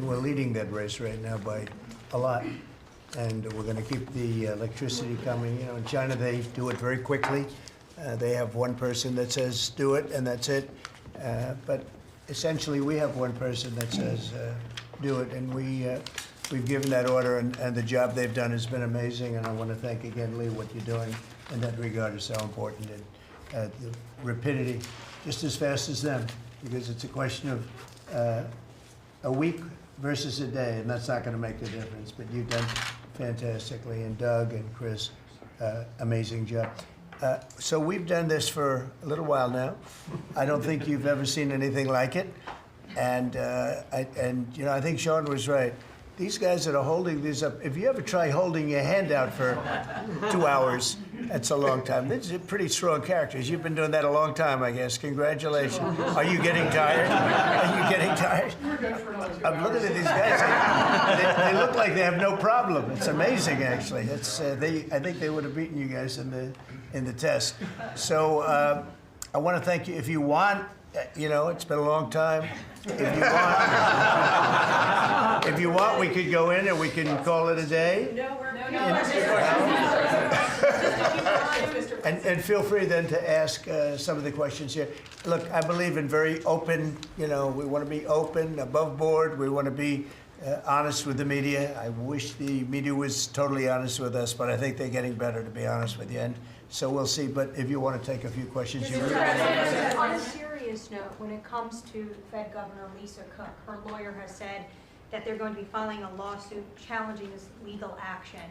we're leading that race right now by a lot. And we're going to keep the electricity coming. You know, in China, they do it very quickly. They have one person that says, do it, and that's it. But essentially, we have one person that says, do it. And we've given that order, and the job they've done has been amazing. And I want to thank again, Lee, what you're doing in that regard is so important. And the rapidity, just as fast as them, because it's a question of a week versus a day, and that's not going to make the difference. But you've done fantastically, and Doug and Chris, amazing job. So we've done this for a little while now. I don't think you've ever seen anything like it, and you know, I think Sean was right. These guys that are holding these up, if you ever try holding your hand out for 2 hours, that's a long time. These are pretty strong characters. You've been doing that a long time, I guess. Congratulations. Are you getting tired? Are you getting tired? I'm looking at these guys. They look like they have no problem. It's amazing, actually. It's I think they would have beaten you guys in the test. So I want to thank you. If you want, you know, it's been a long time. If you want, we could go in and we can call it a day. No. And feel free then to ask some of the questions here. Look, I believe in very open, you know, we want to be open, above board. We want to be honest with the media. I wish the media was totally honest with us, but I think they're getting better, to be honest with you. And so we'll see. But if you want to take a few questions, you really On a serious note, when it comes to Fed Governor Lisa Cook, her lawyer has said that they're going to be filing a lawsuit challenging this legal action.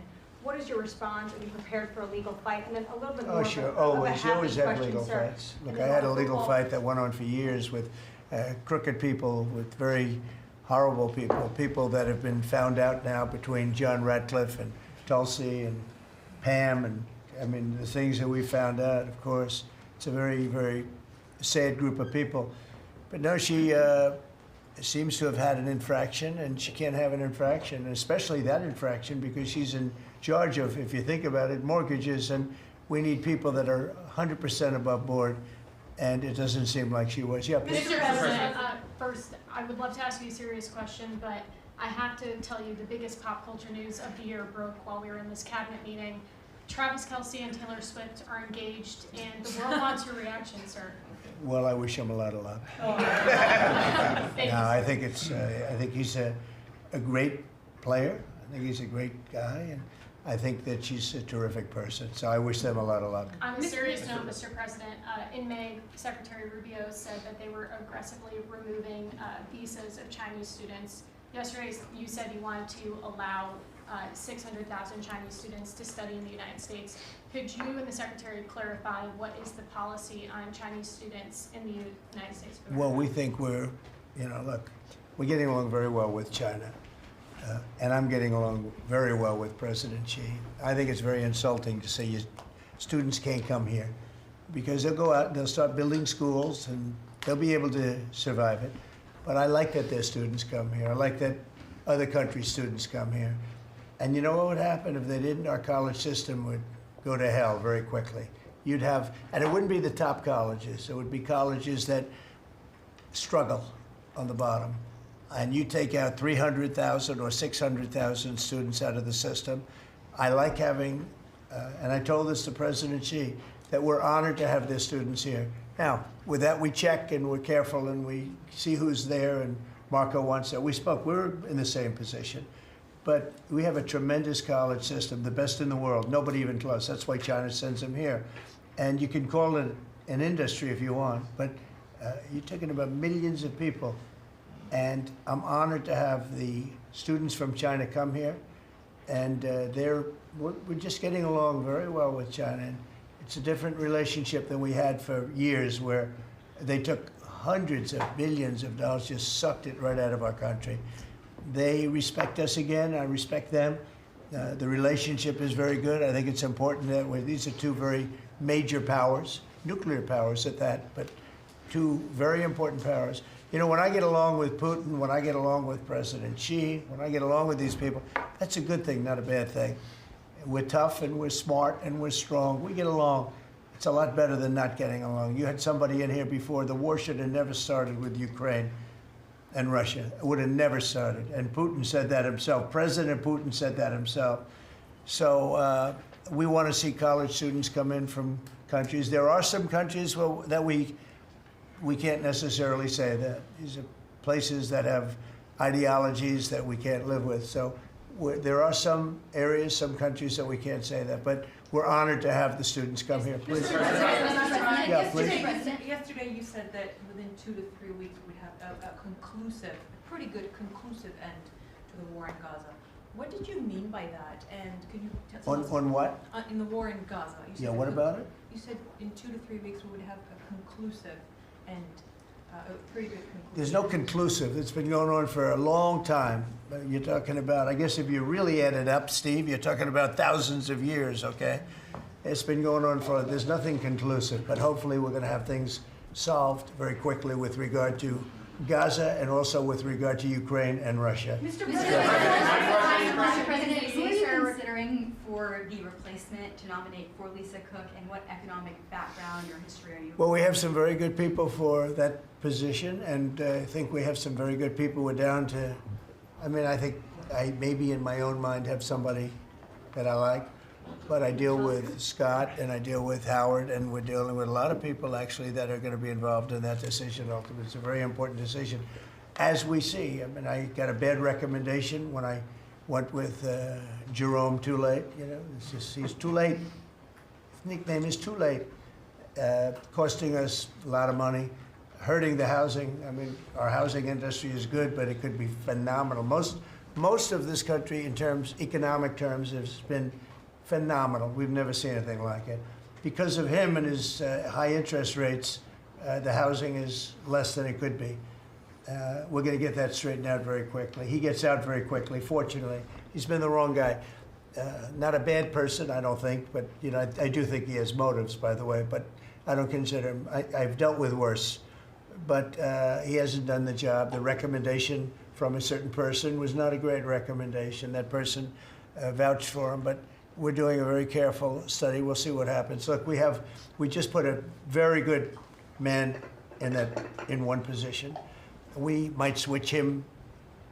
What is your response? Are you prepared for a legal fight? And then a little bit more. Oh, sure. Of a Always. You always have question, legal sir. fights. Look, I had a legal fight that went on for years with crooked people, with very horrible people, people that have been found out now between John Ratcliffe and Tulsi and Pam. And I mean, the things that we found out, of course, it's a very, very sad group of people. But no, she seems to have had an infraction, and she can't have an infraction, and especially that infraction, because she's in charge of, if you think about it, mortgages, and we need people that are 100% above board, and it doesn't seem like she was. Yeah, please. Mr. President, first, I would love to ask you a serious question, but I have to tell you the biggest pop culture news of the year broke while we were in this cabinet meeting. Travis Kelce and Taylor Swift are engaged, and the world wants your reaction, sir. Well, I wish him a lot of luck. Thank No, you. I think it's. I think he's a great player. I think he's a great guy, and I think that she's a terrific person. So I wish them a lot of luck. On a serious note, Mr. President, in May, Secretary Rubio said that they were aggressively removing visas of Chinese students. Yesterday, you said you wanted to allow 600,000 Chinese students to study in the United States. Could you and the Secretary clarify what is the policy on Chinese students in the United States? Well, we think we're, you know, look, we're getting along very well with China. And I'm getting along very well with President Xi. I think it's very insulting to say students can't come here, because they'll go out and they'll start building schools and they'll be able to survive it. But I like that their students come here. I like that other countries' students come here. And you know what would happen if they didn't? Our college system would go to hell very quickly. You'd have, and it wouldn't be the top colleges. It would be colleges that struggle on the bottom. And you take out 300,000 or 600,000 students out of the system. I like having, and I told this to President Xi, that we're honored to have their students here. Now, with that, we check and we're careful and we see who's there, and Marco wants that. We spoke, we're in the same position. But we have a tremendous college system, the best in the world, nobody even close. That's why China sends them here. And you can call it an industry if you want, but you're talking about millions of people. And I'm honored to have the students from China come here. And we're just getting along very well with China. And it's a different relationship than we had for years, where they took hundreds of billions of dollars, just sucked it right out of our country. They respect us again. I respect them. The relationship is very good. I think it's important that these are two very major powers, nuclear powers at that, but two very important powers. You know, when I get along with Putin, when I get along with President Xi, when I get along with these people, that's a good thing, not a bad thing. We're tough and we're smart and we're strong. We get along. It's a lot better than not getting along. You had somebody in here before. The war should have never started with Ukraine. and Russia. It would have never started. And Putin said that himself. President Putin said that himself. So we want to see college students come in from countries. There are some countries that we can't necessarily say that. These are places that have ideologies that we can't live with. So there are some areas, some countries that we can't say that. But we're honored to have the students come here. Please. Yeah, please. Yesterday you said that within 2 to 3 weeks we'd have a pretty good conclusive end to the war in Gaza. What did you mean by that? And could you tell us? On what? In the war in Gaza. You said Yeah, what about it? You said in 2 to 3 weeks we would have a conclusive end, a pretty good conclusive. There's no conclusive. It's been going on for a long time. You're talking about, I guess if you really add it up, Steve, you're talking about thousands of years, okay? It's been going on there's nothing conclusive, but hopefully we're going to have things solved very quickly with regard to Gaza and also with regard to Ukraine and Russia. Mr. President, who are you considering for the replacement to nominate for Lisa Cook, and what economic background or history are you? Well, we have some very good people for that position, and I think we have some very good people. We're down to, I think I maybe in my own mind have somebody that I like, but I deal with Scott and I deal with Howard, and we're dealing with a lot of people actually that are going to be involved in that decision ultimately. It's a very important decision. As we see, I got a bad recommendation when I went with Jerome Too Late. It's just, he's too late. His nickname is Too Late. Costing us a lot of money, hurting the housing. Our housing industry is good, but it could be phenomenal. Most of this country, in economic terms, has been phenomenal. We've never seen anything like it. Because of him and his high interest rates, the housing is less than it could be. We're going to get that straightened out very quickly. He gets out very quickly, fortunately. He's been the wrong guy. Not a bad person, I don't think, but I do think he has motives, by the way, but I don't consider him. I've dealt with worse, but he hasn't done the job. The recommendation from a certain person was not a great recommendation. That person vouched for him, but we're doing a very careful study. We'll see what happens. Look, we just put a very good man in one position. We might switch him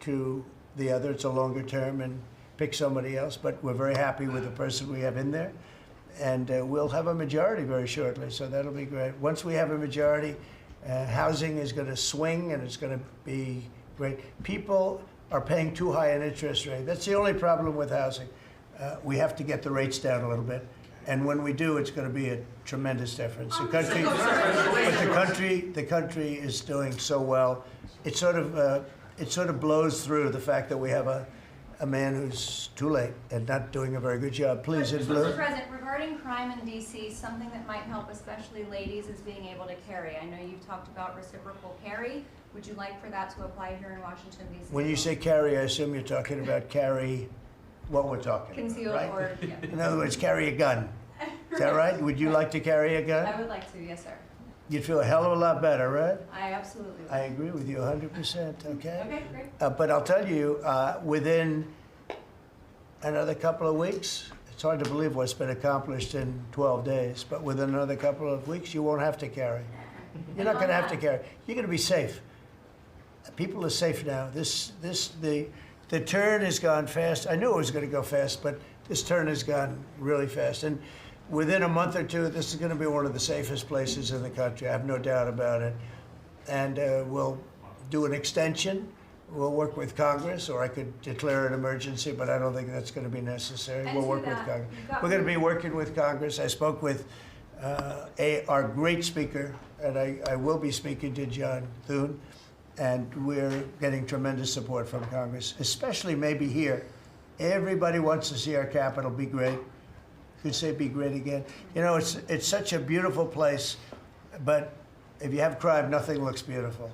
to the other. It's a longer term and pick somebody else, but we're very happy with the person we have in there. And we'll have a majority very shortly, so that'll be great. Once we have a majority, housing is going to swing and it's going to be great. People are paying too high an interest rate. That's the only problem with housing. We have to get the rates down a little bit. And when we do, it's going to be a tremendous difference. The country is doing so well. It sort of blows through the fact that we have a man who's too late and not doing a very good job. Please, in blue. Mr. President, regarding crime in D.C., something that might help especially ladies is being able to carry. I know you've talked about reciprocal carry. Would you like for that to apply here in Washington, D.C.? When you say carry, I assume you're talking about carry what we're talking Concealed about, right? or, yeah. In other words, carry a gun. Is that right? Would you like to carry a gun? I would like to, yes, sir. You'd feel a hell of a lot better, right? I absolutely would. I agree with you 100%, okay? Okay, great. But I'll tell you, within another couple of weeks, it's hard to believe what's been accomplished in 12 days, but within another couple of weeks, you won't have to carry. You're not going to have to carry. You're going to be safe. People are safe now. The turn has gone fast. I knew it was going to go fast, but this turn has gone really fast. And within a month or two, this is going to be one of the safest places in the country. I have no doubt about it. And we'll do an extension. We'll work with Congress, or I could declare an emergency, but I don't think that's going to be necessary. And We'll to work with that, Congress. you've got We're going to be working with Congress. I spoke with our great speaker, and I will be speaking to John Thune, and we're getting tremendous support from Congress, especially maybe here. Everybody wants to see our Capitol be great. Could say be great again. It's such a beautiful place, but if you have crime, nothing looks beautiful.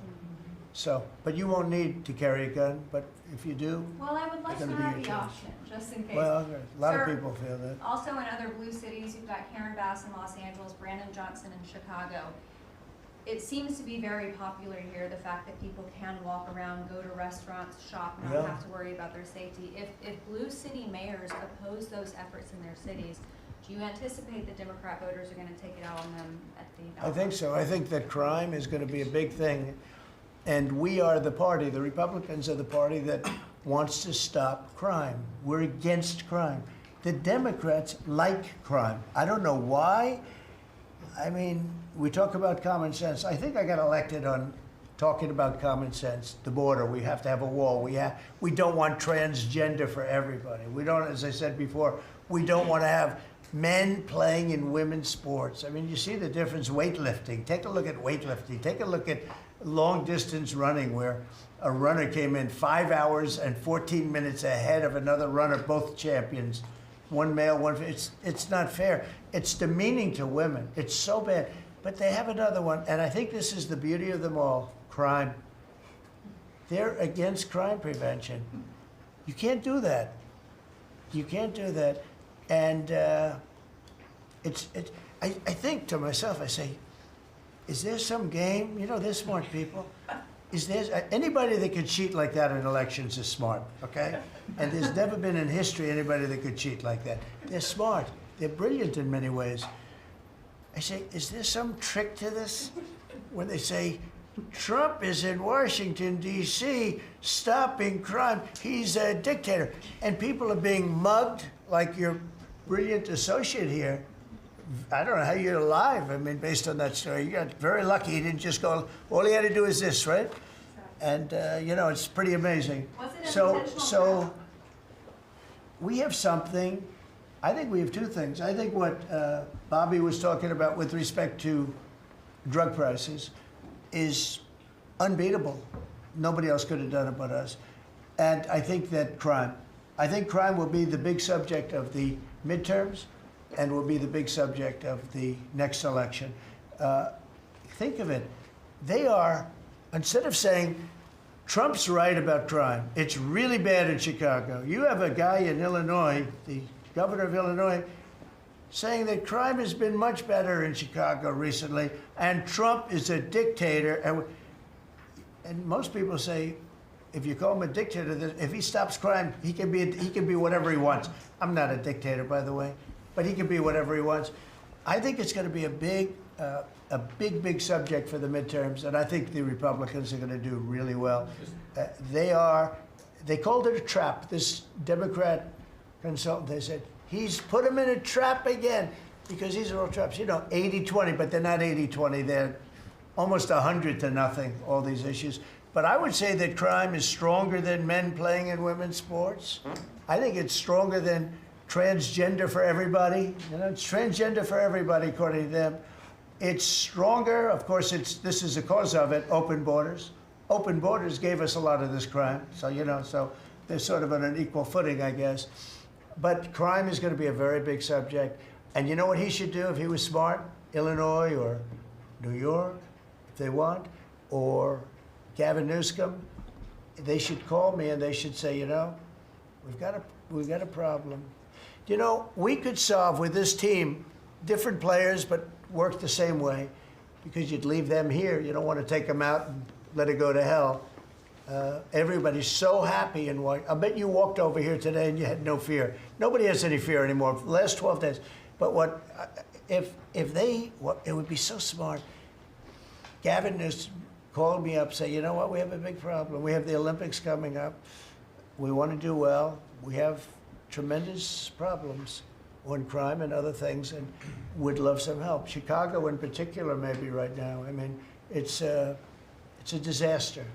So, but you won't need to carry a gun, but if you do, Well, I would like to It's gonna be have your the choice. option, just in case. well, a lot Sir, of people feel that. Also in other blue cities, you've got Karen Bass in Los Angeles, Brandon Johnson in Chicago. It seems to be very popular here, the fact that people can walk around, go to restaurants, shop, and not Yeah. have to worry about their safety. If blue city mayors oppose those efforts in their cities, do you anticipate that Democrat voters are going to take it out on them at the ballot? I think so. I think that crime is going to be a big thing And we are the party, the Republicans are the party that wants to stop crime. We're against crime. The Democrats like crime. I don't know why. I mean, we talk about common sense. I think I got elected on talking about common sense. The border, we have to have a wall. We don't want transgender for everybody. We don't, as I said before, we don't want to have men playing in women's sports. I mean, you see the difference, weightlifting. Take a look at weightlifting. Take a look at long distance running, where a runner came in 5 hours and 14 minutes ahead of another runner, both champions. One male, one female. It's not fair. It's demeaning to women. It's so bad. But they have another one, and I think this is the beauty of them all, crime. They're against crime prevention. You can't do that. You can't do that. And I think to myself, I say, is there some game? You know, they're smart people. Is there anybody that could cheat like that in elections is smart, okay? And there's never been in history anybody that could cheat like that. They're smart. They're brilliant in many ways. I say, is there some trick to this? When they say, Trump is in Washington, D.C., stopping crime. He's a dictator. And people are being mugged like your brilliant associate here. I don't know how you're alive. I mean, based on that story, you got very lucky. He didn't just go, all he had to do is this, right? And, you know, it's pretty amazing. Was it an So intentional we have something. I think we have two things. I think what Bobby was talking about with respect to drug prices is unbeatable. Nobody else could have done it but us. And I think that crime. I think crime will be the big subject of the midterms and will be the big subject of the next election. Think of it. They are, instead of saying, Trump's right about crime, it's really bad in Chicago. You have a guy in Illinois, the governor of Illinois, saying that crime has been much better in Chicago recently, and Trump is a dictator. And most people say, if you call him a dictator, if he stops crime, he can be whatever he wants. I'm not a dictator, by the way, but he can be whatever he wants. I think it's going to be a big subject for the midterms, and I think the Republicans are going to do really well. They called it a trap. This Democrat consultant, they said, he's put him in a trap again, because these are all traps. You know, 80-20, but they're not 80-20. They're almost 100 to nothing, all these issues. But I would say that crime is stronger than men playing in women's sports. I think it's stronger than transgender for everybody. You know, it's transgender for everybody, according to them. It's stronger. Of course, this is the cause of it, open borders. Open borders gave us a lot of this crime. So, you know, so they're sort of on an equal footing, I guess. But crime is going to be a very big subject. And you know what he should do if he was smart? Illinois or New York, if they want, or Gavin Newsom, they should call me and they should say, you know, we've got a problem. You know, we could solve with this team, different players, but work the same way, because you'd leave them here. You don't want to take them out and let it go to hell. Everybody's so happy in what. I bet you walked over here today and you had no fear. Nobody has any fear anymore for the last 12 days. But if they, it would be so smart. Gavin Newsom called me up, say, you know what, we have a big problem. We have the Olympics coming up. We want to do well. We have tremendous problems on crime and other things, and would love some help. Chicago in particular, maybe right now. I mean, it's a disaster.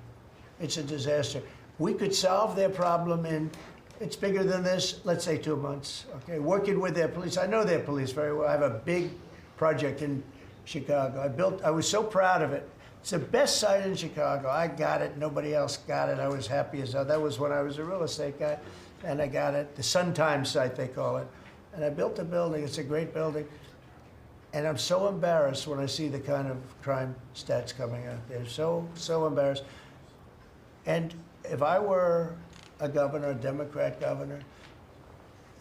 It's a disaster. We could solve their problem in, it's bigger than this, let's say 2 months, okay? Working with their police. I know their police very well. I have a big project in Chicago. I was so proud of it. It's the best site in Chicago. I got it. Nobody else got it. I was happy as hell. That was when I was a real estate guy, and I got it. The Sun Times site, they call it. And I built a building. It's a great building. And I'm so embarrassed when I see the kind of crime stats coming out. They're so embarrassed. And if I were a governor, a Democrat governor,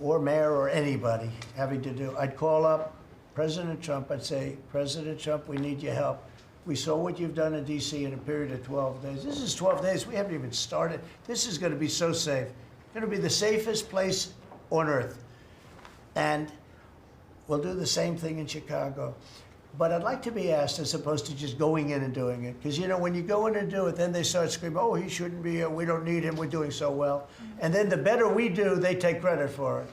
or mayor, or anybody having to do, I'd call up President Trump. I'd say, President Trump, we need your help. We saw what you've done in D.C. in a period of 12 days. This is 12 days. We haven't even started. This is going to be so safe. It's going to be the safest place on earth. And we'll do the same thing in Chicago. But I'd like to be asked as opposed to just going in and doing it. Because, you know, when you go in and do it, then they start screaming, oh, he shouldn't be here, we don't need him, we're doing so well. And then the better we do, they take credit for it.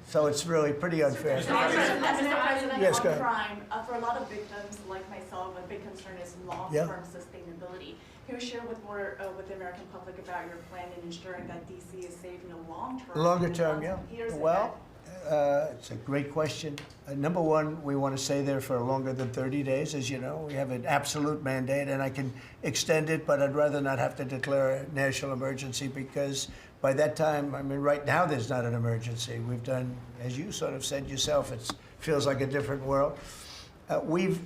So it's really pretty unfair. Mr. President, Yes, go on ahead. crime, for a lot of victims like myself, a big concern is long-term sustainability. Can you share with the American public about your plan in ensuring that DC is safe in the long term? Longer in term, the yeah. years ahead? Well, it's a great question. Number one, we want to stay there for longer than 30 days, as you know. We have an absolute mandate, and I can extend it, but I'd rather not have to declare a national emergency because by that time, I mean, right now there's not an emergency. We've done, as you sort of said yourself, it feels like a different world. We've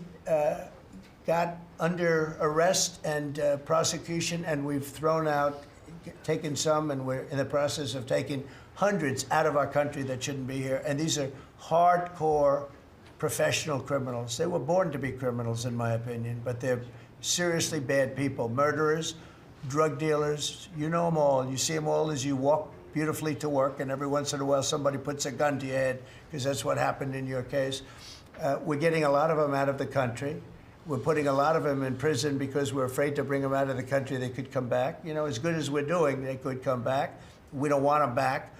got under arrest and prosecution, and we've thrown out, taken some, and we're in the process of taking hundreds out of our country that shouldn't be here. And these are hardcore professional criminals. They were born to be criminals, in my opinion, but they're seriously bad people. Murderers, drug dealers, you know them all. You see them all as you walk beautifully to work, and every once in a while somebody puts a gun to your head, because that's what happened in your case. We're getting a lot of them out of the country. We're putting a lot of them in prison because we're afraid to bring them out of the country. They could come back. You know, as good as we're doing, they could come back. We don't want them back.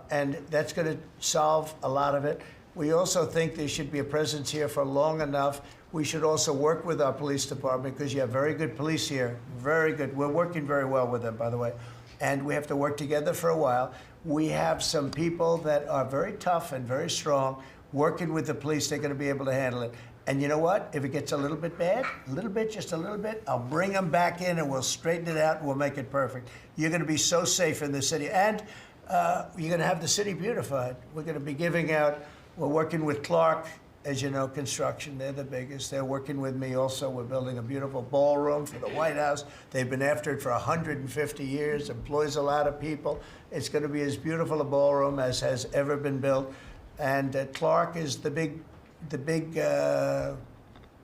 And that's going to solve a lot of it. We also think there should be a presence here for long enough. We should also work with our police department because you have very good police here. Very good. We're working very well with them, by the way. And we have to work together for a while. We have some people that are very tough and very strong working with the police. They're going to be able to handle it. And you know what? If it gets a little bit bad, a little bit, just a little bit, I'll bring them back in and we'll straighten it out and we'll make it perfect. You're going to be so safe in the city. And you're going to have the city beautified. We're going to be giving out, we're working with Clark, as you know, construction. They're the biggest. They're working with me also. We're building a beautiful ballroom for the White House. They've been after it for 150 years, employs a lot of people. It's going to be as beautiful a ballroom as has ever been built. And Clark is the big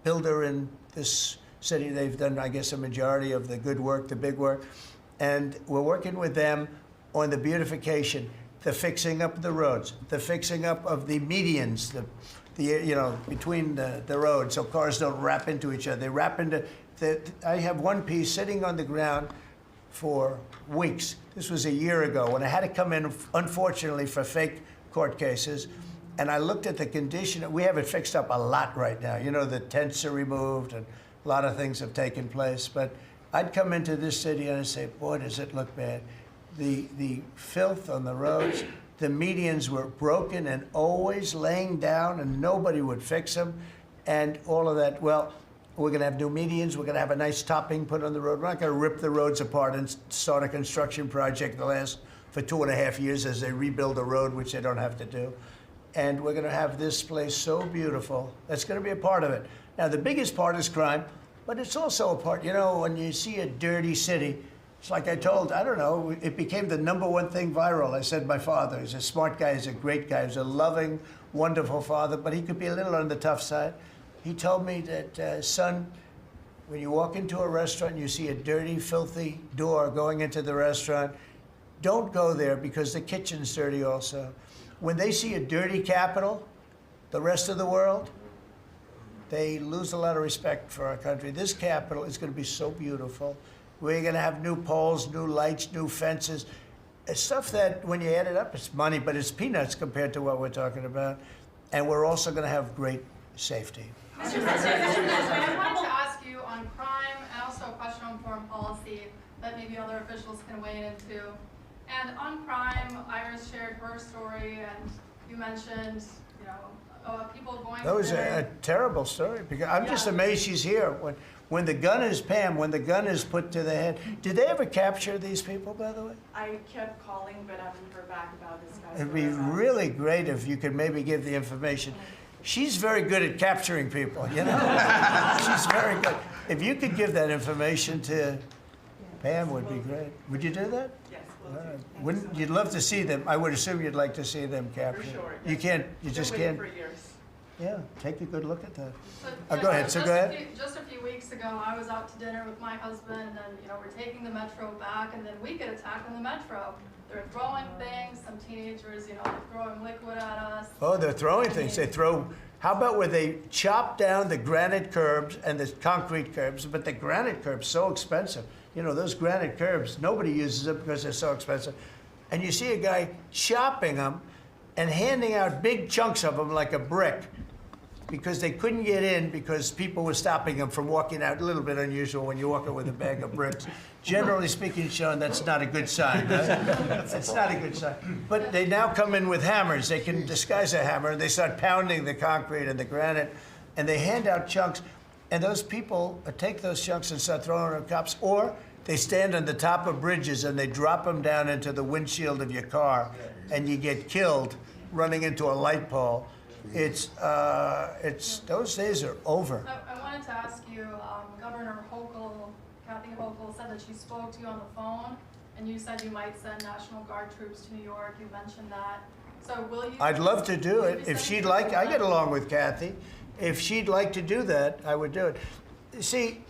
builder in this city. They've done, I guess, a majority of the good work, the big work. And we're working with them on the beautification, the fixing up of the roads, the fixing up of the medians, you know, between the roads so cars don't wrap into each other. They wrap into, I have one piece sitting on the ground for weeks. This was a year ago when I had to come in, unfortunately, for fake court cases. And I looked at the condition. We have it fixed up a lot right now. You know, the tents are removed and a lot of things have taken place. But I'd come into this city and I'd say, boy, does it look bad. The filth on the roads, the medians were broken and always laying down and nobody would fix them and all of that. Well, we're going to have new medians. We're going to have a nice topping put on the road. We're not going to rip the roads apart and start a construction project that lasts for 2.5 years as they rebuild the road, which they don't have to do. And we're going to have this place so beautiful. That's going to be a part of it. Now, the biggest part is crime, but it's also a part, you know, when you see a dirty city, it's like I told, I don't know, it became the #1 thing viral. I said my father, he's a smart guy, he's a great guy, he's a loving, wonderful father, but he could be a little on the tough side. He told me that, son, when you walk into a restaurant and you see a dirty, filthy door going into the restaurant, don't go there because the kitchen's dirty also. When they see a dirty Capitol, the rest of the world, they lose a lot of respect for our country. This Capitol is going to be so beautiful. We're going to have new poles, new lights, new fences. It's stuff that, when you add it up, it's money, but it's peanuts compared to what we're talking about. And we're also going to have great safety. Mr. President, I wanted to ask you on crime and also a question on foreign policy that maybe other officials can weigh in into. And on crime, Iris shared her story, and you mentioned, you know, people going. That was a terrible story because I'm just amazed she's here. When the gun is, Pam, when the gun is put to the head, did they ever capture these people, by the way? I kept calling, but I haven't heard back about this guy. It'd be really great if you could maybe give the information. She's very good at capturing people, you know? She's very good. If you could give that information to Pam, would be great. Would you do that? Yes, will do. Wouldn't you'd love to see them? I would assume you'd like to see them captured. For sure. You can't. You just can't. For years. Yeah, take a good look at that. But, Go ahead, so just go a ahead. just a few weeks ago, I was out to dinner with my husband, and we're taking the metro back, and then we get attacked on the metro. They're throwing things, some teenagers, they're throwing liquid at us. Oh, they're throwing things. They throw, how about where they chop down the granite curbs and the concrete curbs, but the granite curbs so expensive. Those granite curbs, nobody uses them because they're so expensive. And you see a guy chopping them and handing out big chunks of them like a brick because they couldn't get in because people were stopping them from walking out. A little bit unusual when you're walking with a bag of bricks. Generally speaking, Sean, that's not a good sign. Right? It's not a good sign. But they now come in with hammers. They can disguise a hammer, and they start pounding the concrete and the granite, and they hand out chunks. And those people take those chunks and start throwing them at cops, or they stand on the top of bridges and they drop them down into the windshield of your car, and you get killed running into a light pole. It's those days are over. I wanted to ask you, Governor Hochul, Kathy Hochul said that she spoke to you on the phone, and you said you might send National Guard troops to New York. You mentioned that. So will you? I'd love to do will it you if send she'd troops like. to I them? get along with Kathy. If she'd like to do that, I would do it. See,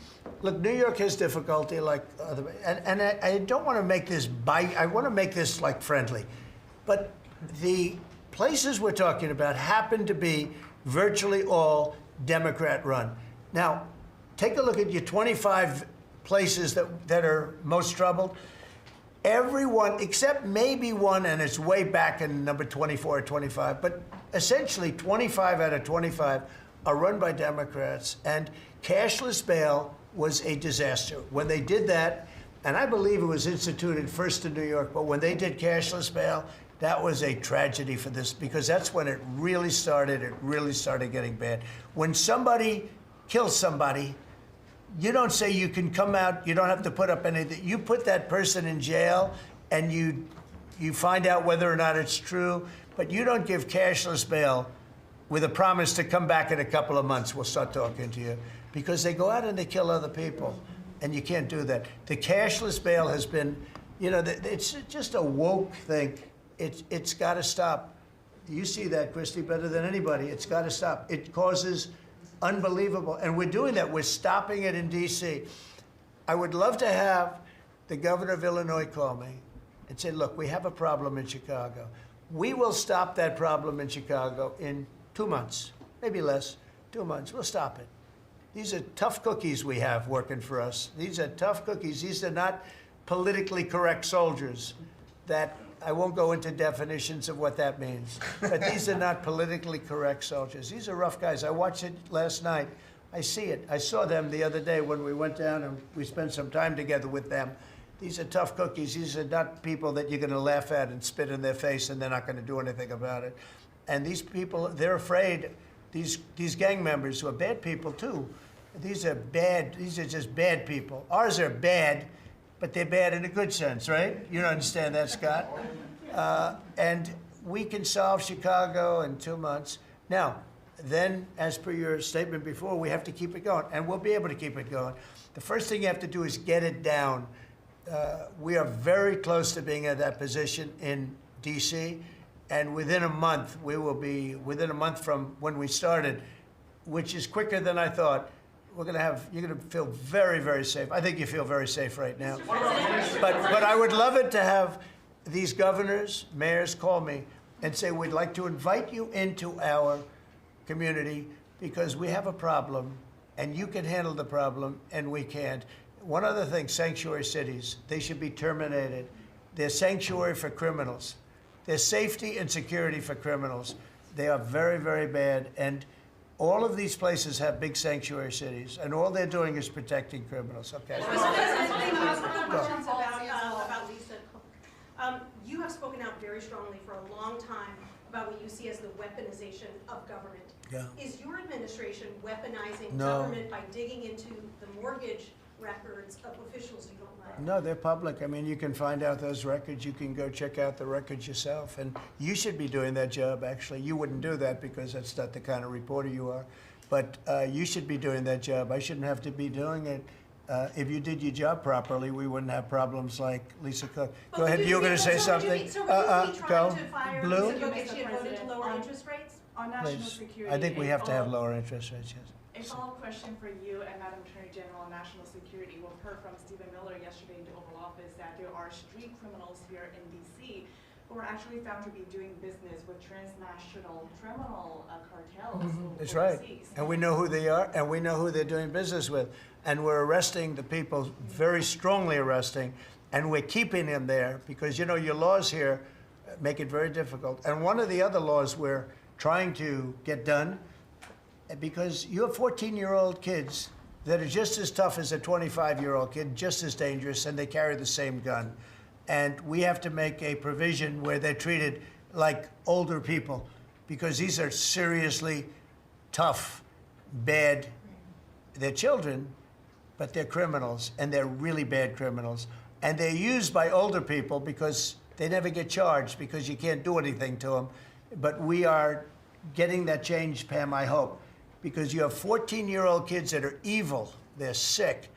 look, New York has difficulty like other, and I don't want to make this I want to make this like friendly, but the places we're talking about happen to be virtually all Democrat run. Now, take a look at your 25 places that are most troubled. Everyone, except maybe one, and it's way back in number 24 or 25, but essentially 25 out of 25 are run by Democrats, and cashless bail was a disaster. When they did that, and I believe it was instituted first in New York, but when they did cashless bail, that was a tragedy for this, because that's when it really started getting bad. When somebody kills somebody, you don't say you can come out, you don't have to put up anything. You put that person in jail, and you find out whether or not it's true, but you don't give cashless bail with a promise to come back in a couple of months, we'll start talking to you, because they go out and they kill other people, and you can't do that. The cashless bail has been, it's just a woke thing. It's got to stop. You see that, Christy, better than anybody. It's got to stop. It causes unbelievable, and we're doing that. We're stopping it in D.C. I would love to have the governor of Illinois call me and say, look, we have a problem in Chicago. We will stop that problem in Chicago in 2 months, maybe less, 2 months. We'll stop it. These are tough cookies we have working for us. These are tough cookies. These are not politically correct soldiers that I won't go into definitions of what that means, but these are not politically correct soldiers. These are rough guys. I watched it last night. I see it. I saw them the other day when we went down and we spent some time together with them. These are tough cookies. These are not people that you're going to laugh at and spit in their face and they're not going to do anything about it. And these people, they're afraid, these gang members who are bad people too. These are bad, these are just bad people. Ours are bad, but they're bad in a good sense, right? You don't understand that, Scott? And we can solve Chicago in 2 months. Now, then, as per your statement before, we have to keep it going, and we'll be able to keep it going. The first thing you have to do is get it down. We are very close to being at that position in D.C., and within a month, we will be, within a month from when we started, which is quicker than I thought, you're going to feel very, very safe. I think you feel very safe right now. But I would love it to have these governors, mayors call me and say, we'd like to invite you into our community because we have a problem and you can handle the problem and we can't. One other thing, sanctuary cities, they should be terminated. They're sanctuary for criminals. They're safety and security for criminals. They are very, very bad. And all of these places have big sanctuary cities, and all they're doing is protecting criminals. Okay. Questions about Lisa Cook. You have spoken out very strongly for a long time about what you see as the weaponization of government. Yeah. Is your administration weaponizing No. government by digging into the mortgage records of officials you don't like? No, they're public. I mean, you can find out those records. You can go check out the records yourself. And you should be doing that job, actually. You wouldn't do that because that's not the kind of reporter you are. But you should be doing that job. I shouldn't have to be doing it. If you did your job properly, we wouldn't have problems like Lisa Cook. Go ahead. You were going to say something. So would you be trying Go. to fire Blue? Lisa Cook if she had voted to lower interest rates? On national Please. security. I think we a have to have follow- lower interest rates, yes. A follow-up question for you and Madam Attorney General on national security. We've heard from Stephen Miller yesterday in the Oval Office that there are street criminals here in DC who are actually found to be doing business with transnational criminal cartels That's right. overseas. And we know who they are, and we know who they're doing business with. And we're arresting the people, very strongly arresting, and we're keeping them there because, you know, your laws here make it very difficult. And one of the other laws we're trying to get done, because you have 14-year-old kids that are just as tough as a 25-year-old kid, just as dangerous, and they carry the same gun. And we have to make a provision where they're treated like older people, because these are seriously tough, bad. They're children, but they're criminals, and they're really bad criminals. And they're used by older people because they never get charged, because you can't do anything to them. But we are getting that change, Pam, I hope, because you have 14-year-old kids that are evil, they're sick,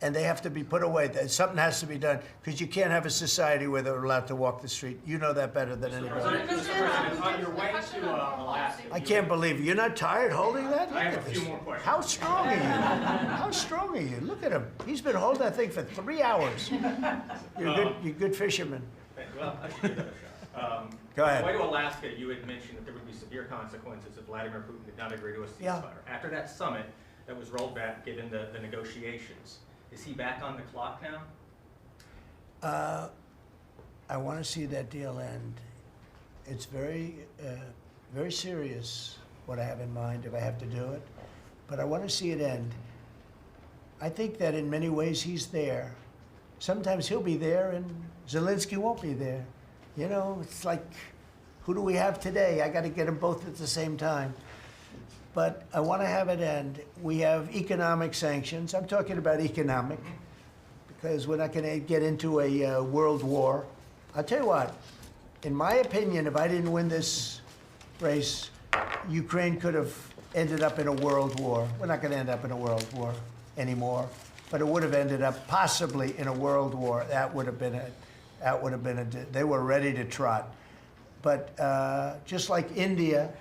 and they have to be put away. Something has to be done, because you can't have a society where they're allowed to walk the street. You know that better than anybody. Mr. President, on your way to Alaska. I can't believe it. You're not tired holding that? I have Look a at few this. more questions. How strong are you? How strong are you? Look at him. He's been holding that thing for 3 hours. You're a good fisherman. Well, I should give that a shot. Go ahead. On the way to Alaska, you had mentioned that there would be severe consequences if Vladimir Putin did not agree to a ceasefire. Yeah. After that summit that was rolled back, given the negotiations, is he back on the clock now? I want to see that deal end. It's very serious what I have in mind if I have to do it, but I want to see it end. I think that in many ways he's there. Sometimes he'll be there and Zelensky won't be there. You know, it's like, who do we have today? I got to get them both at the same time. But I want to have it end. We have economic sanctions. I'm talking about economic, because we're not going to get into a world war. I'll tell you what, in my opinion, if I didn't win this race, Ukraine could have ended up in a world war. We're not going to end up in a world war anymore, but it would have ended up possibly in a world war. That would have been they were ready to trot. But just like India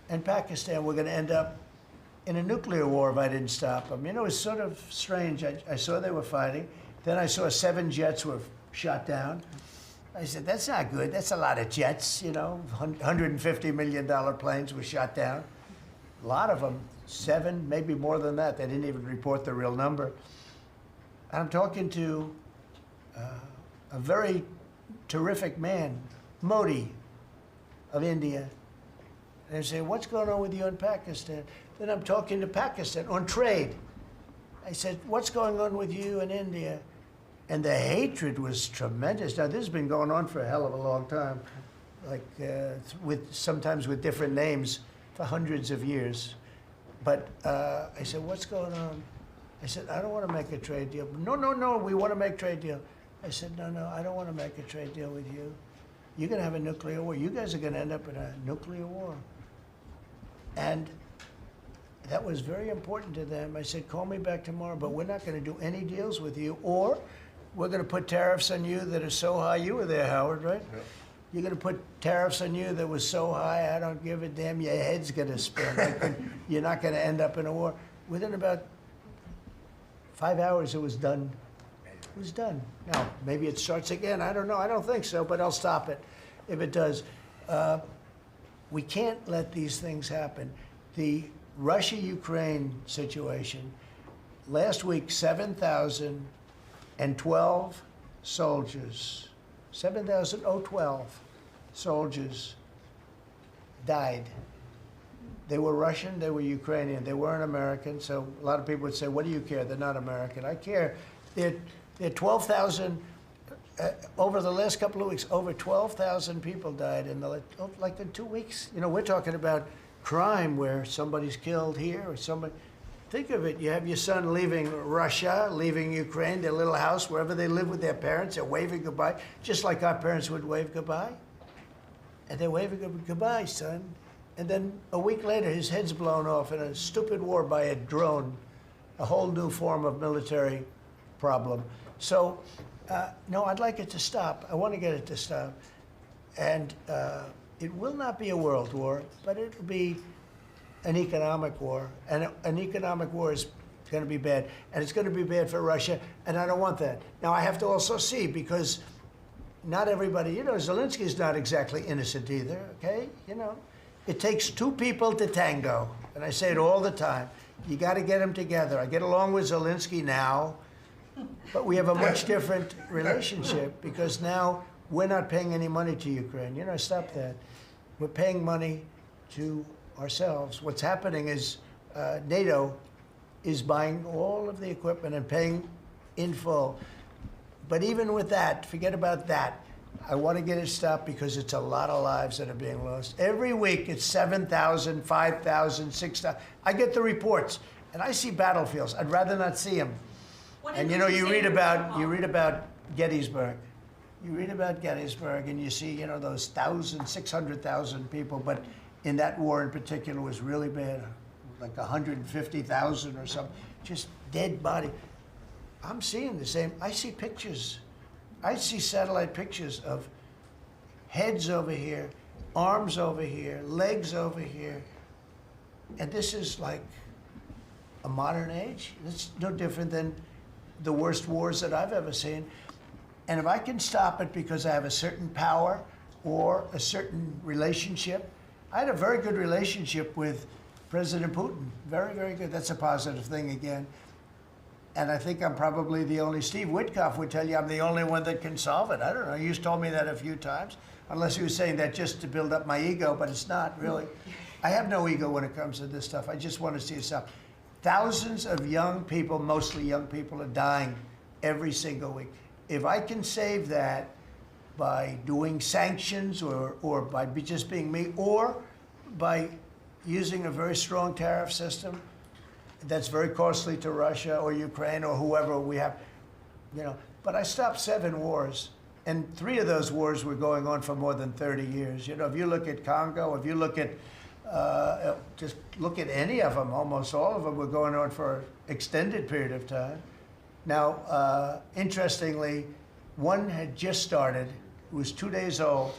and Pakistan, we're going to end up in a nuclear war if I didn't stop them. You know, it's sort of strange. I saw they were fighting. Then I saw 7 jets were shot down. I said, that's not good. That's a lot of jets, you know. $150 million planes were shot down. A lot of them, 7, maybe more than that. They didn't even report the real number. And I'm talking to a very terrific man, Modi of India. And I say, what's going on with you in Pakistan? Then I'm talking to Pakistan on trade. I said, what's going on with you in India? And the hatred was tremendous. Now, this has been going on for a hell of a long time, like sometimes with different names for hundreds of years. But I said, what's going on? I said, I don't want to make a trade deal. No, we want to make a trade deal. I said, no, I don't want to make a trade deal with you. You're going to have a nuclear war. You guys are going to end up in a nuclear war. And that was very important to them. I said, call me back tomorrow, but we're not going to do any deals with you, or we're going to put tariffs on you that are so high. You were there, Howard, right? Yep. You're going to put tariffs on you that was so high, I don't give a damn, your head's going to spin. You're not going to end up in a war. Within about 5 hours, it was done. It was done. Now, maybe it starts again. I don't know. I don't think so, but I'll stop it if it does. We can't let these things happen. The Russia-Ukraine situation, last week, 7,012 soldiers, 7,012 soldiers died. They were Russian, they were Ukrainian, they weren't American, so a lot of people would say, what do you care? They're not American. I care. They're 12,000, over the last couple of weeks, over 12,000 people died in like in 2 weeks. You know, we're talking about crime where somebody's killed here or somebody. Think of it, you have your son leaving Russia, leaving Ukraine, their little house, wherever they live with their parents, they're waving goodbye, just like our parents would wave goodbye. And they're waving goodbye, son. And then a week later, his head's blown off in a stupid war by a drone, a whole new form of military problem. So, no, I'd like it to stop. I want to get it to stop. And it will not be a world war, but it will be an economic war. And an economic war is going to be bad. And it's going to be bad for Russia, and I don't want that. Now, I have to also see, because not everybody, Zelensky's not exactly innocent either, okay? It takes two people to tango, and I say it all the time. You got to get them together. I get along with Zelensky now, but we have a much different relationship because now we're not paying any money to Ukraine. Stop that. We're paying money to ourselves. What's happening is NATO is buying all of the equipment and paying in full. But even with that, forget about that. I want to get it stopped because it's a lot of lives that are being lost. Every week it's 7,000, 5,000, 6,000. I get the reports and I see battlefields. I'd rather not see them. And you read about Gettysburg. You read about Gettysburg and you see, those 600,000 people, but in that war in particular was really bad, like 150,000 or something, just dead body. I'm seeing the same. I see pictures. I see satellite pictures of heads over here, arms over here, legs over here. And this is like a modern age. It's no different than the worst wars that I've ever seen. And if I can stop it because I have a certain power or a certain relationship, I had a very good relationship with President Putin. Very, very good. That's a positive thing again. And I think I'm probably the only, Steve Witkoff would tell you I'm the only one that can solve it. I don't know, he's told me that a few times, unless he was saying that just to build up my ego, but it's not really. I have no ego when it comes to this stuff. I just want to see it stop. Thousands of young people, mostly young people, are dying every single week. If I can save that by doing sanctions or by just being me, or by using a very strong tariff system, that's very costly to Russia or Ukraine or whoever we have, But I stopped 7 wars, and 3 of those wars were going on for more than 30 years. If you look at Congo, if you look at, just look at any of them, almost all of them were going on for an extended period of time. Now, interestingly, one had just started. It was 2 days old,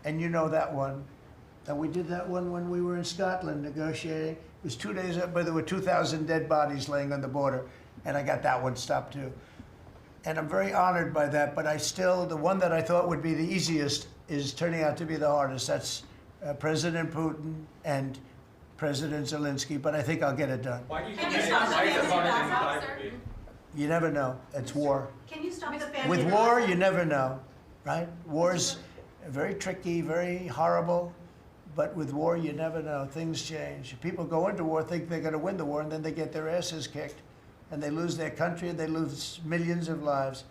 and you know that one. And we did that one when we were in Scotland negotiating. It was 2 days up, but there were 2,000 dead bodies laying on the border, and I got that one stopped too. And I'm very honored by that, but the one that I thought would be the easiest is turning out to be the hardest. That's President Putin and President Zelensky, but I think I'll get it done. Why do you Can think you that stop is? Why is it harder than that? diabetes? You never know. It's war. Can you stop the family? With war, you never know, right? War's very tricky, very horrible. But with war, you never know. Things change. People go into war, think they're going to win the war, and then they get their asses kicked. And they lose their country, and they lose millions of lives.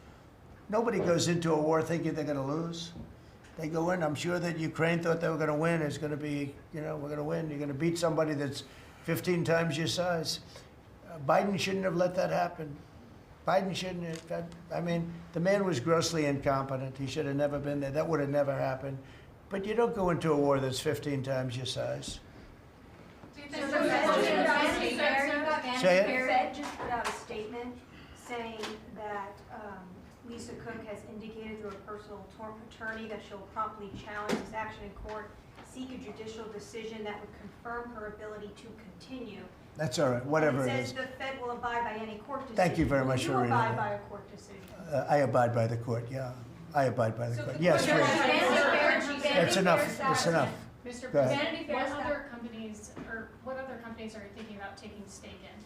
Nobody goes into a war thinking they're going to lose. They go in. I'm sure that Ukraine thought they were going to win. It's going to be, we're going to win. You're going to beat somebody that's 15 times your size. Biden shouldn't have let that happen. Biden shouldn't have. The man was grossly incompetent. He should have never been there. That would have never happened. But you don't go into a war that's 15 times your size. Do you think So so? the Say it. Fed just put out a statement saying that Lisa Cook has indicated through a personal attorney that she'll promptly challenge this action in court, seek a judicial decision that would confirm her ability to continue. That's all right, whatever And it it is. says the Fed will abide by any court decision. Thank you very much for reading Will you that. abide by a court decision? I abide by the court, yeah. I abide by the court. Yes, Vanity Fair. Fair- That's enough, that's enough. Mr. Go ahead. President, what other companies are you thinking about taking stake in?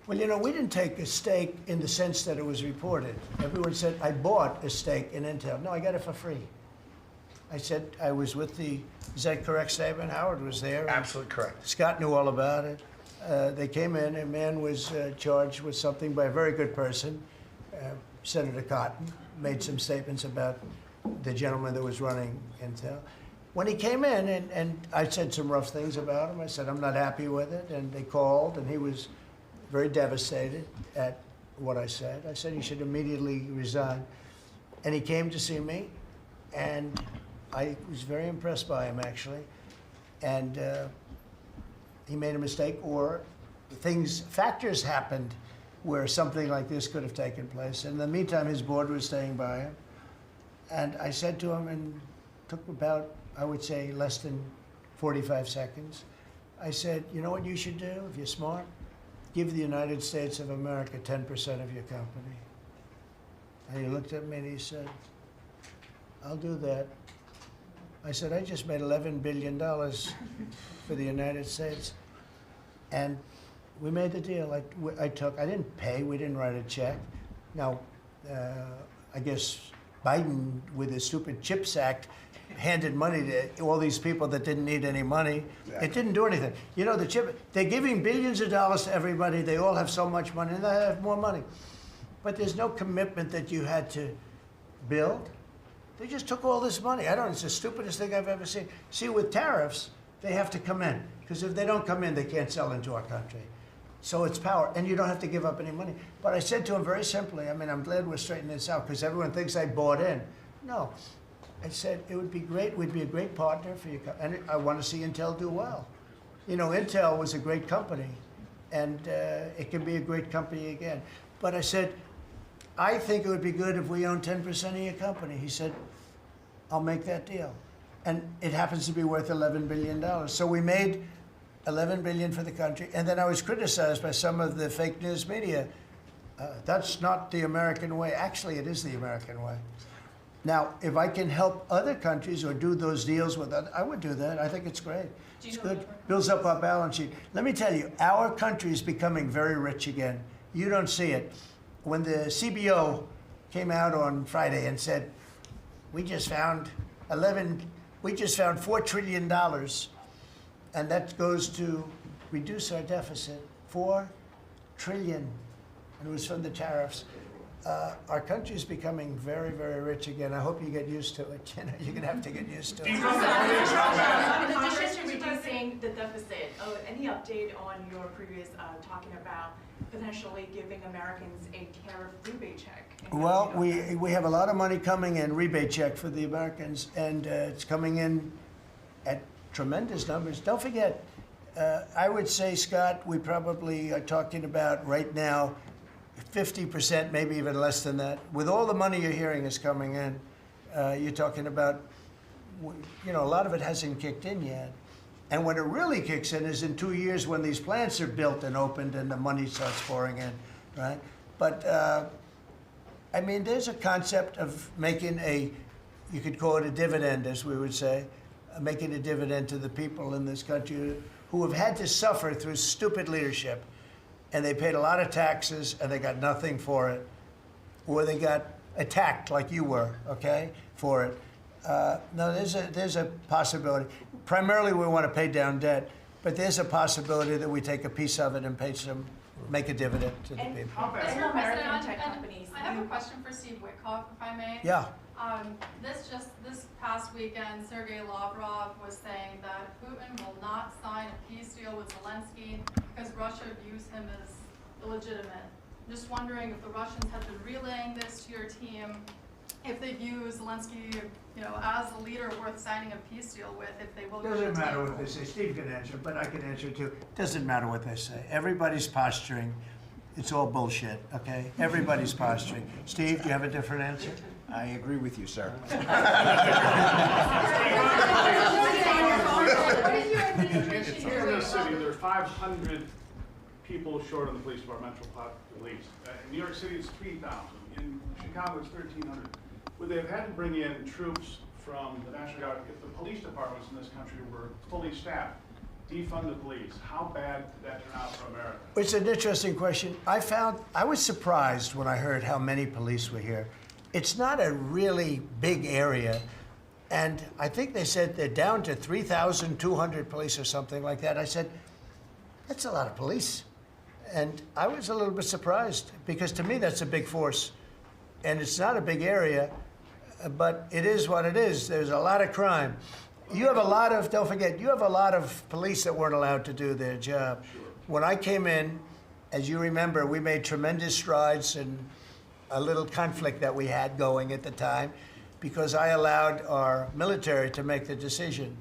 Well, we didn't take a stake in the sense that it was reported. Everyone said, I bought a stake in Intel. No, I got it for free. I said I was with is that correct statement? Howard was there. Absolutely correct. Scott knew all about it. They came in, a man was charged with something by a very good person, Senator Cotton, made some statements about the gentleman that was running Intel. When he came in, and I said some rough things about him, I said, I'm not happy with it, and they called, and he was very devastated at what I said. I said he should immediately resign. And he came to see me, and I was very impressed by him, actually. And he made a mistake, or factors happened where something like this could have taken place. In the meantime, his board was staying by him. And I said to him, and took about, I would say, less than 45 seconds. I said, you know what you should do if you're smart? Give the United States of America 10% of your company. And he looked at me and he said, I'll do that. I said, I just made $11 billion for the United States. And we made the deal. I didn't pay, we didn't write a check. Now, I guess Biden, with his stupid CHIPS Act, handed money to all these people that didn't need any money. It didn't do anything. You know, they're giving billions of dollars to everybody. They all have so much money, and they have more money. But there's no commitment that you had to build. They just took all this money. It's the stupidest thing I've ever seen. See, with tariffs, they have to come in, because if they don't come in, they can't sell into our country. So it's power, and you don't have to give up any money. But I said to him very simply, I'm glad we're straightening this out, because everyone thinks I bought in. No. I said, it would be great, we'd be a great partner for you, and I want to see Intel do well. You know, Intel was a great company, and it can be a great company again. But I said, I think it would be good if we own 10% of your company. He said, I'll make that deal. And it happens to be worth $11 billion. So we made $11 billion for the country, and then I was criticized by some of the fake news media. That's not the American way. Actually, it is the American way. Now, if I can help other countries or do those deals with others, I would do that. I think it's great. It's good. Builds up our balance sheet. Let me tell you, our country is becoming very rich again. You don't see it. When the CBO came out on Friday and said, we just found $4 trillion, and that goes to reduce our deficit, $4 trillion, and it was from the tariffs. Our country is becoming very, very rich again. I hope you get used to it. You know, you're going to have to get used to it. In addition to reducing the deficit, any update on your previous talking about potentially giving Americans a tariff rebate check? Well, we have a lot of money coming in, rebate check for the Americans, and it's coming in at tremendous numbers. Don't forget, I would say, Scott, we probably are talking about right now 50%, maybe even less than that. With all the money you're hearing is coming in, you're talking about, you know, a lot of it hasn't kicked in yet. And when it really kicks in is in 2 years when these plants are built and opened and the money starts pouring in, right? But, I mean, there's a concept of making you could call it a dividend, as we would say, making a dividend to the people in this country who have had to suffer through stupid leadership. And they paid a lot of taxes, and they got nothing for it. Or they got attacked, like you were, okay, for it. No, there's a possibility. Primarily, we want to pay down debt, but there's a possibility that we take a piece of it and make a dividend to the people. Mr. President, I have a question for Steve Witkoff, if I may. Yeah. This past weekend, Sergei Lavrov was saying that Putin will not sign a peace deal with Zelensky because Russia views him as illegitimate. I'm just wondering if the Russians have been relaying this to your team, if they view Zelensky, you know, as a leader worth signing a peace deal with, if they will. Doesn't matter what they say. Steve can answer, but I can answer too. Doesn't matter what they say. Everybody's posturing. It's all bullshit, okay? Everybody's posturing. Steve, do you have a different answer? I agree with you, sir. In New City, there are 500 people short of the police department, police. In New York City, it's 3,000. In Chicago, it's 1,300. Would they have had to bring in troops from the National Guard if the police departments in this country were fully staffed? Defund the police. How bad did that turn out for America? It's an interesting question. I was surprised when I heard how many police were here. It's not a really big area, and I think they said they're down to 3,200 police or something like that. I said, that's a lot of police. And I was a little bit surprised, because to me that's a big force. And it's not a big area, but it is what it is. There's a lot of crime. You have a lot of, don't forget, you have a lot of police that weren't allowed to do their job. Sure. When I came in, as you remember, we made tremendous strides in a little conflict that we had going at the time, because I allowed our military to make the decision.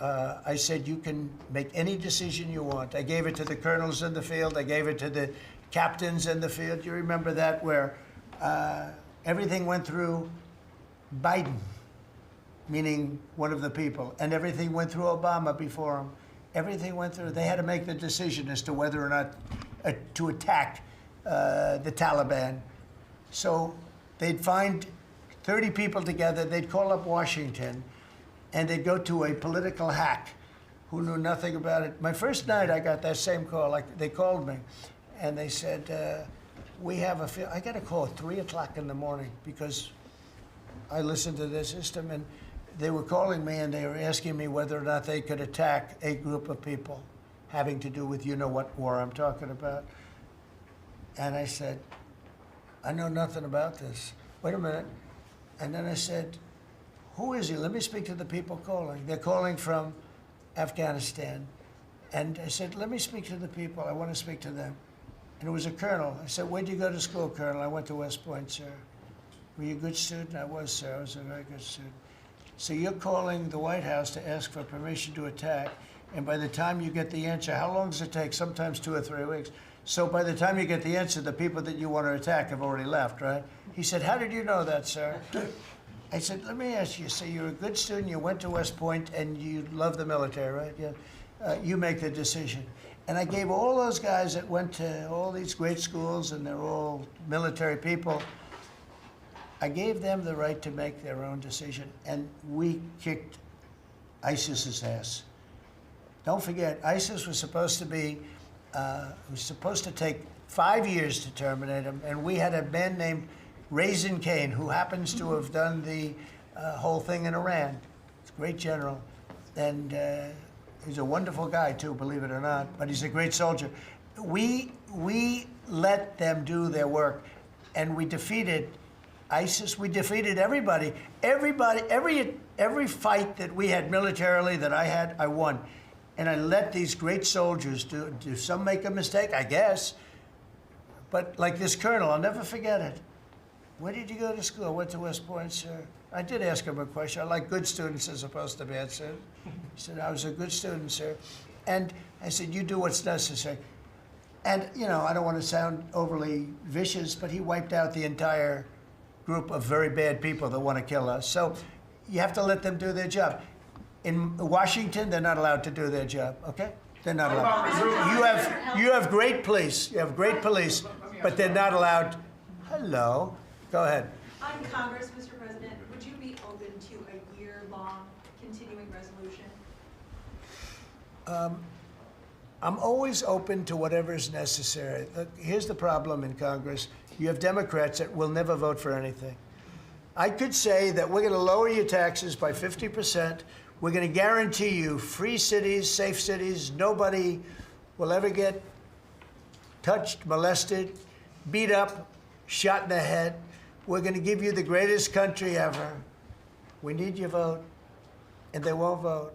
I said, you can make any decision you want. I gave it to the colonels in the field. I gave it to the captains in the field. You remember that, where everything went through Biden. meaning one of the people, and everything went through Obama before him. Everything went through. They had to make the decision as to whether or not to attack the Taliban. So they'd find 30 people together, they'd call up Washington, and they'd go to a political hack who knew nothing about it. My first night, I got that same call. Like, they called me, and they said, we have I got a call at 3 o'clock in the morning because I listened to their system, and they were calling me, and they were asking me whether or not they could attack a group of people having to do with you-know-what war I'm talking about. And I said, I know nothing about this. Wait a minute. And then I said, who is he? Let me speak to the people calling. They're calling from Afghanistan. And I said, let me speak to the people. I want to speak to them. And it was a colonel. I said, where'd you go to school, Colonel? I went to West Point, sir. Were you a good student? I was, sir. I was a very good student. So you're calling the White House to ask for permission to attack, and by the time you get the answer, how long does it take? Sometimes 2 or 3 weeks. So by the time you get the answer, the people that you want to attack have already left, right? He said, how did you know that, sir? I said, let me ask you, so you're a good student, you went to West Point, and you love the military, right? Yeah. You make the decision. And I gave all those guys that went to all these great schools, and they're all military people, I gave them the right to make their own decision, and we kicked ISIS's ass. Don't forget, ISIS was supposed to be, take 5 years to terminate him, and we had a man named Raisin Kane, who happens to have done the whole thing in Iran. He's a great general, and he's a wonderful guy too, believe it or not, but he's a great soldier. We let them do their work, and we defeated ISIS. We defeated everybody. Every fight that we had militarily that I had, I won. And I let these great soldiers do some make a mistake, I guess. But like this colonel, I'll never forget it. Where did you go to school? I went to West Point, sir. I did ask him a question. I like good students as opposed to bad students. He said, I was a good student, sir. And I said, you do what's necessary. And, you know, I don't want to sound overly vicious, but he wiped out the entire group of very bad people that want to kill us. So you have to let them do their job. In Washington, they're not allowed to do their job, okay? They're not allowed. You have great police. You have great police, but they're not allowed. Hello. Go ahead. On Congress, Mr. President, would you be open to a year-long continuing resolution? I'm always open to whatever is necessary. Look, here's the problem in Congress. You have Democrats that will never vote for anything. I could say that we're going to lower your taxes by 50%. We're going to guarantee you free cities, safe cities. Nobody will ever get touched, molested, beat up, shot in the head. We're going to give you the greatest country ever. We need your vote. And they won't vote.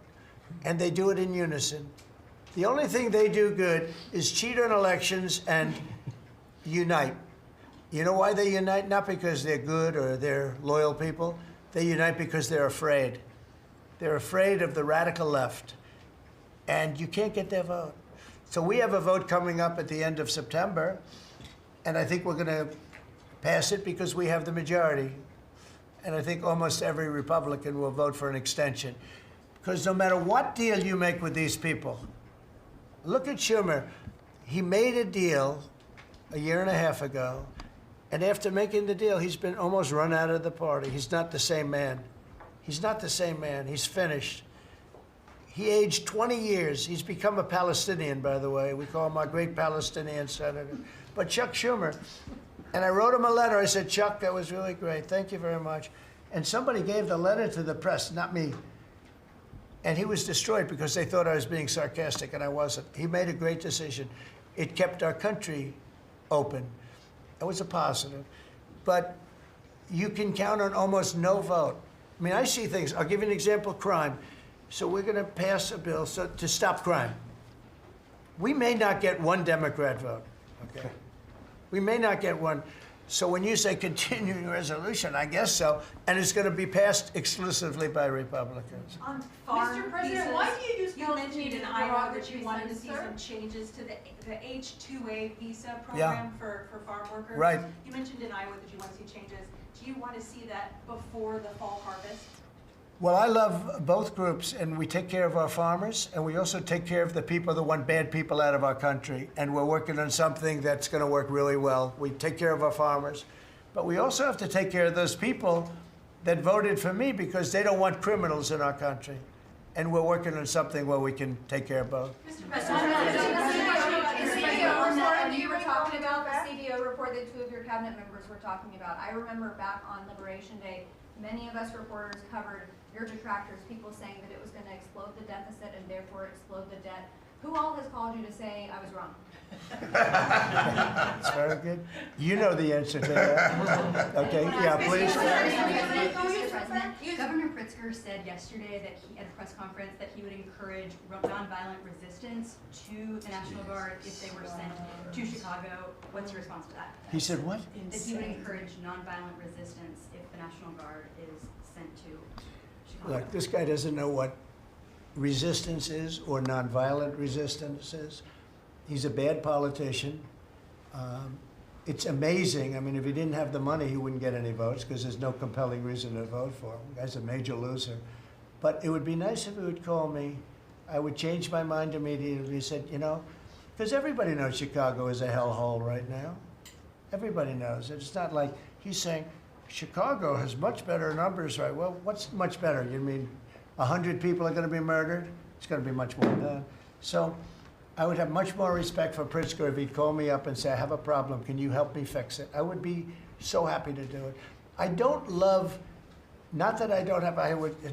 And they do it in unison. The only thing they do good is cheat on elections and unite. You know why they unite? Not because they're good or they're loyal people. They unite because they're afraid. They're afraid of the radical left. And you can't get their vote. So we have a vote coming up at the end of September. And I think we're going to pass it because we have the majority. And I think almost every Republican will vote for an extension. Because no matter what deal you make with these people, look at Schumer. He made a deal a year and a half ago. And after making the deal, he's been almost run out of the party. He's not the same man. He's not the same man. He's finished. He aged 20 years. He's become a Palestinian, by the way. We call him our great Palestinian senator. But Chuck Schumer, and I wrote him a letter. I said, Chuck, that was really great. Thank you very much. And somebody gave the letter to the press, not me. And he was destroyed because they thought I was being sarcastic, and I wasn't. He made a great decision. It kept our country open. It was a positive. But you can count on almost no vote. I mean, I see things. I'll give you an example, crime. So we're going to pass a bill to stop crime. We may not get one Democrat vote, okay? We may not get one. So when you say continuing resolution, I guess so, and it's going to be passed exclusively by Republicans. On farm Mr. President, visas, why do you just you tell mentioned me in to Iowa that you derogatory wanted to see sentence, some changes to the H-2A visa Yeah. program for farm workers. Right. You mentioned in Iowa that you want to see changes. Do you want to see that before the fall harvest? Well, I love both groups, and we take care of our farmers, and we also take care of the people that want bad people out of our country. And we're working on something that's going to work really well. We take care of our farmers, but we also have to take care of those people that voted for me because they don't want criminals in our country. And we're working on something where we can take care of both. Mr. President, the CBO report you were talking about, the CBO report that two of your cabinet members were talking about. I remember back on Liberation Day, many of us reporters covered your detractors, people saying that it was going to explode the deficit and therefore explode the debt. Who all has called you to say I was wrong? That's very good. You know the answer to that. Okay, yeah, please. Mr. President, Governor Pritzker said yesterday that he, at a press conference, that he would encourage nonviolent resistance to the National Guard if they were sent to Chicago. What's your response to that? He said what? That he would encourage nonviolent resistance if the National Guard is sent to Chicago. Look, this guy doesn't know what resistance is or nonviolent resistance is. He's a bad politician. It's amazing. I mean, if he didn't have the money, he wouldn't get any votes because there's no compelling reason to vote for him. The guy's a major loser. But it would be nice if he would call me. I would change my mind immediately. He said, you know, because everybody knows Chicago is a hellhole right now. Everybody knows it. It's not like he's saying, Chicago has much better numbers, right? Well, what's much better? You mean 100 people are going to be murdered? It's going to be much more than that. So I would have much more respect for Pritzker if he'd call me up and say, I have a problem. Can you help me fix it? I would be so happy to do it. I don't love, not that I don't have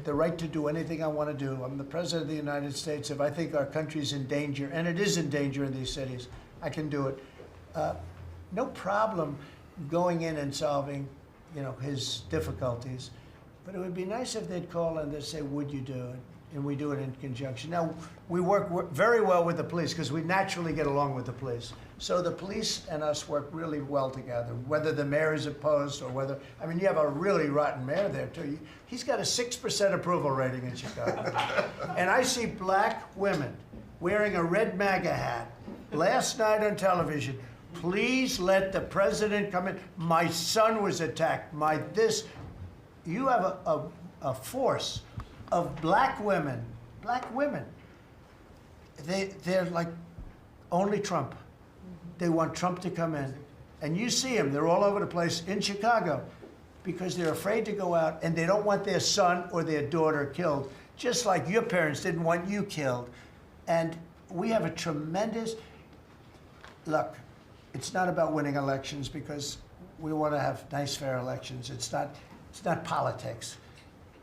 the right to do anything I want to do. I'm the President of the United States. If I think our country's in danger, and it is in danger in these cities, I can do it. No problem going in and solving, you know, his difficulties. But it would be nice if they'd call and they'd say, would you do it? And we do it in conjunction. Now, we work very well with the police because we naturally get along with the police. So the police and us work really well together, whether the mayor is opposed or whether, I mean, you have a really rotten mayor there too. He's got a 6% approval rating in Chicago. And I see black women wearing a red MAGA hat last night on television. Please let the president come in. My son was attacked. You have a force of black women. They're like only Trump. They want Trump to come in. And you see them, they're all over the place in Chicago because they're afraid to go out and they don't want their son or their daughter killed, just like your parents didn't want you killed. And we have a tremendous, look, it's not about winning elections because we want to have nice, fair elections. It's not politics.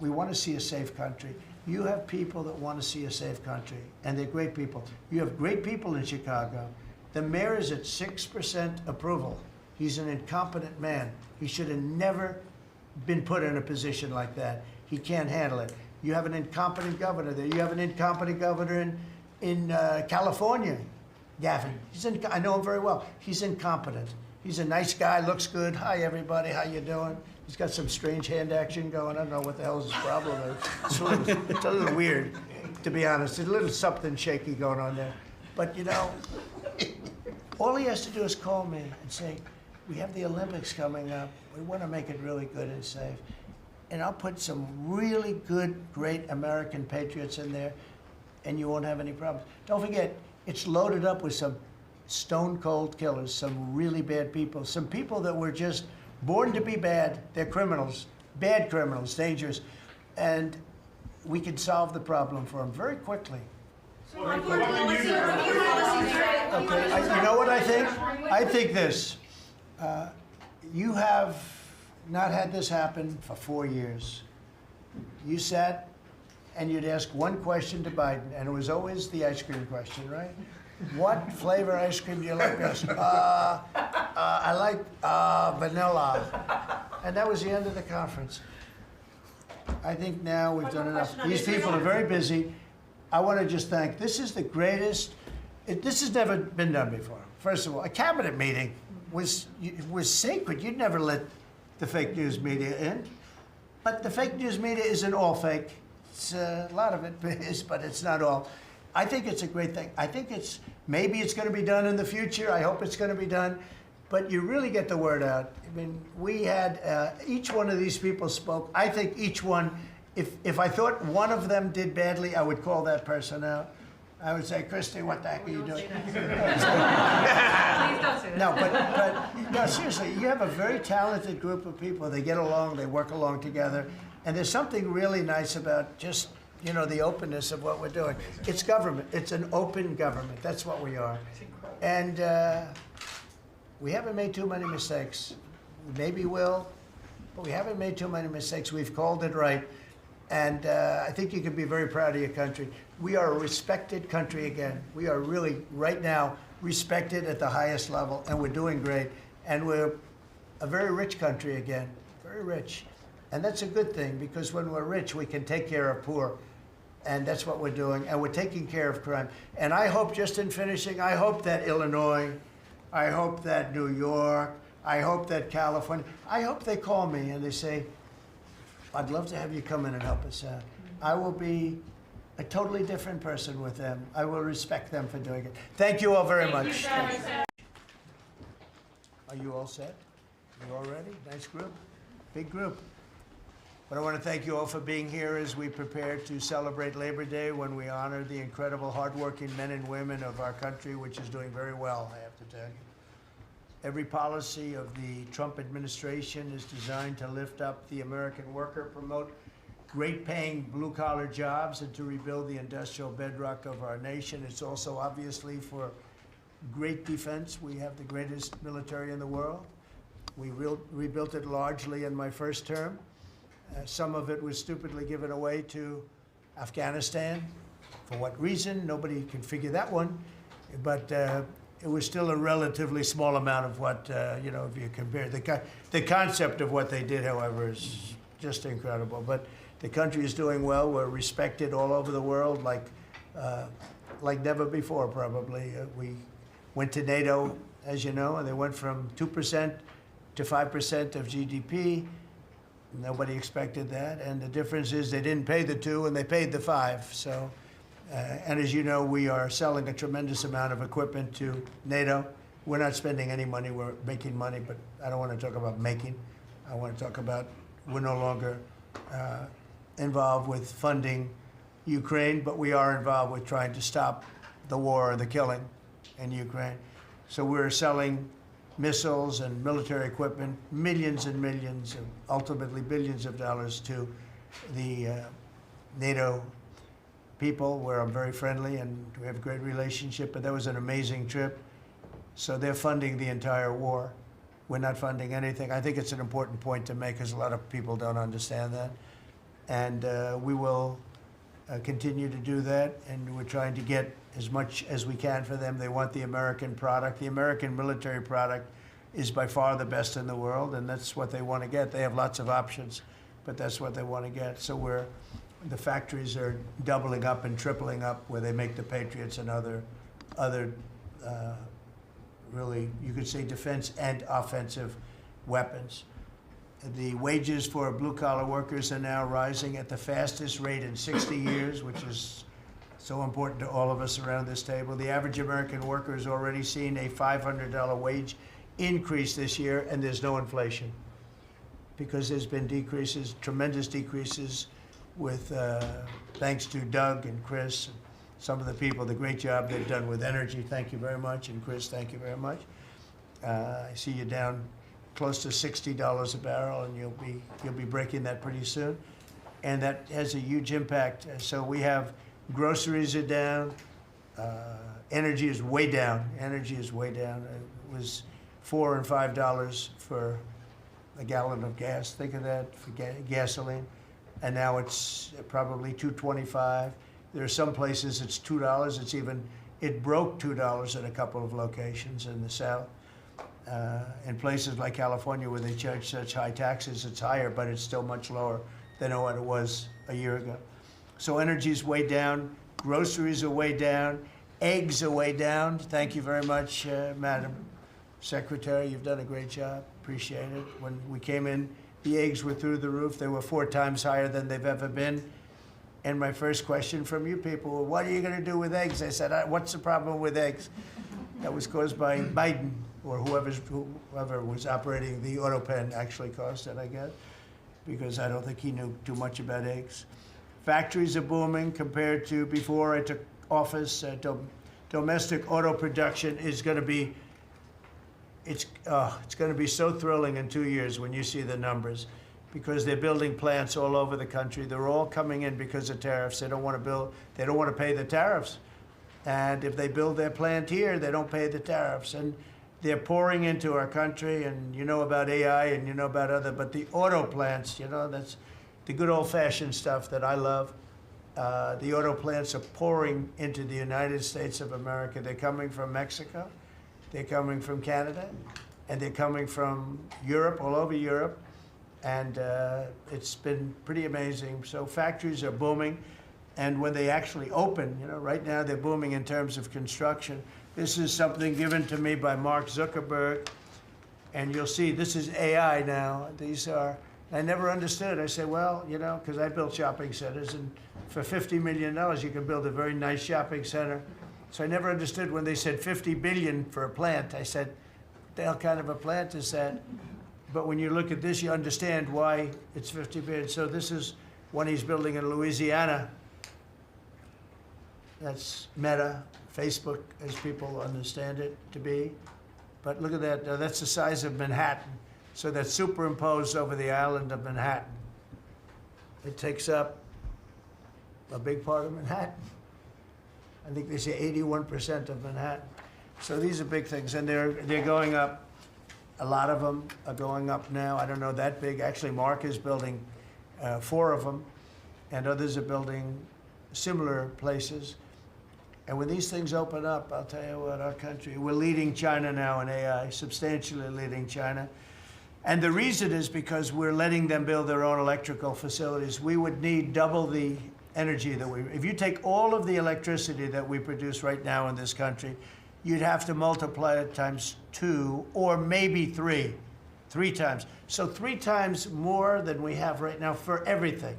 We want to see a safe country. You have people that want to see a safe country, and they're great people. You have great people in Chicago. The mayor is at 6% approval. He's an incompetent man. He should have never been put in a position like that. He can't handle it. You have an incompetent governor there. You have an incompetent governor in California, Gavin. I know him very well. He's incompetent. He's a nice guy, looks good. Hi, everybody. How you doing? He's got some strange hand action going. I don't know what the hell his problem is. It's a little weird, to be honest. There's a little something shaky going on there. But, you know, all he has to do is call me and say, we have the Olympics coming up. We want to make it really good and safe. And I'll put some really good, great American patriots in there, and you won't have any problems. Don't forget, it's loaded up with some stone-cold killers, some really bad people, some people that were just born to be bad. They're criminals, bad criminals, dangerous. And we can solve the problem for them very quickly. Okay, You know what I think? I think this. You have not had this happen for 4 years. You sat and you'd ask one question to Biden, and it was always the ice cream question, right? What flavor ice cream do you like best? I like vanilla. And that was the end of the conference. I think now we've done enough. These people are very busy. I want to just thank, this is the greatest, this has never been done before. First of all, a cabinet meeting was sacred. You'd never let the fake news media in. But the fake news media isn't all fake. It's, a lot of it is, but it's not all. I think it's a great thing. I think maybe it's going to be done in the future. I hope it's going to be done. But you really get the word out. I mean, we had, each one of these people spoke. I think each one if I thought one of them did badly, I would call that person out. I would say, Christy, what the heck are you doing? Please don't say that. No, but no, seriously, you have a very talented group of people. They get along, they work along together, and there's something really nice about just, you know, the openness of what we're doing. It's government. It's an open government. That's what we are. And we haven't made too many mistakes. Maybe will, but we haven't made too many mistakes. We've called it right. And I think you can be very proud of your country. We are a respected country again. We are really, right now, respected at the highest level, and we're doing great. And we're a very rich country again, very rich. And that's a good thing, because when we're rich, we can take care of poor. And that's what we're doing. And we're taking care of crime. And I hope, just in finishing, I hope that Illinois, I hope that New York, I hope that California, I hope they call me and they say, I'd love to have you come in and help us out. I will be a totally different person with them. I will respect them for doing it. Thank you all very much. Are you all set? You all ready? Nice group? Big group. But I want to thank you all for being here as we prepare to celebrate Labor Day, when we honor the incredible hardworking men and women of our country, which is doing very well, I have to tell you. Every policy of the Trump administration is designed to lift up the American worker, promote great-paying blue-collar jobs, and to rebuild the industrial bedrock of our nation. It's also obviously for great defense. We have the greatest military in the world. We rebuilt it largely in my first term. Some of it was stupidly given away to Afghanistan. For what reason? Nobody can figure that one. But it was still a relatively small amount of what, you know, if you compare. The concept of what they did, however, is just incredible. But the country is doing well. We're respected all over the world like never before, probably. We went to NATO, as you know, and they went from 2% to 5% of GDP. Nobody expected that, and the difference is they didn't pay the 2 and they paid the 5. So, and as you know, we are selling a tremendous amount of equipment to NATO. We're not spending any money, we're making money, but I don't want to talk about making. I want to talk about we're no longer involved with funding Ukraine, but we are involved with trying to stop the war or the killing in Ukraine. So we're selling missiles and military equipment, millions and millions, and ultimately billions of dollars to the NATO people, where I'm very friendly and we have a great relationship. But that was an amazing trip. So they're funding the entire war. We're not funding anything. I think it's an important point to make, because a lot of people don't understand that. And we will continue to do that, and we're trying to get as much as we can for them. They want the American product. The American military product is by far the best in the world, and that's what they want to get. They have lots of options, but that's what they want to get. So the factories are doubling up and tripling up, where they make the Patriots and other really, you could say, defense and offensive weapons. The wages for blue-collar workers are now rising at the fastest rate in 60 years, which is so important to all of us around this table. The average American worker has already seen a $500 wage increase this year, and there's no inflation, because there's been decreases, tremendous decreases, with thanks to Doug and Chris, and some of the people, the great job they've done with energy. Thank you very much. And Chris, thank you very much. I see you down close to $60 a barrel, and you'll be breaking that pretty soon. And that has a huge impact. So we have groceries are down, energy is way down. Energy is way down. It was $4 and $5 for a gallon of gas. Think of that, for gasoline. And now it's probably $2.25. There are some places it's $2. It broke $2 at a couple of locations in the South. In places like California, where they charge such high taxes, it's higher, but it's still much lower than what it was a year ago. So energy's way down, groceries are way down, eggs are way down. Thank you very much, Madam Secretary. You've done a great job. Appreciate it. When we came in, the eggs were through the roof. They were 4 times higher than they've ever been. And my first question from you people, well, what are you going to do with eggs? I said, what's the problem with eggs? That was caused by Biden, or whoever was operating the auto pen actually caused it, I guess. because I don't think he knew too much about eggs. Factories are booming compared to before I took office. Domestic auto production is going to be, it's going to be so thrilling in 2 years when you see the numbers, because they're building plants all over the country. They're all coming in because of tariffs. They don't want to build, they don't want to pay the tariffs. And if they build their plant here, they don't pay the tariffs. And they're pouring into our country, and you know about AI and you know about other, but the auto plants, you know, that's the good old-fashioned stuff that I love. The auto plants are pouring into the United States of America. They're coming from Mexico, they're coming from Canada, and they're coming from Europe, all over Europe. And it's been pretty amazing. So factories are booming. And when they actually open, you know, right now they're booming in terms of construction. This is something given to me by Mark Zuckerberg. And you'll see, this is AI now. These are, I never understood. I said, well, you know, because I built shopping centers, and for $50 million, you can build a very nice shopping center. So I never understood when they said 50 billion for a plant. I said, what the hell kind of a plant is that? But when you look at this, you understand why it's 50 billion. So this is one he's building in Louisiana. That's Meta, Facebook, as people understand it to be. But look at that, that's the size of Manhattan. So that's superimposed over the island of Manhattan. It takes up a big part of Manhattan. I think they say 81% of Manhattan. So these are big things, and they're going up. A lot of them are going up now. I don't know that big. Actually, Mark is building 4 of them, and others are building similar places. And when these things open up, I'll tell you what, our country, we're leading China now in AI, substantially leading China. And the reason is because we're letting them build their own electrical facilities. We would need double the energy that if you take all of the electricity that we produce right now in this country, you'd have to multiply it times 2 or maybe 3 times. So 3 times more than we have right now for everything,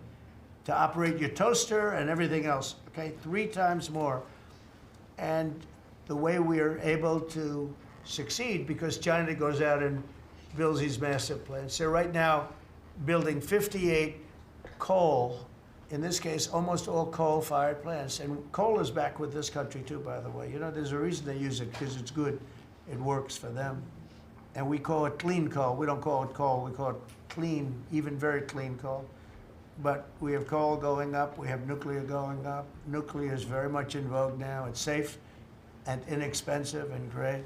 to operate your toaster and everything else, okay? 3 times more. And the way we are able to succeed, because China goes out and builds these massive plants. They're right now building 58 coal, in this case, almost all coal-fired plants. And coal is back with this country too, by the way. You know, there's a reason they use it, because it's good. It works for them. And we call it clean coal. We don't call it coal, we call it clean, even very clean coal. But we have coal going up, we have nuclear going up. Nuclear is very much in vogue now. It's safe and inexpensive and great.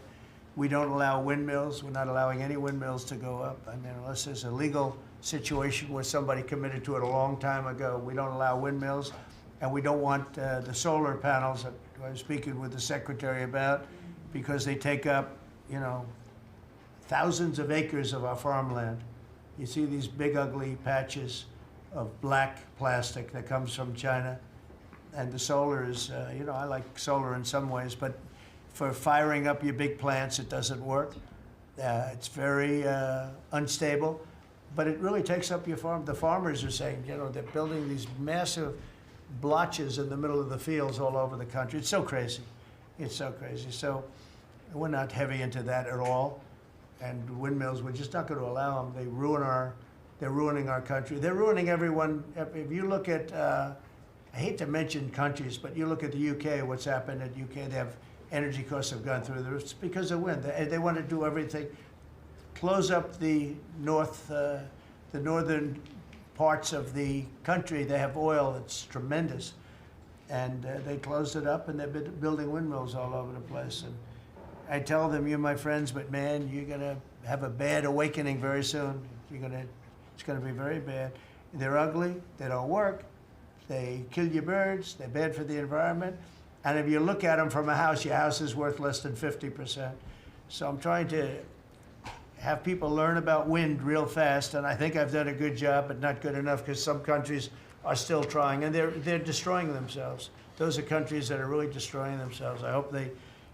We don't allow windmills. We're not allowing any windmills to go up. I mean, unless there's a legal situation where somebody committed to it a long time ago, we don't allow windmills. And we don't want the solar panels that I was speaking with the secretary about, because they take up, you know, thousands of acres of our farmland. You see these big, ugly patches of black plastic that comes from China. And the solar is, you know, I like solar in some ways, but for firing up your big plants, it doesn't work. It's very unstable, but it really takes up your farm. The farmers are saying, you know, they're building these massive blotches in the middle of the fields all over the country. It's so crazy. It's so crazy. So we're not heavy into that at all. And windmills, we're just not going to allow them. They're ruining our country. They're ruining everyone. If you look at, I hate to mention countries, but you look at the UK, what's happened at UK, they have energy costs have gone through. It's because of wind. They want to do everything, close up the northern parts of the country. They have oil that's tremendous. And they closed it up, and they've been building windmills all over the place. And I tell them, you're my friends, but man, you're going to have a bad awakening very soon. It's going to be very bad. They're ugly, they don't work, they kill your birds, they're bad for the environment. And if you look at them from a house, your house is worth less than 50%. So I'm trying to have people learn about wind real fast, and I think I've done a good job, but not good enough, because some countries are still trying, and they're destroying themselves. Those are countries that are really destroying themselves. I hope they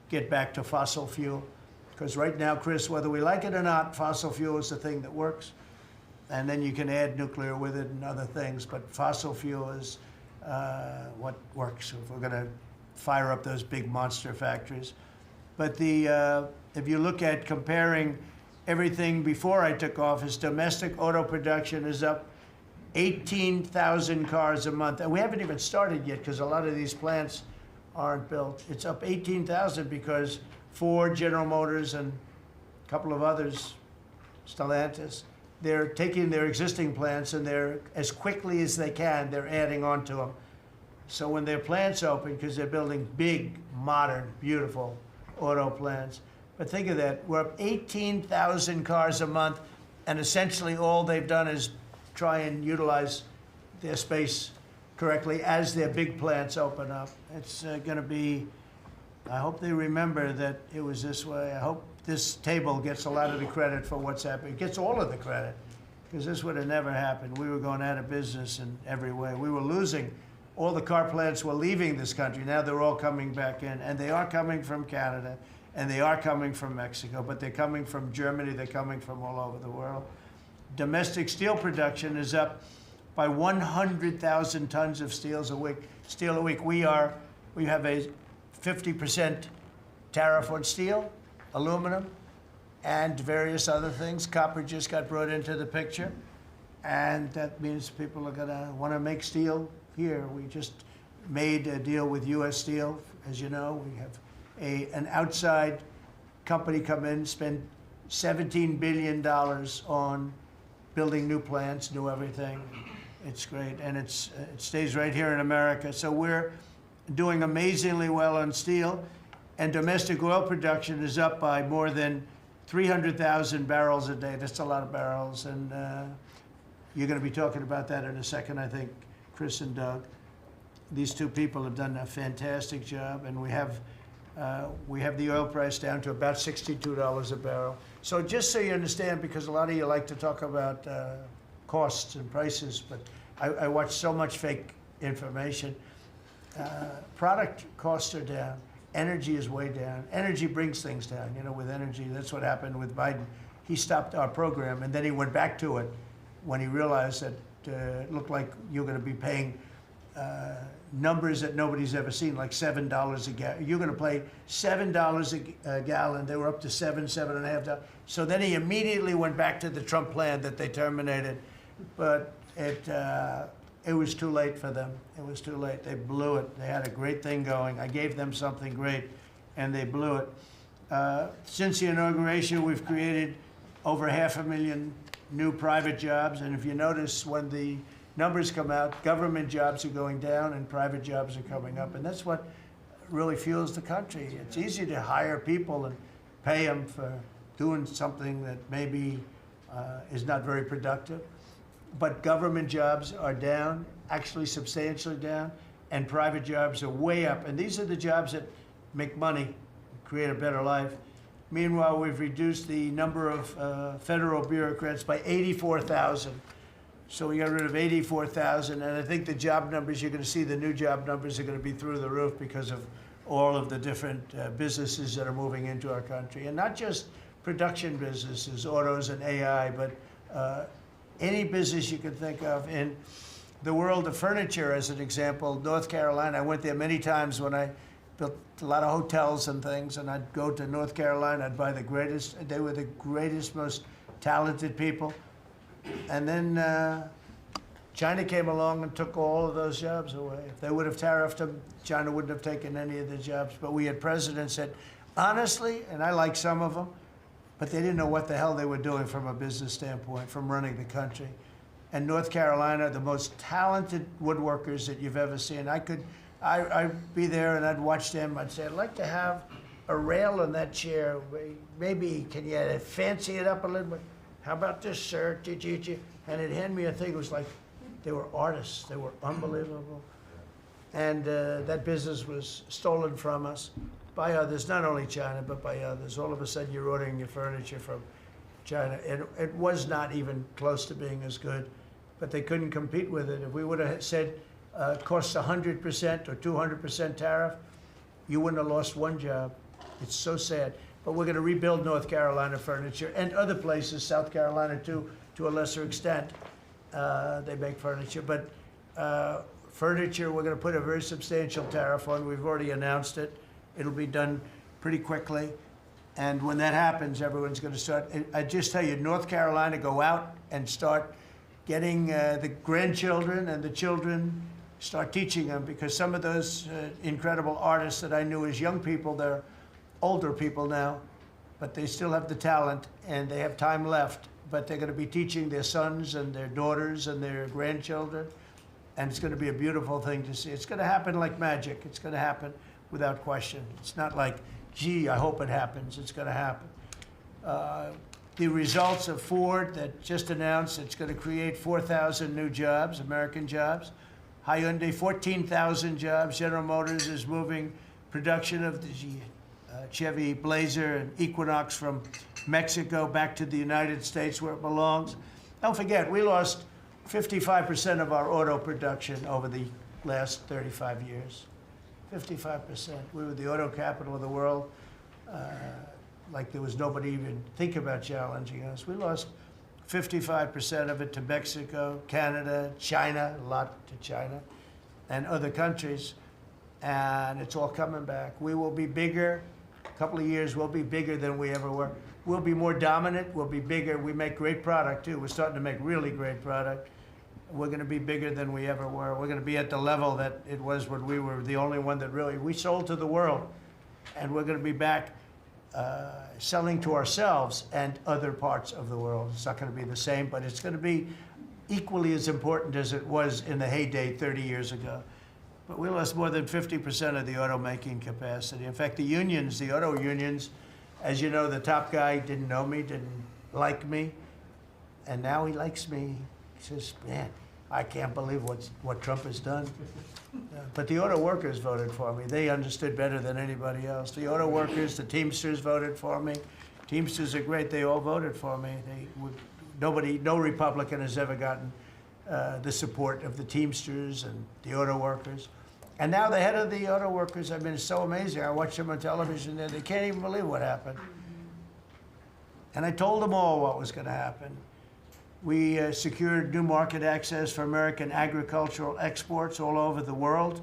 get back to fossil fuel, because right now, Chris, whether we like it or not, fossil fuel is the thing that works. And then you can add nuclear with it and other things, but fossil fuel is what works if we're going to fire up those big monster factories. But if you look at comparing everything before I took office, domestic auto production is up 18,000 cars a month. And we haven't even started yet because a lot of these plants aren't built. It's up 18,000 because Ford, General Motors, and a couple of others, Stellantis, they're taking their existing plants and they're, as quickly as they can, they're adding on to them. So when their plants open, because they're building big, modern, beautiful auto plants. But think of that, we're up 18,000 cars a month, and essentially all they've done is try and utilize their space correctly as their big plants open up. It's gonna be, I hope they remember that it was this way. I hope this table gets a lot of the credit for what's happening. It gets all of the credit, because this would have never happened. We were going out of business in every way. We were losing. All the car plants were leaving this country. Now they're all coming back in, and they are coming from Canada, and they are coming from Mexico, but they're coming from Germany, they're coming from all over the world. Domestic steel production is up by 100,000 tons of steel a week. We have a 50% tariff on steel, aluminum, and various other things. Copper just got brought into the picture, and that means people are gonna wanna make steel here. We just made a deal with U.S. Steel. As you know, we have an outside company come in, spend $17 billion on building new plants, new everything. It's great, and it stays right here in America. So we're doing amazingly well on steel, and domestic oil production is up by more than 300,000 barrels a day. That's a lot of barrels, and you're going to be talking about that in a second, I think, Chris and Doug. These two people have done a fantastic job, and we have the oil price down to about $62 a barrel. So just so you understand, because a lot of you like to talk about costs and prices, but I watch so much fake information. Product costs are down. Energy is way down. Energy brings things down. You know, with energy, that's what happened with Biden. He stopped our program, and then he went back to it when he realized that it looked like you're going to be paying numbers that nobody's ever seen, like $7 a gallon. You're going to pay $7 a gallon. They were up to $7.5. So then he immediately went back to the Trump plan that they terminated, but it was too late for them. It was too late. They blew it. They had a great thing going. I gave them something great, and they blew it. Since the inauguration, we've created over 500,000 new private jobs, and if you notice, when the numbers come out, government jobs are going down and private jobs are coming up, and that's what really fuels the country. It's easy to hire people and pay them for doing something that maybe is not very productive, but government jobs are down, actually substantially down, and private jobs are way up, and these are the jobs that make money, create a better life. Meanwhile, we've reduced the number of federal bureaucrats by 84,000. So we got rid of 84,000, and I think the job numbers, you're going to see the new job numbers are going to be through the roof because of all of the different businesses that are moving into our country. And not just production businesses, autos and AI, but any business you can think of. In the world of furniture, as an example, North Carolina, I went there many times when I built a lot of hotels and things, and I'd go to North Carolina, I'd buy the greatest, they were the greatest, most talented people. And then China came along and took all of those jobs away. If they would have tariffed them, China wouldn't have taken any of the jobs. But we had presidents that, honestly, and I like some of them, but they didn't know what the hell they were doing from a business standpoint, from running the country. And North Carolina, the most talented woodworkers that you've ever seen. I'd be there and I'd watch them. I'd say, I'd like to have a rail on that chair. Maybe, can you fancy it up a little bit? How about this, sir? And he'd hand me a thing. It was like they were artists. They were unbelievable. And that business was stolen from us by others, not only China, but by others. All of a sudden, you're ordering your furniture from China. It was not even close to being as good, but they couldn't compete with it. If we would have said it costs 100% or 200% tariff, you wouldn't have lost one job. It's so sad. But we're going to rebuild North Carolina furniture and other places, South Carolina too, to a lesser extent. They make furniture. But furniture, we're going to put a very substantial tariff on. We've already announced it. It'll be done pretty quickly. And when that happens, everyone's going to start. I just tell you, North Carolina, go out and start getting the grandchildren and the children, start teaching them, because some of those incredible artists that I knew as young people, they're older people now, but they still have the talent and they have time left, but they're going to be teaching their sons and their daughters and their grandchildren, and it's going to be a beautiful thing to see. It's going to happen like magic. It's going to happen without question. It's not like, gee, I hope it happens. It's going to happen. The results of Ford that just announced it's going to create 4,000 new jobs, American jobs. Hyundai, 14,000 jobs. General Motors is moving production of the Chevy Blazer and Equinox from Mexico back to the United States where it belongs. Don't forget, we lost 55% of our auto production over the last 35 years. 55%. We were the auto capital of the world. Like there was nobody even think about challenging us. We lost 55% of it to Mexico, Canada, China, a lot to China, and other countries, and it's all coming back. We will be bigger. A couple of years, we'll be bigger than we ever were. We'll be more dominant. We'll be bigger. We make great product, too. We're starting to make really great product. We're going to be bigger than we ever were. We're going to be at the level that it was when we were the only one that really, we sold to the world, and we're going to be back selling to ourselves and other parts of the world. It's not going to be the same, but it's going to be equally as important as it was in the heyday 30 years ago. But we lost more than 50% of the automaking capacity. In fact, the unions, the auto unions, as you know, the top guy didn't know me, didn't like me, and now he likes me. He says, man, I can't believe what Trump has done. But the auto workers voted for me. They understood better than anybody else. The auto workers, the Teamsters voted for me. Teamsters are great. They all voted for me. No Republican has ever gotten the support of the Teamsters and the auto workers. And now the head of the auto workers, I mean, it's so amazing. I watch them on television there. They can't even believe what happened. And I told them all what was going to happen. We secured new market access for American agricultural exports all over the world.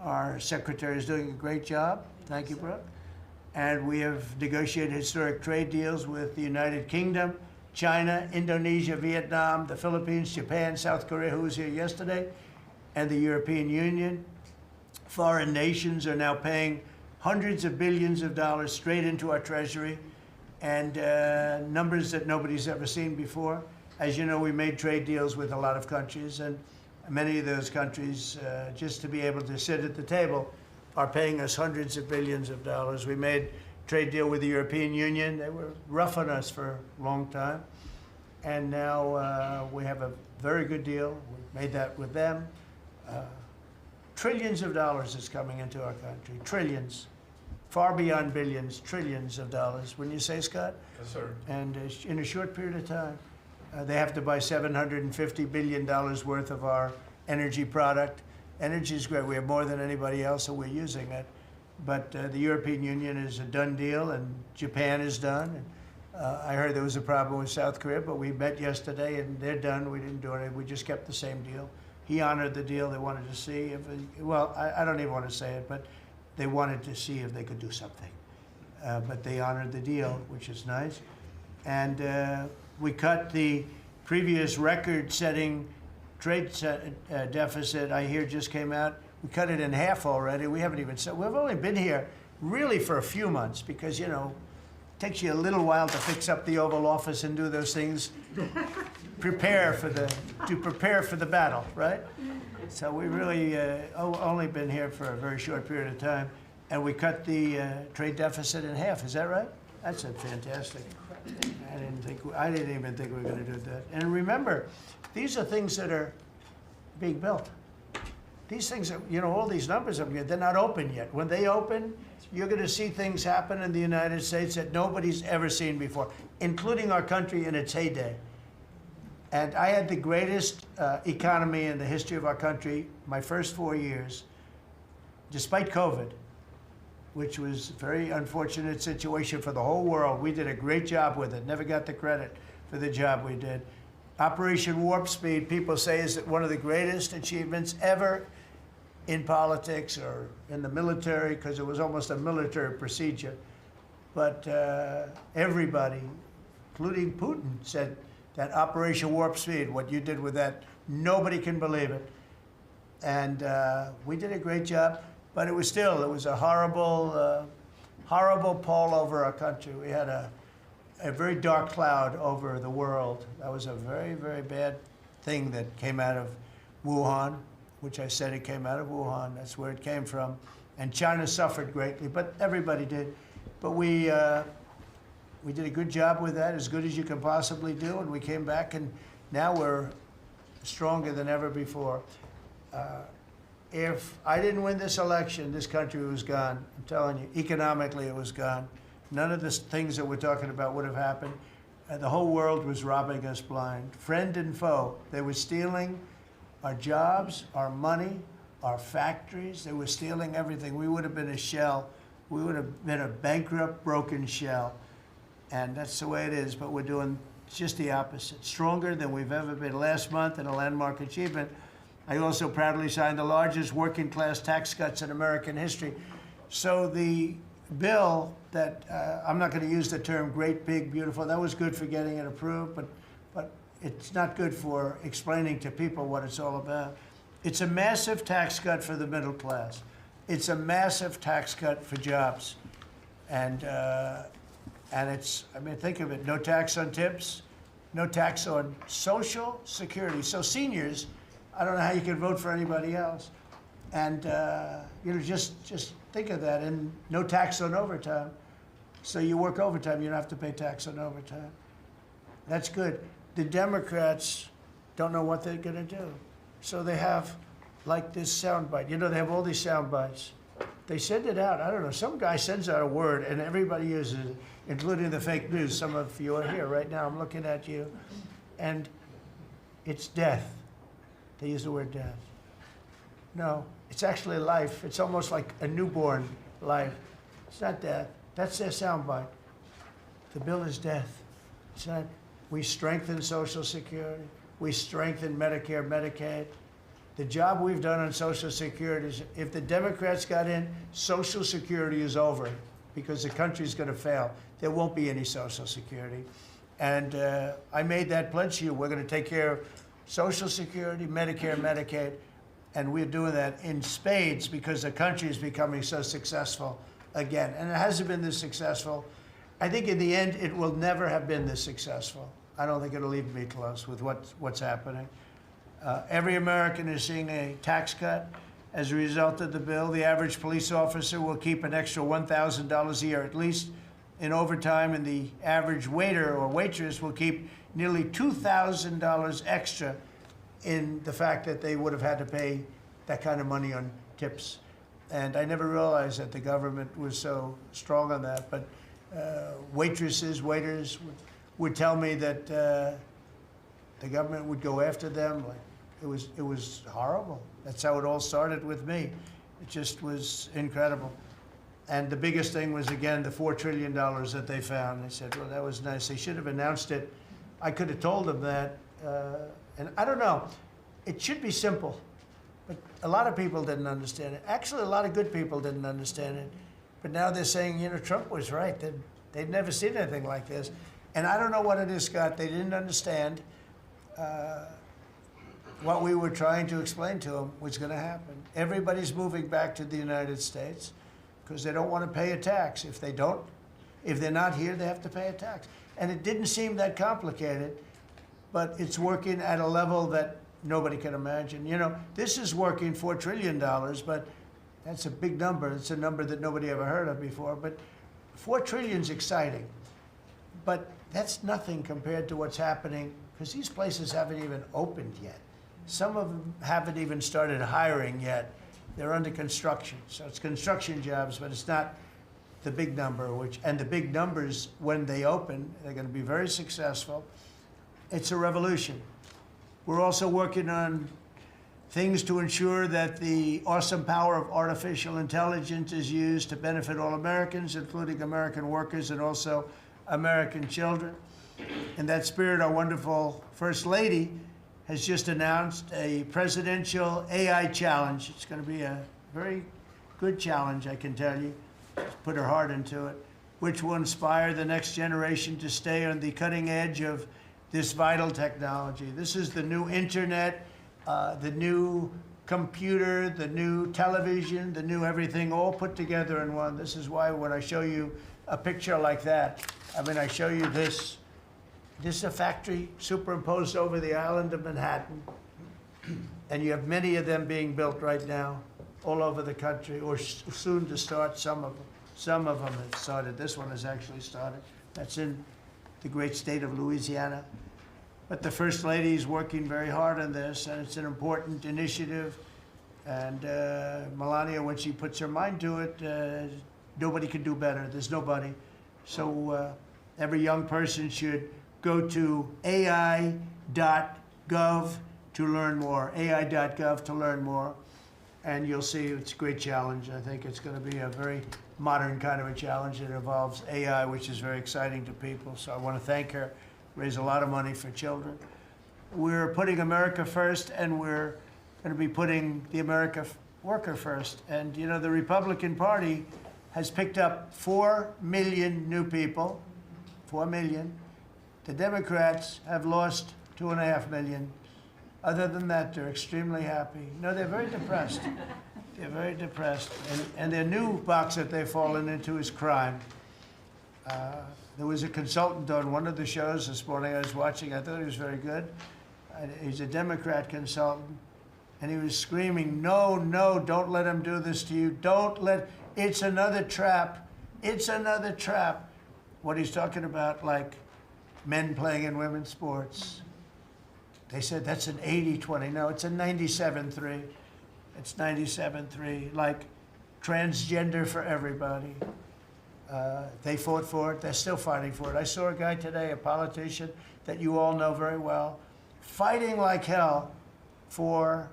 Our secretary is doing a great job. Thank you, Brooke. And we have negotiated historic trade deals with the United Kingdom, China, Indonesia, Vietnam, the Philippines, Japan, South Korea, who was here yesterday, and the European Union. Foreign nations are now paying hundreds of billions of dollars straight into our treasury, and numbers that nobody's ever seen before. As you know, we made trade deals with a lot of countries, and many of those countries, just to be able to sit at the table, are paying us hundreds of billions of dollars. We made a trade deal with the European Union. They were rough on us for a long time, and now we have a very good deal. We made that with them. Trillions of dollars is coming into our country. Trillions. Far beyond billions, trillions of dollars. Wouldn't you say, Scott? Yes, sir. And in a short period of time. They have to buy $750 billion worth of our energy product. Energy is great. We have more than anybody else, so we're using it. But the European Union is a done deal, and Japan is done. And, I heard there was a problem with South Korea, but we met yesterday, and they're done. We didn't do anything. We just kept the same deal. He honored the deal. They wanted to see if, well, I don't even want to say it, but they wanted to see if they could do something. But they honored the deal, which is nice. And we cut the previous record-setting trade deficit, I hear just came out. We cut it in half already. We haven't even said, we've only been here really for a few months because, you know, it takes you a little while to fix up the Oval Office and do those things. prepare for the battle, right? So we really only been here for a very short period of time, and we cut the trade deficit in half. Is that right? That's fantastic. I didn't even think we were going to do that. And remember, these are things that are being built. These things, you know, all these numbers, they're not open yet. When they open, you're going to see things happen in the United States that nobody's ever seen before, including our country in its heyday. And I had the greatest economy in the history of our country my first 4 years, despite COVID, which was a very unfortunate situation for the whole world. We did a great job with it, never got the credit for the job we did. Operation Warp Speed, people say, is one of the greatest achievements ever in politics or in the military, because it was almost a military procedure. But everybody, including Putin, said That Operation Warp Speed, what you did with that, nobody can believe it. And we did a great job, but it was a horrible, horrible pall over our country. We had a very dark cloud over the world. That was a very, very bad thing that came out of Wuhan, which I said it came out of Wuhan. That's where it came from. And China suffered greatly, but everybody did. But we did a good job with that, as good as you can possibly do, and we came back, and now we're stronger than ever before. If I didn't win this election, this country was gone. I'm telling you, economically it was gone. None of the things that we're talking about would have happened. The whole world was robbing us blind, friend and foe. They were stealing our jobs, our money, our factories. They were stealing everything. We would have been a shell. We would have been a bankrupt, broken shell. And that's the way it is, but we're doing just the opposite. Stronger than we've ever been. Last month, in a landmark achievement, I also proudly signed the largest working class tax cuts in American history. So the bill that, I'm not going to use the term great, big, beautiful, that was good for getting it approved, but it's not good for explaining to people what it's all about. It's a massive tax cut for the middle class. It's a massive tax cut for jobs. And it's, I mean, think of it, no tax on tips, no tax on Social Security. So seniors, I don't know how you can vote for anybody else. And, you know, just think of that, and no tax on overtime. So you work overtime, you don't have to pay tax on overtime. That's good. The Democrats don't know what they're gonna do. So they have like this soundbite. You know, they have all these sound bites. They send it out. I don't know, some guy sends out a word and everybody uses it, including the fake news. Some of you are here right now, I'm looking at you. And it's death. They use the word death. No, it's actually life. It's almost like a newborn life. It's not death. That's their soundbite. The bill is death. It's not, we strengthen Social Security. We strengthen Medicare, Medicaid. The job we've done on Social Security is, if the Democrats got in, Social Security is over because the country's going to fail. There won't be any Social Security. And I made that pledge to you. We're going to take care of Social Security, Medicare, Medicaid, and we're doing that in spades because the country is becoming so successful again. And it hasn't been this successful. I think in the end, it will never have been this successful. I don't think it'll even be close with what's happening. Every American is seeing a tax cut as a result of the bill. The average police officer will keep an extra $1,000 a year at least in overtime, and the average waiter or waitress will keep nearly $2,000 extra in the fact that they would have had to pay that kind of money on tips. And I never realized that the government was so strong on that, but waitresses, waiters would tell me that the government would go after them. Like, it was horrible. That's how it all started with me. It just was incredible. And the biggest thing was, again, the $4 trillion that they found. They said, well, that was nice. They should have announced it. I could have told them that. And I don't know. It should be simple. But a lot of people didn't understand it. Actually, a lot of good people didn't understand it. But now they're saying, you know, Trump was right. They'd never seen anything like this. And I don't know what it is, Scott. They didn't understand what we were trying to explain to them was going to happen. Everybody's moving back to the United States because they don't want to pay a tax. If they're not here, they have to pay a tax. And it didn't seem that complicated, but it's working at a level that nobody can imagine. You know, this is working $4 trillion, but that's a big number. It's a number that nobody ever heard of before. But 4 trillion is exciting. But that's nothing compared to what's happening, because these places haven't even opened yet. Some of them haven't even started hiring yet. They're under construction. So it's construction jobs, but it's not the big number, and the big numbers, when they open, they're going to be very successful. It's a revolution. We're also working on things to ensure that the awesome power of artificial intelligence is used to benefit all Americans, including American workers and also American children. In that spirit, our wonderful First Lady has just announced a presidential AI challenge. It's going to be a very good challenge, I can tell you. She's put her heart into it, which will inspire the next generation to stay on the cutting edge of this vital technology. This is the new internet, the new computer, the new television, the new everything, all put together in one. This is why when I show you a picture like that, I mean, I show you this. This is a factory superimposed over the island of Manhattan. And you have many of them being built right now all over the country, or soon to start. Some of them. Some of them have started. This one has actually started. That's in the great state of Louisiana. But the First Lady is working very hard on this, and it's an important initiative. And Melania, when she puts her mind to it, nobody can do better. There's nobody. So every young person should go to ai.gov to learn more, ai.gov to learn more. And you'll see it's a great challenge. I think it's going to be a very modern kind of a challenge that involves AI, which is very exciting to people. So I want to thank her, raise a lot of money for children. We're putting America first, and we're going to be putting the America worker first. And you know, the Republican Party has picked up 4 million new people, 4 million. The Democrats have lost 2.5 million. Other than that, they're extremely happy. No, they're very depressed. They're very depressed. And their new box that they've fallen into is crime. There was a consultant on one of the shows this morning I was watching. I thought he was very good. He's a Democrat consultant. And he was screaming, no, no, don't let him do this to you. Don't let, it's another trap. It's another trap. What he's talking about, like men playing in women's sports. They said that's an 80-20. No, it's a 97-3. It's 97-3. Like transgender for everybody. They fought for it. They're still fighting for it. I saw a guy today, a politician that you all know very well, fighting like hell for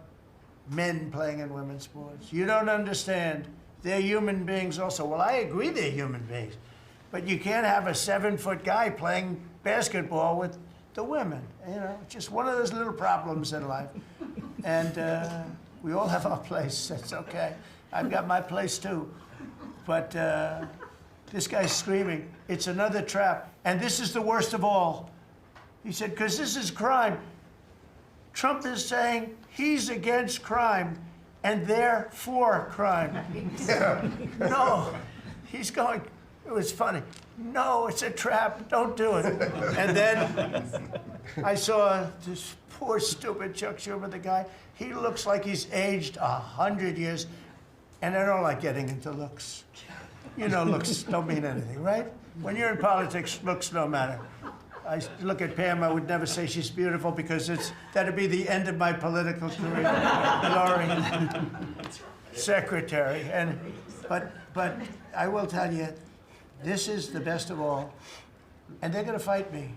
men playing in women's sports. You don't understand. They're human beings also. Well, I agree they're human beings. But you can't have a 7-foot guy playing basketball with the women. You know, it's just one of those little problems in life. And we all have our place. That's okay. I've got my place too. But this guy's screaming, it's another trap. And this is the worst of all. He said, because this is crime. Trump is saying he's against crime and they're for crime. No, he's going, it was funny. No, it's a trap, don't do it. And then I saw this poor, stupid Chuck Schumer, the guy. He looks like he's aged 100 years, and I don't like getting into looks. You know, looks don't mean anything, right? When you're in politics, looks don't matter. I look at Pam, I would never say she's beautiful because that'd be the end of my political career. Laurie, secretary. But I will tell you, this is the best of all. And they're going to fight me.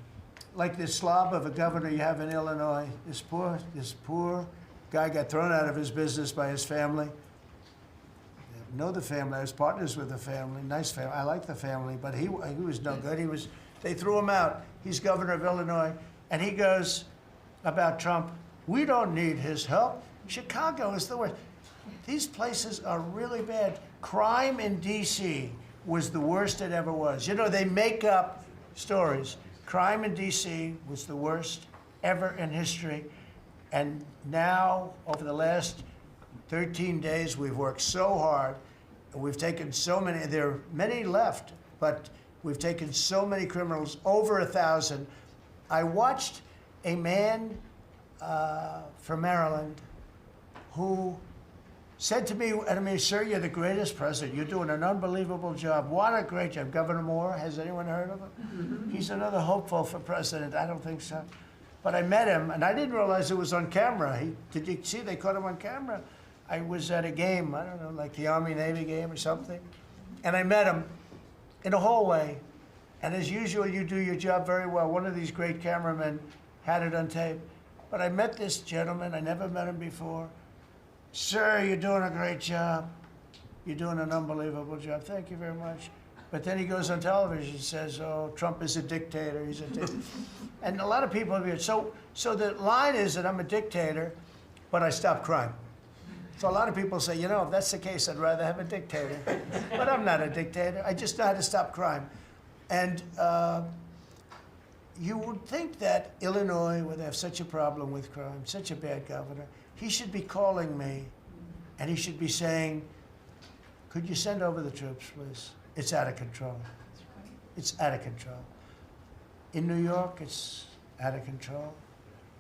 Like this slob of a governor you have in Illinois. This poor guy got thrown out of his business by his family. I know the family. I was partners with the family. Nice family. I like the family. But he was no good. They threw him out. He's governor of Illinois. And he goes about Trump, we don't need his help. Chicago is the worst. These places are really bad. Crime in D.C. was the worst it ever was. You know, they make up stories. Crime in D.C. was the worst ever in history. And now, over the last 13 days, we've worked so hard. And we've taken so many, there are many left, but we've taken so many criminals, over 1,000. I watched a man from Maryland who said to me, I mean, sir, you're the greatest president. You're doing an unbelievable job. What a great job. Governor Moore, has anyone heard of him? He's another hopeful for president. I don't think so. But I met him, and I didn't realize it was on camera. Did you see they caught him on camera? I was at a game, I don't know, like the Army-Navy game or something. And I met him in a hallway. And as usual, you do your job very well. One of these great cameramen had it on tape. But I met this gentleman. I never met him before. Sir, you're doing a great job. You're doing an unbelievable job. Thank you very much. But then he goes on television and says, oh, Trump is a dictator. He's a dictator. And a lot of people have been, so the line is that I'm a dictator, but I stop crime. So a lot of people say, you know, if that's the case, I'd rather have a dictator. But I'm not a dictator. I just know how to stop crime. And you would think that Illinois would have such a problem with crime, such a bad governor. He should be calling me, and he should be saying, could you send over the troops, please? It's out of control. It's out of control. In New York, it's out of control.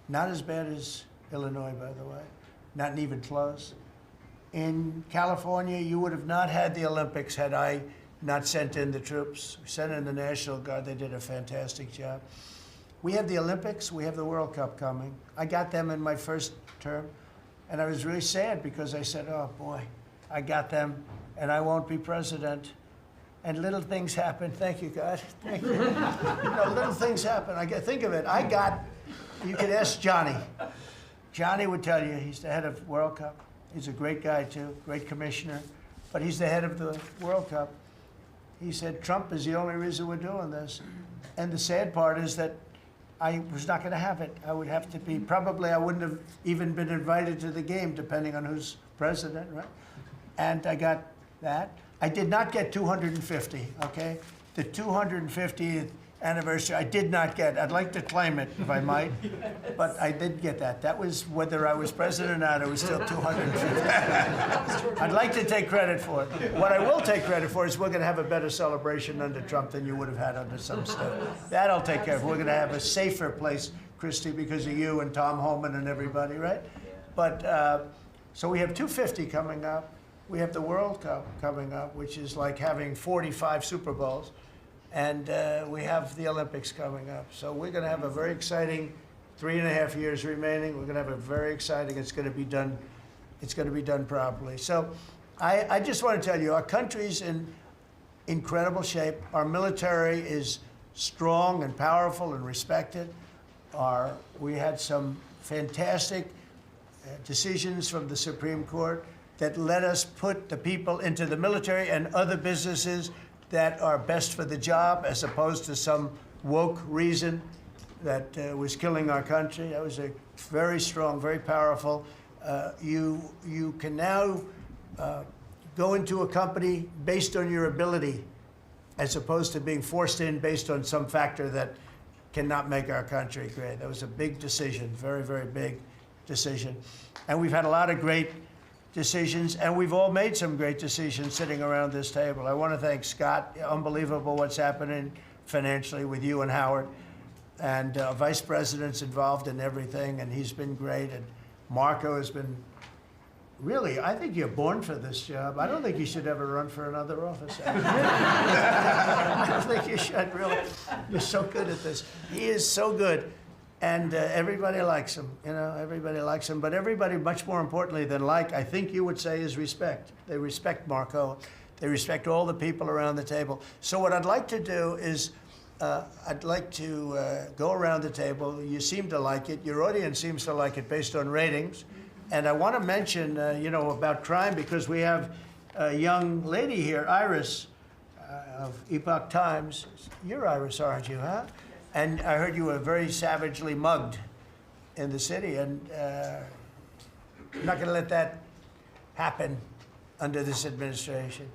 Not as bad as Illinois, by the way. Not even close. In California, you would have not had the Olympics had I not sent in the troops. We sent in the National Guard. They did a fantastic job. We have the Olympics. We have the World Cup coming. I got them in my first term, and I was really sad because I said, oh, boy, I got them, and I won't be president. And little things happen. Thank you, God. Thank you. Little things happen. Think of it. You could ask Johnny. Johnny would tell you, he's the head of World Cup. He's a great guy, too, great commissioner. But he's the head of the World Cup. He said, Trump is the only reason we're doing this. And the sad part is that I was not going to have it. I would have to be, probably I wouldn't have even been invited to the game, depending on who's president, right? And I got that. I did not get 250, okay? The 250th anniversary, I did not get. I'd like to claim it, if I might, but I did get that. That was whether I was president or not, it was still 250. I'd like to take credit for it. What I will take credit for is we're going to have a better celebration under Trump than you would have had under some stuff. That I'll take care of. We're going to have a safer place, Christy, because of you and Tom Homan and everybody, right? But, so we have 250 coming up. We have the World Cup coming up, which is like having 45 Super Bowls. And we have the Olympics coming up. So we're going to have a very exciting 3.5 years remaining. We're going to have a very exciting, it's going to be done properly. So I just want to tell you, our country's in incredible shape. Our military is strong and powerful and respected. We had some fantastic decisions from the Supreme Court that let us put the people into the military and other businesses that are best for the job, as opposed to some woke reason that was killing our country. That was a very strong, very powerful. You can now go into a company based on your ability, as opposed to being forced in based on some factor that cannot make our country great. That was a big decision, very, very big decision. And we've had a lot of great decisions, and we've all made some great decisions sitting around this table. I want to thank Scott. Unbelievable what's happening financially with you and Howard. And Vice President's involved in everything, and he's been great. And Marco has been, really, I think you're born for this job. I don't think you should ever run for another office. I don't think you should, really. You're so good at this. He is so good. And everybody likes him, everybody likes him. But everybody, much more importantly than like, I think you would say, is respect. They respect Marco. They respect all the people around the table. So what I'd like to do is, I'd like to go around the table. You seem to like it. Your audience seems to like it based on ratings. And I want to mention, about crime, because we have a young lady here, Iris, of Epoch Times. You're Iris, aren't you, huh? And I heard you were very savagely mugged in the city, and I'm not going to let that happen under this administration.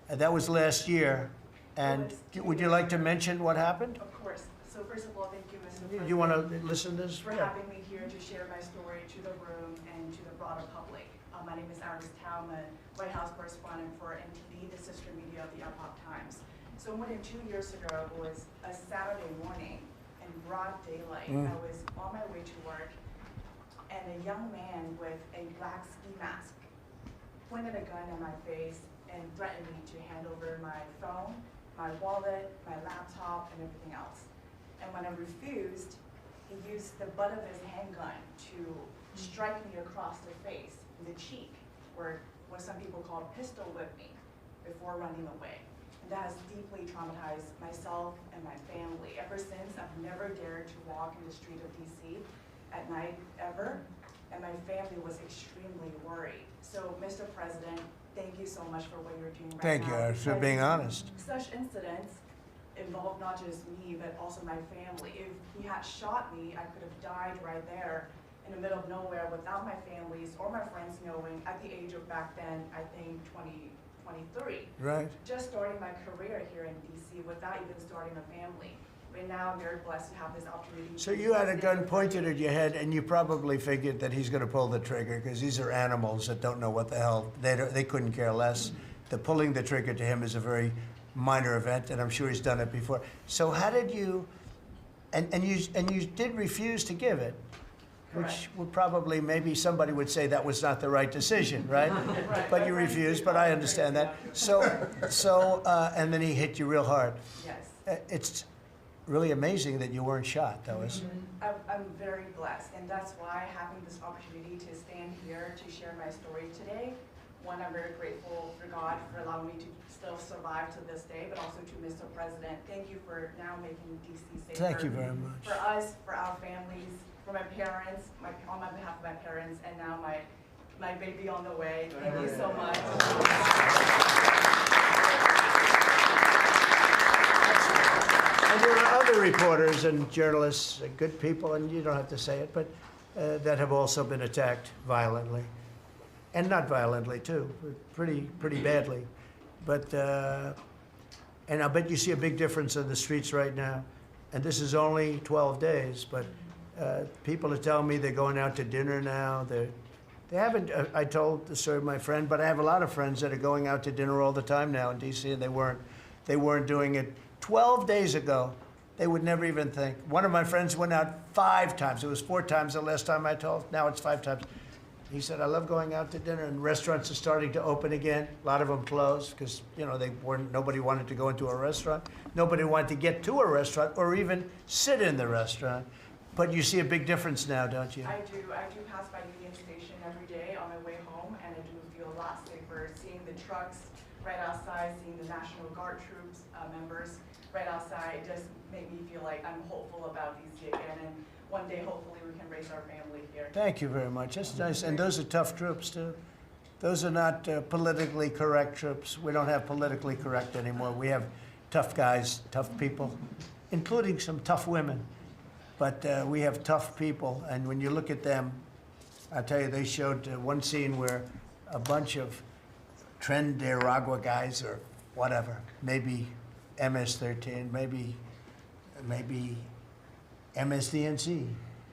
That was last year. And would you like to mention what happened? Of course. So first of all, thank you, Mr. President. Do you want to listen to this? For having me here to share my story to the room and to the broader public. My name is Iris Tao. I'm a White House correspondent for NTD, the sister media of the Epoch Times. So more than 2 years ago, it was a Saturday morning in broad daylight. I was on my way to work, and a young man with a black ski mask pointed a gun at my face and threatened me to hand over my phone, my wallet, my laptop, and everything else. And when I refused, he used the butt of his handgun to strike me across the face, in the cheek, or what some people call pistol whip me, before running away. And that has deeply traumatized myself and my family. Ever since, I've never dared to walk in the street of DC at night, ever. And my family was extremely worried. So, Mr. President, thank you so much for what you're doing right now. Thank you, Iris, for being honest. Such incidents involve not just me, but also my family. If he had shot me, I could have died right there in the middle of nowhere without my families or my friends knowing, at the age of back then, I think 23. Right. Just starting my career here in DC without even starting a family. Right now, I'm very blessed to have this opportunity. So to you had a sit gun in pointed at your head, and you probably figured that he's going to pull the trigger because these are animals that don't know what the hell they couldn't care less. The pulling the trigger to him is a very minor event, and I'm sure he's done it before. So how did you? And you did refuse to give it, which Correct. would probably maybe somebody would say that was not the right decision, right? Right. But you refused. But I understand that. So and then he hit you real hard. Yes. It's really amazing that you weren't shot, though. Isn't it? I'm very blessed, and that's why having this opportunity to stand here to share my story today. One, I'm very grateful for God for allowing me to still survive to this day, but also to Mr. President. Thank you for now making DC safer. Thank you very much. For us, for our families, for my parents, on my behalf of my parents, and now my baby on the way. Thank you so much. And there are other reporters and journalists, good people, and you don't have to say it, but that have also been attacked violently. And not violently, too, pretty badly. But, and I bet you see a big difference in the streets right now. And this is only 12 days, but people are telling me they're going out to dinner now. They haven't, I told the story of my friend, but I have a lot of friends that are going out to dinner all the time now in D.C., and they weren't doing it 12 days ago. They would never even think. One of my friends went out 5 times. It was 4 times the last time I told. Now it's 5 times. He said, I love going out to dinner, and restaurants are starting to open again. A lot of them closed because, you know, nobody wanted to go into a restaurant. Nobody wanted to get to a restaurant or even sit in the restaurant. But you see a big difference now, don't you? I do pass by Union Station every day on my way home, and I do feel a lot safer seeing the trucks right outside, seeing the National Guard troops members right outside. It just made me feel like I'm hopeful about DC again, and one day hopefully we can raise our family here. Thank you very much. That's nice. And those are tough troops, too. Those are not politically correct troops. We don't have politically correct anymore. We have tough guys, tough people, including some tough women. But we have tough people, and when you look at them, I tell you, they showed one scene where a bunch of Deregulation guys or whatever, maybe MS-13, maybe MSDNC,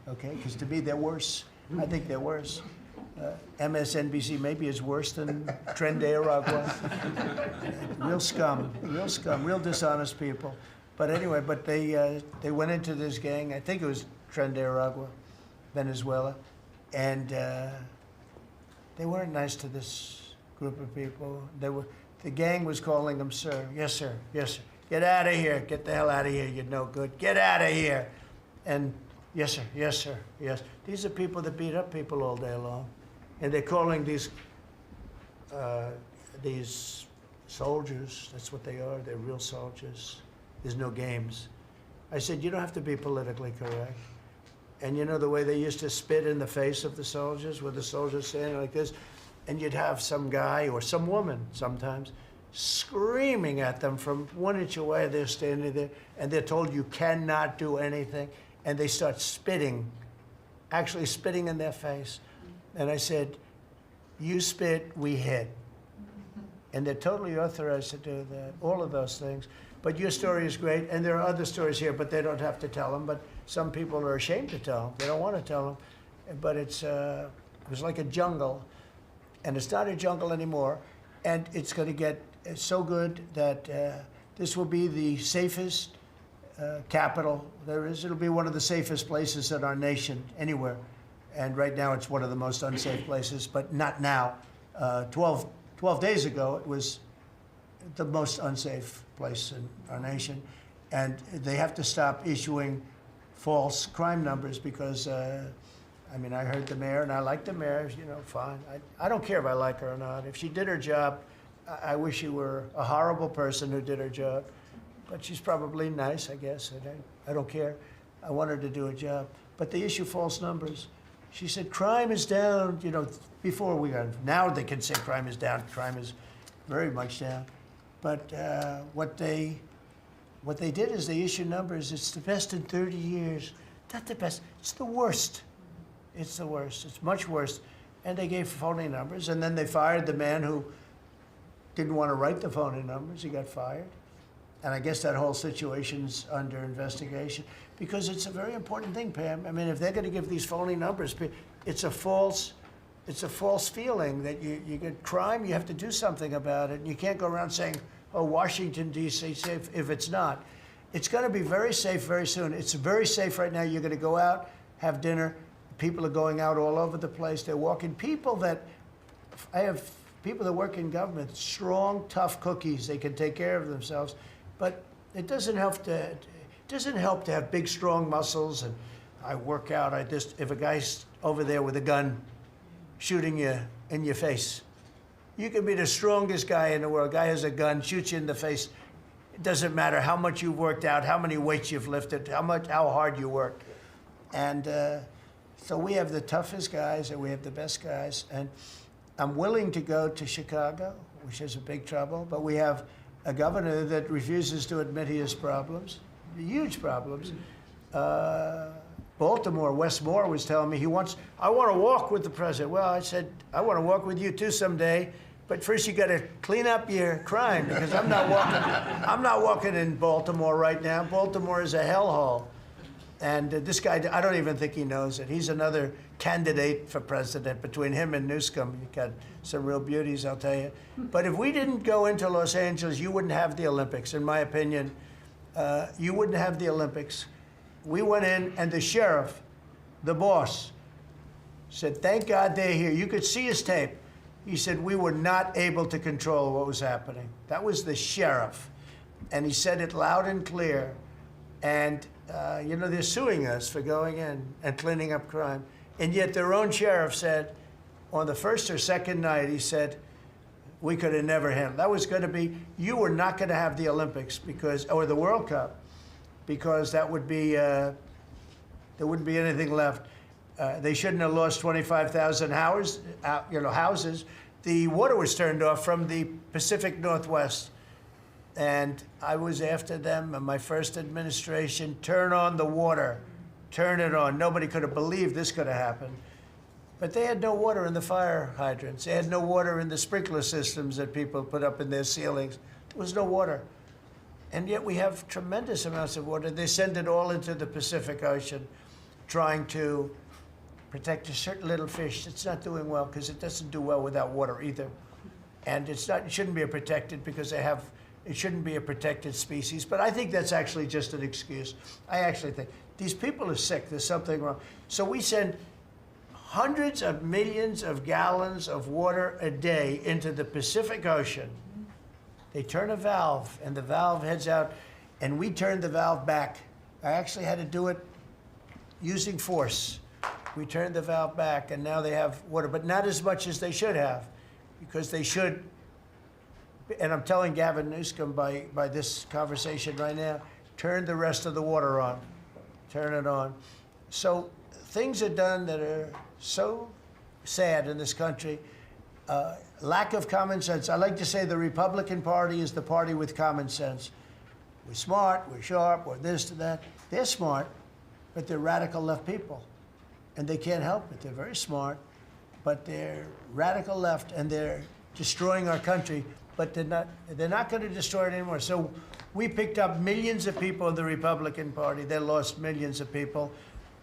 okay? Because to me, they're worse. I think they're worse. MSNBC maybe is worse than Deregulation. Real scum, real dishonest people. But anyway, they went into this gang, I think it was Deregulation, Venezuela, and they weren't nice to this group of people. The gang was calling them sir. Yes, sir. Yes, sir. Get out of here. Get the hell out of here. You're no good. Get out of here. And yes, sir. Yes, sir. Yes. These are people that beat up people all day long. And they're calling these soldiers, that's what they are. They're real soldiers. There's no games. I said, you don't have to be politically correct. And you know the way they used to spit in the face of the soldiers, with the soldiers standing like this? And you'd have some guy or some woman sometimes screaming at them from 1 inch away. They're standing there, and they're told you cannot do anything. And they start spitting, actually spitting in their face. And I said, you spit, we hit. And they're totally authorized to do that, all of those things. But your story is great, and there are other stories here, but they don't have to tell them. But some people are ashamed to tell them. They don't want to tell them. But it was like a jungle, and it's not a jungle anymore. And it's going to get so good that this will be the safest capital there is. It'll be one of the safest places in our nation, anywhere. And right now, it's one of the most unsafe places, but not now. 12 days ago, it was the most unsafe place in our nation. And they have to stop issuing false crime numbers because, I mean, I heard the mayor, and I like the mayor, you know, fine. I don't care if I like her or not. If she did her job, I wish she were a horrible person who did her job. But she's probably nice, I guess. And I don't care. I want her to do a job. But they issue false numbers. She said, crime is down, you know, before we got, now they can say crime is down. Crime is very much down. But what they did is they issued numbers. It's the best in 30 years. Not the best. It's the worst. It's the worst. It's much worse. And they gave phony numbers. And then they fired the man who didn't want to write the phony numbers. He got fired. And I guess that whole situation's under investigation because it's a very important thing, Pam. I mean, if they're going to give these phony numbers, it's a false feeling that you get crime, you have to do something about it. And you can't go around saying, oh, Washington, D.C. safe if it's not. It's going to be very safe very soon. It's very safe right now. You're going to go out, have dinner. People are going out all over the place. They're walking. I have people that work in government, strong, tough cookies. They can take care of themselves. But it doesn't help to have big, strong muscles. And I work out. If a guy's over there with a gun shooting you in your face, you can be the strongest guy in the world. A guy has a gun, shoots you in the face. It doesn't matter how much you've worked out, how many weights you've lifted, how hard you work. And so we have the toughest guys and we have the best guys. And I'm willing to go to Chicago, which is a big trouble, but we have a governor that refuses to admit he has problems, huge problems. Baltimore, Wes Moore was telling me I want to walk with the president. Well, I said, I want to walk with you too someday, but first you got to clean up your crime because I'm not walking in Baltimore right now. Baltimore is a hellhole. And this guy, I don't even think he knows it. He's another candidate for president. Between him and Newsom, you got some real beauties, I'll tell you. But if we didn't go into Los Angeles, you wouldn't have the Olympics, in my opinion. You wouldn't have the Olympics. We went in, and the sheriff, the boss, said, thank God they're here. You could see his tape. He said, we were not able to control what was happening. That was the sheriff. And he said it loud and clear. And they're suing us for going in and cleaning up crime. And yet their own sheriff said, on the first or second night, he said, we could have never handled. That was going to be, you were not going to have the Olympics or the World Cup, because that would be, there wouldn't be anything left. They shouldn't have lost 25,000 houses. The water was turned off from the Pacific Northwest. And I was after them in my first administration, turn on the water, turn it on. Nobody could have believed this could have happened. But they had no water in the fire hydrants. They had no water in the sprinkler systems that people put up in their ceilings. There was no water. And yet we have tremendous amounts of water. They send it all into the Pacific Ocean, trying to protect a certain little fish that's not doing well because it doesn't do well without water either. And it shouldn't be protected because it shouldn't be a protected species. But I think that's actually just an excuse. I actually think these people are sick. There's something wrong. So we send hundreds of millions of gallons of water a day into the Pacific Ocean. They turn a valve, and the valve heads out, and we turn the valve back. I actually had to do it using force. We turned the valve back, and now they have water, but not as much as they should have, because they should, and I'm telling Gavin Newsom by this conversation right now, turn the rest of the water on. Turn it on. So things are done that are so sad in this country. Lack of common sense. I like to say the Republican Party is the party with common sense. We're smart, we're sharp, we're this, that. They're smart, but they're radical left people. And they can't help it. They're very smart, but they're radical left, and they're destroying our country, but they're not going to destroy it anymore. So we picked up millions of people in the Republican Party. They lost millions of people.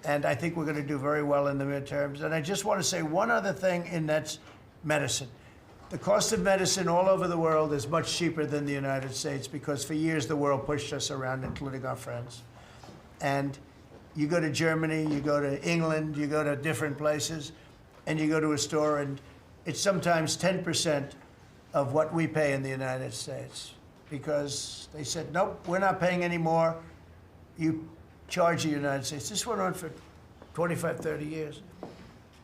And I think we're going to do very well in the midterms. And I just want to say one other thing, and that's medicine. The cost of medicine all over the world is much cheaper than the United States because for years the world pushed us around, including our friends. And you go to Germany, you go to England, you go to different places, and you go to a store, and it's sometimes 10% of what we pay in the United States because they said, nope, we're not paying any more. You charge the United States. This went on for 25, 30 years.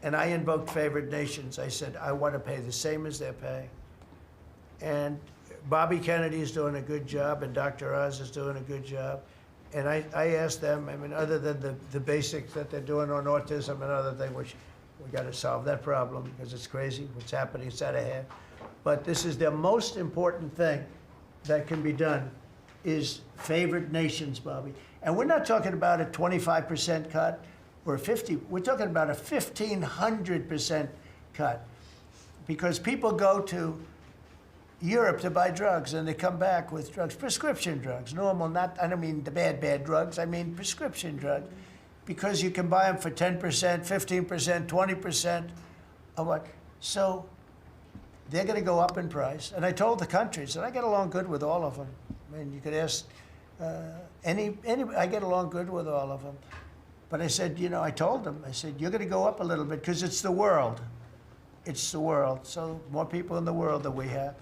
And I invoked favored nations. I said, I want to pay the same as they're paying. And Bobby Kennedy is doing a good job, and Dr. Oz is doing a good job. And I asked them, I mean, other than the basics that they're doing on autism and other things, which we got to solve that problem because it's crazy what's happening, it's out of hand. But this is the most important thing that can be done is favored nations, Bobby. And we're not talking about a 25% cut or 50. We're talking about a 1,500% cut. Because people go to, Europe to buy drugs, and they come back with drugs, prescription drugs, normal, not, I don't mean the bad drugs, I mean prescription drugs, because you can buy them for 10%, 15%, 20% of what. So they're going to go up in price. And I told the countries, and I get along good with all of them. I mean, you could ask I get along good with all of them. But I said, you know, I told them, I said, you're going to go up a little bit because it's the world. It's the world. So more people in the world than we have.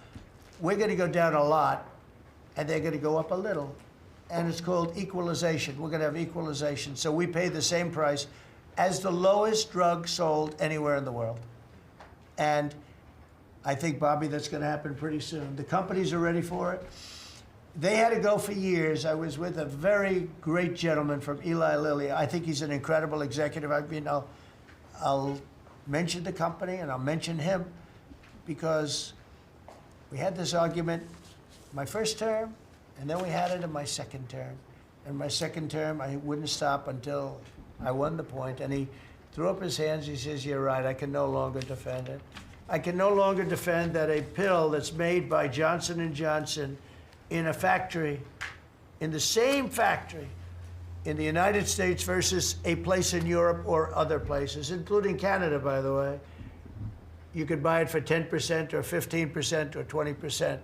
We're going to go down a lot, and they're going to go up a little. And it's called equalization. We're going to have equalization. So we pay the same price as the lowest drug sold anywhere in the world. And I think, Bobby, that's going to happen pretty soon. The companies are ready for it. They had to go for years. I was with a very great gentleman from Eli Lilly. I think he's an incredible executive. I mean, I'll mention the company and I'll mention him because we had this argument my first term, and then we had it in my second term. In my second term, I wouldn't stop until I won the point, and he threw up his hands. He says, you're right, I can no longer defend it. I can no longer defend that a pill that's made by Johnson & Johnson in a factory, in the same factory, in the United States versus a place in Europe or other places, including Canada, by the way, you could buy it for 10% or 15% or 20%,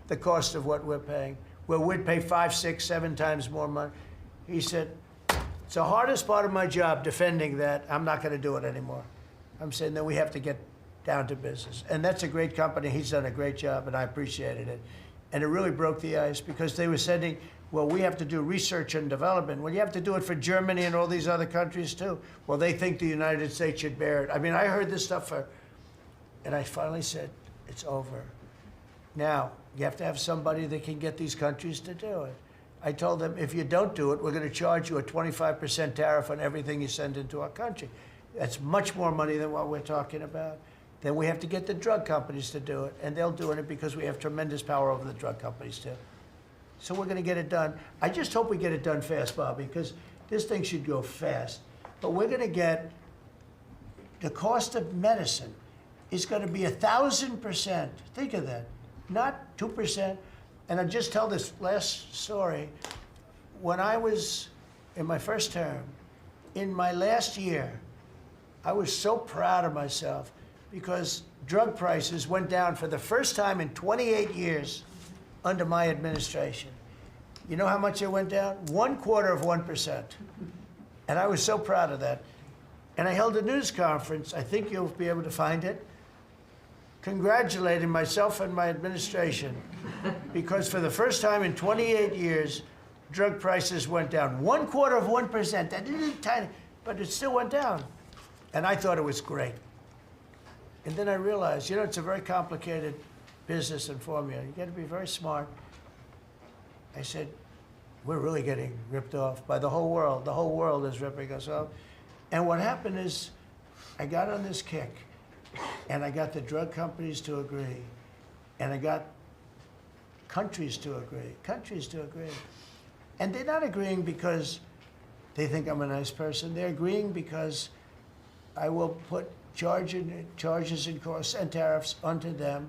the cost of what we're paying, where we'd pay 5, 6, 7 times more money. He said, it's the hardest part of my job, defending that. I'm not going to do it anymore. I'm saying that we have to get down to business. And that's a great company. He's done a great job, and I appreciated it. And it really broke the ice because they were sending, well, we have to do research and development. Well, you have to do it for Germany and all these other countries too. Well, they think the United States should bear it. I mean, I heard this stuff and I finally said, it's over. Now, you have to have somebody that can get these countries to do it. I told them, if you don't do it, we're going to charge you a 25% tariff on everything you send into our country. That's much more money than what we're talking about. Then we have to get the drug companies to do it, and they'll do it because we have tremendous power over the drug companies too. So we're going to get it done. I just hope we get it done fast, Bobby, because this thing should go fast. But we're going to get, the cost of medicine is going to be 1,000%. Think of that, not 2%. And I'll just tell this last story. When I was in my first term, in my last year, I was so proud of myself because drug prices went down for the first time in 28 years under my administration. You know how much it went down? 1/4%. And I was so proud of that. And I held a news conference, I think you'll be able to find it, congratulating myself and my administration because for the first time in 28 years, drug prices went down. 1/4%, that little tiny, but it still went down. And I thought it was great. And then I realized, you know, it's a very complicated business and formula. You got to be very smart. I said, we're really getting ripped off by the whole world. The whole world is ripping us off. And what happened is I got on this kick, and I got the drug companies to agree, and I got countries to agree. And they're not agreeing because they think I'm a nice person. They're agreeing because I will put charges and costs and tariffs onto them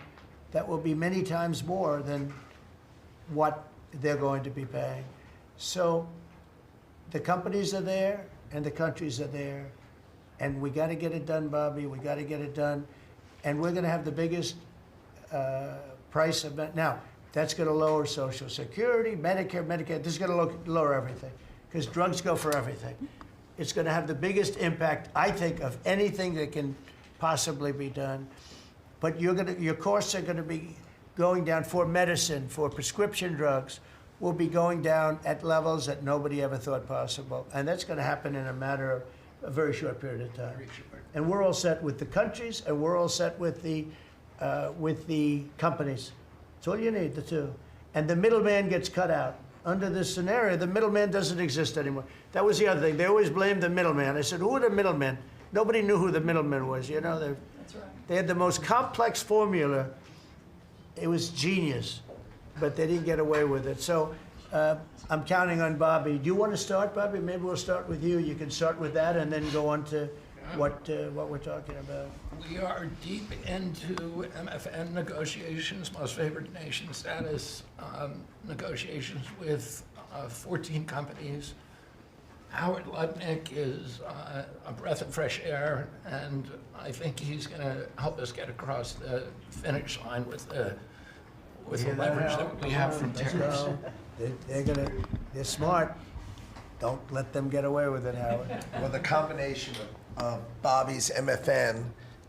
that will be many times more than what they're going to be paying. So the companies are there and the countries are there, and we got to get it done, Bobby. We got to get it done, and we're going to have the biggest price of it. Now, that's going to lower Social Security, Medicare, Medicaid. This is going to lower everything because drugs go for everything. It's going to have the biggest impact, I think, of anything that can possibly be done. But your costs are going to be going down for medicine, for prescription drugs, will be going down at levels that nobody ever thought possible. And that's going to happen in a matter of a very short period of time. And we're all set with the countries, and we're all set with the companies. That's all you need, the two. And the middleman gets cut out. Under this scenario, the middleman doesn't exist anymore. That was the other thing. They always blamed the middleman. I said, who are the middlemen? Nobody knew who the middleman was. You know, That's right. they had the most complex formula. It was genius, but they didn't get away with it. So I'm counting on Bobby. Do you want to start, Bobby? Maybe we'll start with you. You can start with that and then go on to what we're talking about? We are deep into MFN negotiations, most favored nation status, negotiations with 14 companies. Howard Lutnick is a breath of fresh air, and I think he's going to help us get across the finish line with the leverage that we have from tariffs. They're smart. Don't let them get away with it, Howard. Well, the combination of Bobby's MFN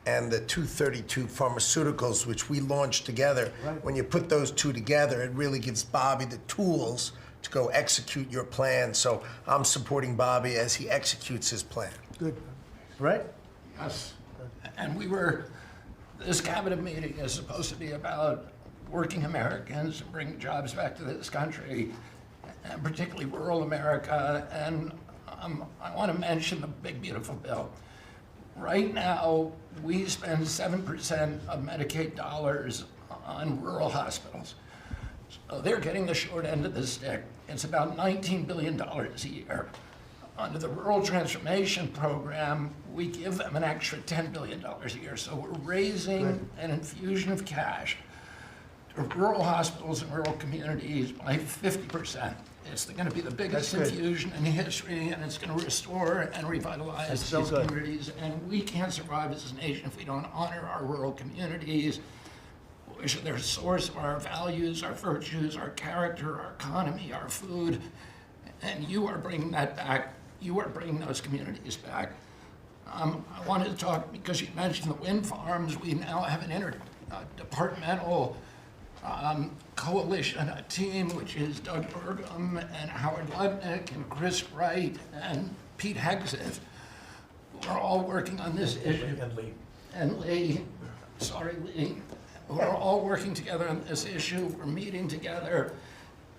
and the 232 Pharmaceuticals, which we launched together, Right. when you put those two together, it really gives Bobby the tools to go execute your plan. So I'm supporting Bobby as he executes his plan. Good. Right? Yes. And this cabinet meeting is supposed to be about working Americans and bringing jobs back to this country, and particularly rural America. And I want to mention the big, beautiful bill. Right now, we spend 7% of Medicaid dollars on rural hospitals. So they're getting the short end of the stick. It's about $19 billion a year. Under the Rural Transformation Program, we give them an extra $10 billion a year. So we're raising an infusion of cash to rural hospitals and rural communities by 50%. It's going to be the biggest That's good. infusion in history, and it's going to restore and revitalize That's so these good. communities. And we can't survive as a nation if we don't honor our rural communities, which are the source of our values, our virtues, our character, our economy, our food. And you are bringing that back. You are bringing those communities back. I wanted to talk, because you mentioned the wind farms, we now have an interdepartmental coalition, a team, which is Doug Burgum and Howard Lutnick and Chris Wright and Pete Hegseth. We're all working on this issue. And Lee, sorry, Lee. We're all working together on this issue. We're meeting together.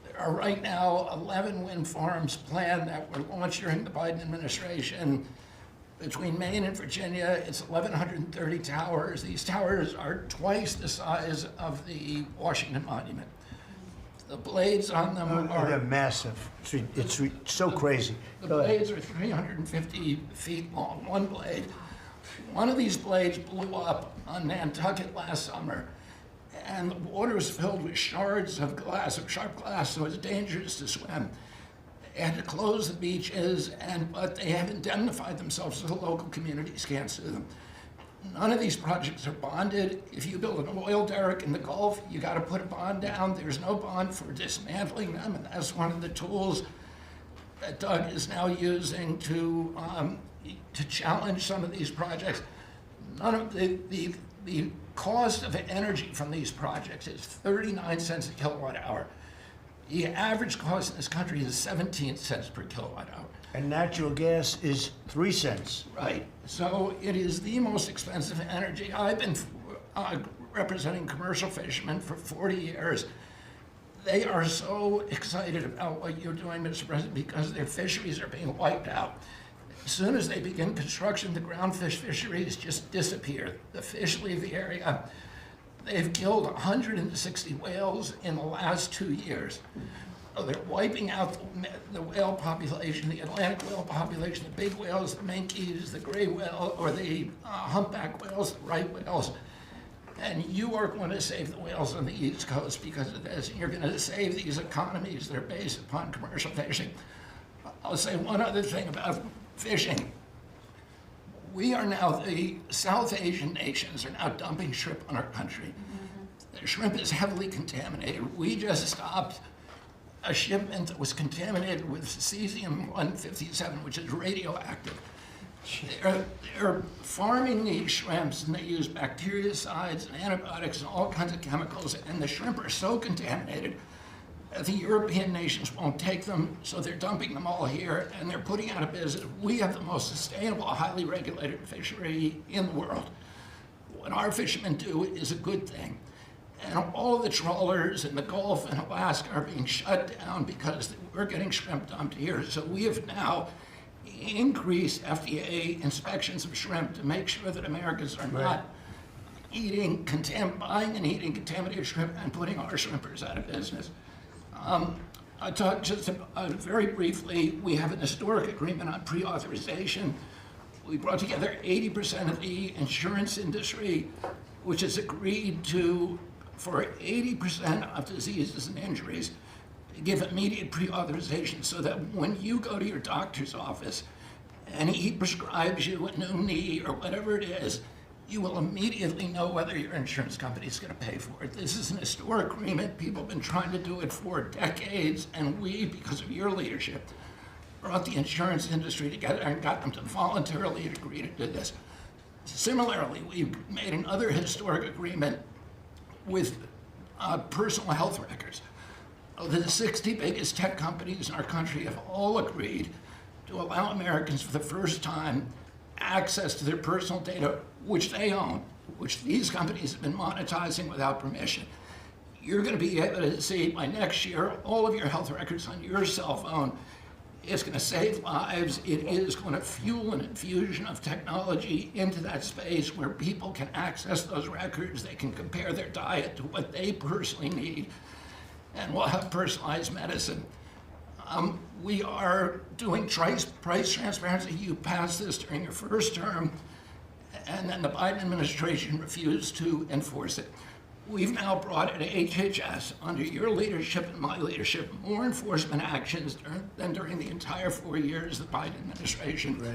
There are right now 11 wind farms planned that were launched during the Biden administration. Between Maine and Virginia, it's 1,130 towers. These towers are twice the size of the Washington Monument. The blades on them They're are, massive. It's so crazy. the Go ahead. blades are 350 feet long, one blade. One of these blades blew up on Nantucket last summer, and the water was filled with shards of glass, of sharp glass, so it's dangerous to swim. They had to close the beaches, but they have indemnified themselves so the local communities can't sue them. None of these projects are bonded. If you build an oil derrick in the Gulf, you got to put a bond down. There's no bond for dismantling them, and that's one of the tools that Doug is now using to challenge some of these projects. None of the cost of energy from these projects is 39 cents a kilowatt hour. The average cost in this country is 17 cents per kilowatt hour. And natural gas is 3 cents. Right. So it is the most expensive energy. I've been representing commercial fishermen for 40 years. They are so excited about what you're doing, Mr. President, because their fisheries are being wiped out. As soon as they begin construction, the groundfish fisheries just disappear. The fish leave the area. They've killed 160 whales in the last 2 years. So they're wiping out the whale population, the Atlantic whale population, the big whales, the minkies, the gray whale, or the humpback whales, the right whales. And you are going to save the whales on the East Coast because of this. You're going to save these economies that are based upon commercial fishing. I'll say one other thing about fishing. We are now, the South Asian nations are now dumping shrimp on our country. The shrimp is heavily contaminated. We just stopped a shipment that was contaminated with cesium-157, which is radioactive. They're farming these shrimps, and they use bactericides and antibiotics and all kinds of chemicals, and the shrimp are so contaminated that the European nations won't take them, so they're dumping them all here, and they're putting out of business. We have the most sustainable, highly regulated fishery in the world. What our fishermen do is a good thing. And all of the trawlers in the Gulf and Alaska are being shut down because we're getting shrimp dumped here. So we have now increased FDA inspections of shrimp to make sure that Americans are not buying and eating contaminated shrimp and putting our shrimpers out of business. I talked just very briefly, we have an historic agreement on pre-authorization We brought together 80% of the insurance industry, which has agreed to, for 80% of diseases and injuries, give immediate pre-authorization so that when you go to your doctor's office and he prescribes you a new knee or whatever it is, you will immediately know whether your insurance company is going to pay for it. This is an historic agreement. People have been trying to do it for decades, and we, because of your leadership, brought the insurance industry together and got them to voluntarily agree to do this. Similarly, we've made another historic agreement with personal health records. The 60 biggest tech companies in our country have all agreed to allow Americans for the first time access to their personal data, which they own, which these companies have been monetizing without permission. You're going to be able to see by next year all of your health records on your cell phone. It's going to save lives. It is going to fuel an infusion of technology into that space where people can access those records. They can compare their diet to what they personally need, and we'll have personalized medicine. We are doing price transparency. You passed this during your first term, and then the Biden administration refused to enforce it. We've now brought in HHS, under your leadership and my leadership, more enforcement actions than during the entire 4 years of the Biden administration. Right.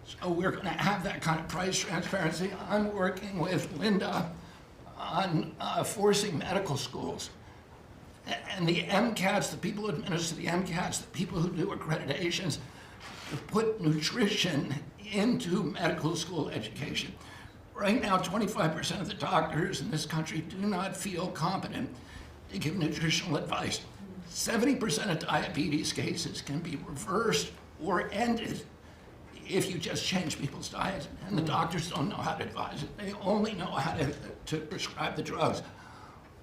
So we're going to have that kind of price transparency. I'm working with Linda on forcing medical schools and the MCATs, the people who administer the MCATs, the people who do accreditations, to put nutrition into medical school education. Right now, 25% of the doctors in this country do not feel competent to give nutritional advice. 70% of diabetes cases can be reversed or ended if you just change people's diets, and the doctors don't know how to advise it. They only know how to prescribe the drugs.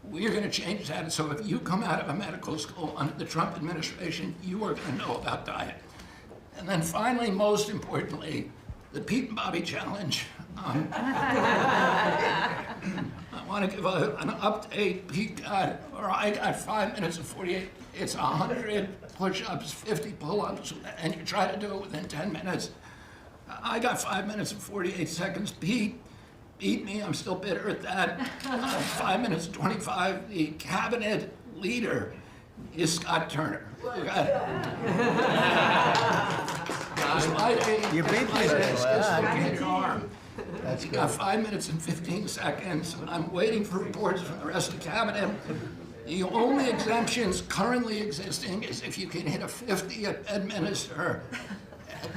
We're going to change that, so if you come out of a medical school under the Trump administration, you are going to know about diet. And then finally, most importantly, the Pete and Bobby Challenge. I want to give an update. I got 5 minutes and 48. It's 100 push-ups, 50 pull-ups, and you try to do it within 10 minutes. I got 5 minutes and 48 seconds. Pete beat me. I'm still bitter at that. 5 minutes and 25. The cabinet leader is Scott Turner. You beat me. That's good. 5 minutes and 15 seconds. I'm waiting for reports from the rest of the cabinet. The only exemptions currently existing is if you can hit a 50 at Bedminster,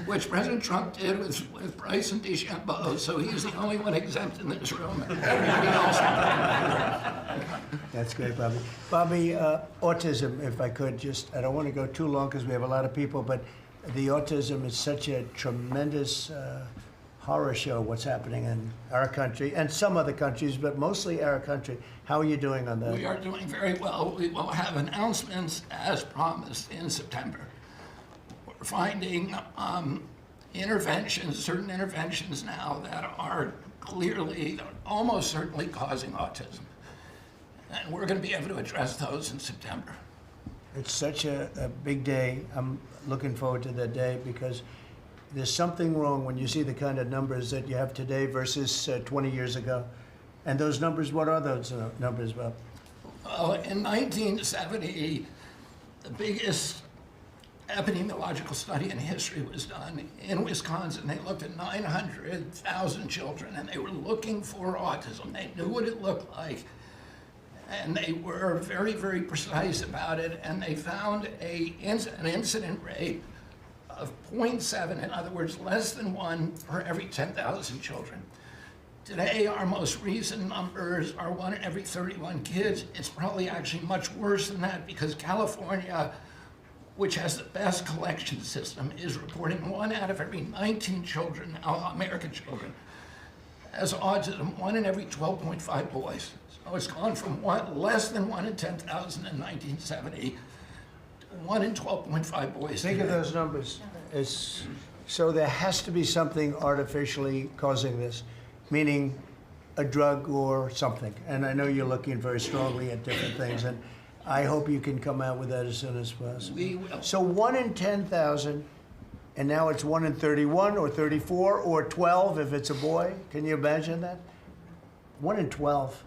which President Trump did with Bryson DeChambeau, so he's the only one exempt in this room. Everybody else. That's great, Bobby. Bobby, autism, if I could just, I don't want to go too long because we have a lot of people, but the autism is such a tremendous horror show, what's happening in our country and some other countries, but mostly our country. How are you doing on that? We are doing very well. We will have announcements as promised in September. We're finding certain interventions now that are clearly, almost certainly causing autism. And we're going to be able to address those in September. It's such a big day. I'm looking forward to that day because there's something wrong when you see the kind of numbers that you have today versus 20 years ago. And those numbers, what are those numbers, Bob? Well, in 1970, the biggest epidemiological study in history was done in Wisconsin. They looked at 900,000 children, and they were looking for autism. They knew what it looked like, and they were very, very precise about it, and they found an incident rate of 0.7, in other words, less than 1 per every 10,000 children. Today, our most recent numbers are 1 in every 31 kids. It's probably actually much worse than that because California, which has the best collection system, is reporting 1 out of every 19 children, American children, has autism, 1 in every 12.5 boys. So it's gone from less than 1 in 10,000 in 1970 to 1 in 12.5 boys. Think of today. those numbers. So there has to be something artificially causing this, meaning a drug or something. And I know you're looking very strongly at different things, and I hope you can come out with that as soon as possible. We will. So 1 in 10,000 and now it's 1 in 31 or 34 or 12 if it's a boy. Can you imagine that? 1 in 12.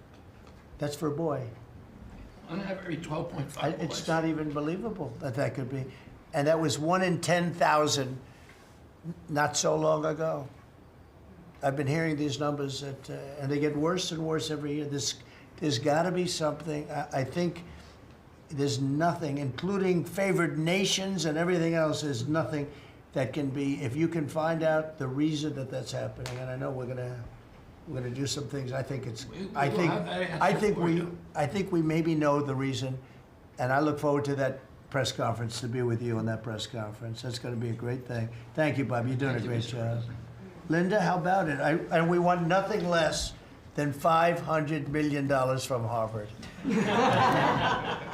That's for a boy. On average, 12.5 boys. It's not even believable that that could be. And that was 1 in 10,000 not so long ago. I've been hearing these numbers, and they get worse and worse every year. There's got to be something. I think there's nothing, including favored nations and everything else, there's nothing that can be, if you can find out the reason that that's happening, and I know we're gonna do some things. I think it's, I think we maybe know the reason, and I look forward to that press conference, to be with you on that press conference. That's going to be a great thing. Thank you, Bob. You're doing a great job. Linda, how about it? And we want nothing less than $500 million from Harvard.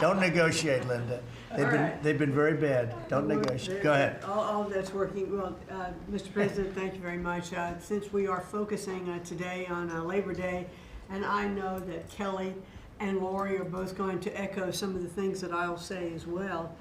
Don't negotiate, Linda. They've been very bad. Don't negotiate. Go ahead. All of that's working well. Mr. President, thank you very much. Since we are focusing today on Labor Day, and I know that Kelly and Lori are both going to echo some of the things that I'll say as well,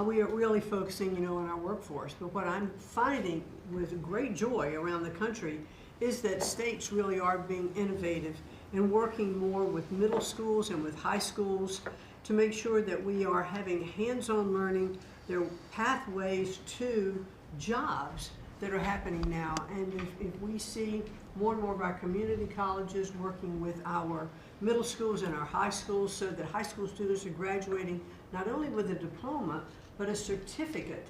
we are really focusing, on our workforce. But what I'm finding with great joy around the country is that states really are being innovative and working more with middle schools and with high schools to make sure that we are having hands-on learning. There are pathways to jobs that are happening now. And if we see more and more of our community colleges working with our middle schools and our high schools, so that high school students are graduating not only with a diploma, but a certificate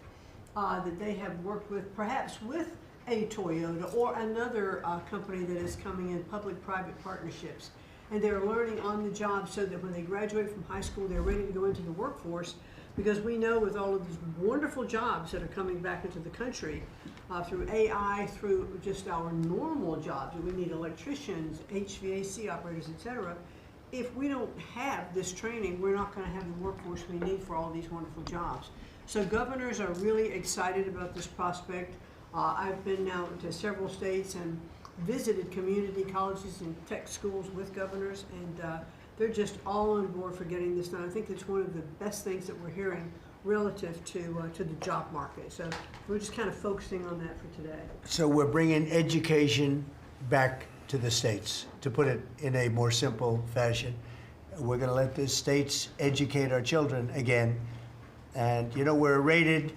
that they have worked with, perhaps with a Toyota or another company that is coming in, public-private partnerships. And they're learning on the job so that when they graduate from high school, they're ready to go into the workforce, because we know with all of these wonderful jobs that are coming back into the country, through AI, through just our normal jobs, we need electricians, HVAC operators, etc. If we don't have this training, we're not going to have the workforce we need for all these wonderful jobs. So governors are really excited about this prospect. I've been now to several states and visited community colleges and tech schools with governors, and they're just all on board for getting this done. I think it's one of the best things that we're hearing relative to the job market. So we're just kind of focusing on that for today. So we're bringing education back to the states, to put it in a more simple fashion. We're going to let the states educate our children again. And, we're rated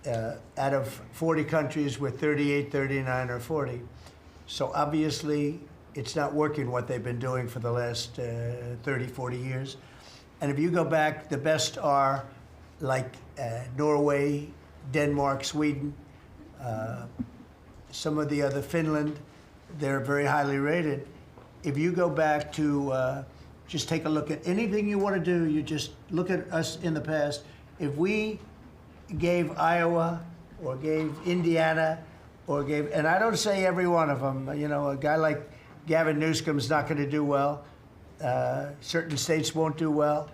out of 40 countries, we're 38, 39, or 40. So obviously, it's not working what they've been doing for the last 30, 40 years. And if you go back, the best are like Norway, Denmark, Sweden, some of the other, Finland, they're very highly rated. If you go back to just take a look at anything you want to do, you just look at us in the past. If we gave Iowa or gave Indiana or gave, and I don't say every one of them, a guy like Gavin Newsom's not going to do well. Certain states won't do well.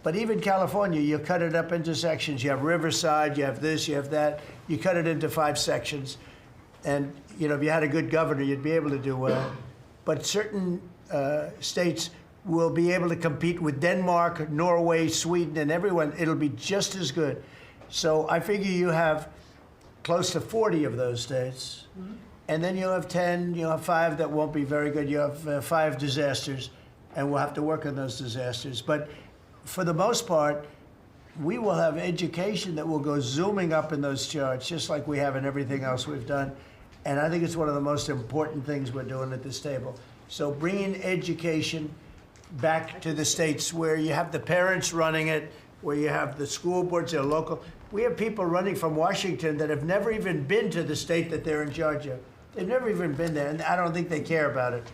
But even California, you cut it up into sections. You have Riverside, you have this, you have that. You cut it into 5 sections. And, if you had a good governor, you'd be able to do well. But certain states will be able to compete with Denmark, Norway, Sweden, and everyone. It'll be just as good. So I figure you have close to 40 of those states. Mm-hmm. And then you'll have 10, you'll have 5 that won't be very good. You have 5 disasters, and we'll have to work on those disasters. But for the most part, we will have education that will go zooming up in those charts, just like we have in everything else we've done. And I think it's one of the most important things we're doing at this table. So bringing education back to the states where you have the parents running it, where you have the school boards, they're local. We have people running from Washington that have never even been to the state that they're in charge of. They've never even been there, and I don't think they care about it.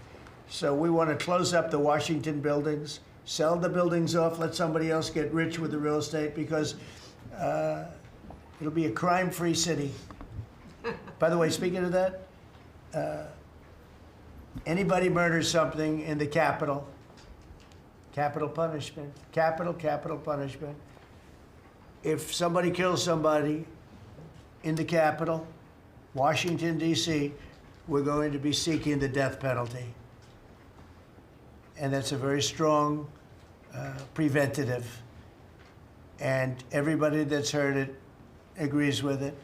So we want to close up the Washington buildings, sell the buildings off, let somebody else get rich with the real estate, because it'll be a crime-free city. By the way, speaking of that, anybody murders something in the Capitol, capital punishment, capital punishment. If somebody kills somebody in the Capitol, Washington, D.C., we're going to be seeking the death penalty. And that's a very strong preventative. And everybody that's heard it agrees with it.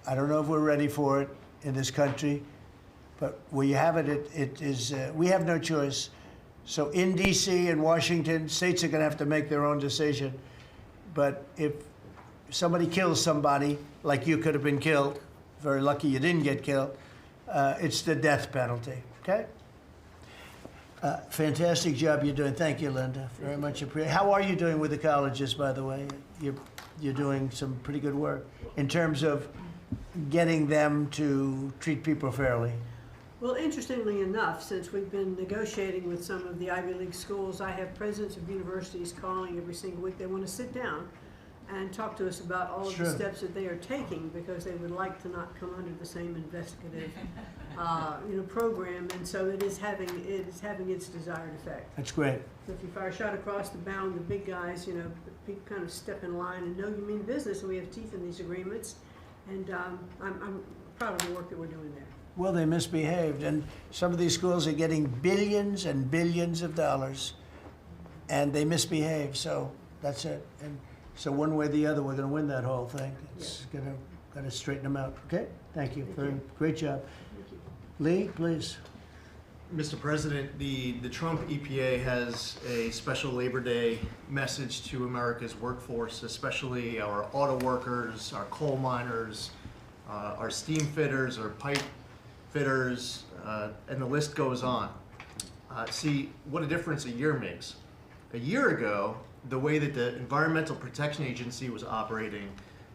I don't know if we're ready for it in this country, but where you have it, we have no choice. So in D.C. and Washington, states are going to have to make their own decision. But if somebody kills somebody, like you could have been killed, very lucky you didn't get killed, it's the death penalty, okay? Fantastic job you're doing. Thank you, Linda. Very much appreciated. How are you doing with the colleges, by the way? You're doing some pretty good work in terms of getting them to treat people fairly. Well, interestingly enough, since we've been negotiating with some of the Ivy League schools, I have presidents of universities calling every single week. They want to sit down and talk to us about all of the steps that they are taking because they would like to not come under the same investigative, program. And so it is having its desired effect. That's great. So if you fire a shot across the bow, and the big guys, people kind of step in line and know you mean business, and we have teeth in these agreements. And I'm proud of the work that we're doing there. Well, they misbehaved, and some of these schools are getting billions and billions of dollars, and they misbehave. So that's it. And so one way or the other, we're going to win that whole thing. It's got to straighten them out. Okay? Thank you. Great job. Thank you. Lee, please. Mr. President, the Trump EPA has a special Labor Day message to America's workforce, especially our auto workers, our coal miners, our steam fitters, our pipe fitters, and the list goes on. See what a difference a year makes. A year ago, the way that the Environmental Protection Agency was operating,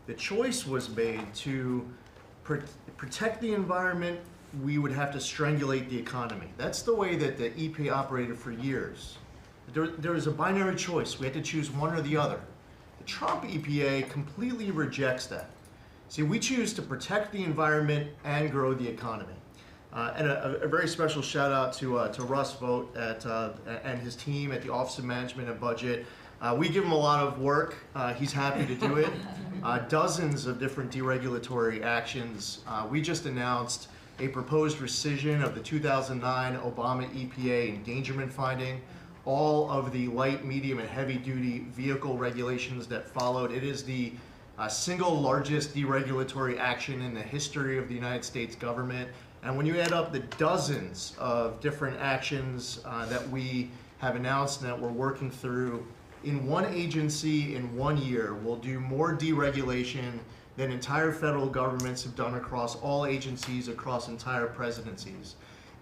the choice was made to protect the environment. We would have to strangulate the economy. That's the way that the EPA operated for years. There was a binary choice. We had to choose one or the other. The Trump EPA completely rejects that. See, we choose to protect the environment and grow the economy. And a very special shout out to Russ Vogt and his team at the Office of Management and Budget. We give him a lot of work. He's happy to do it. Dozens of different deregulatory actions. We just announced a proposed rescission of the 2009 Obama EPA endangerment finding, all of the light, medium, and heavy-duty vehicle regulations that followed. It is the single largest deregulatory action in the history of the United States government. And when you add up the dozens of different actions that we have announced and that we're working through, in one agency in 1 year, we'll do more deregulation than entire federal governments have done across all agencies, across entire presidencies.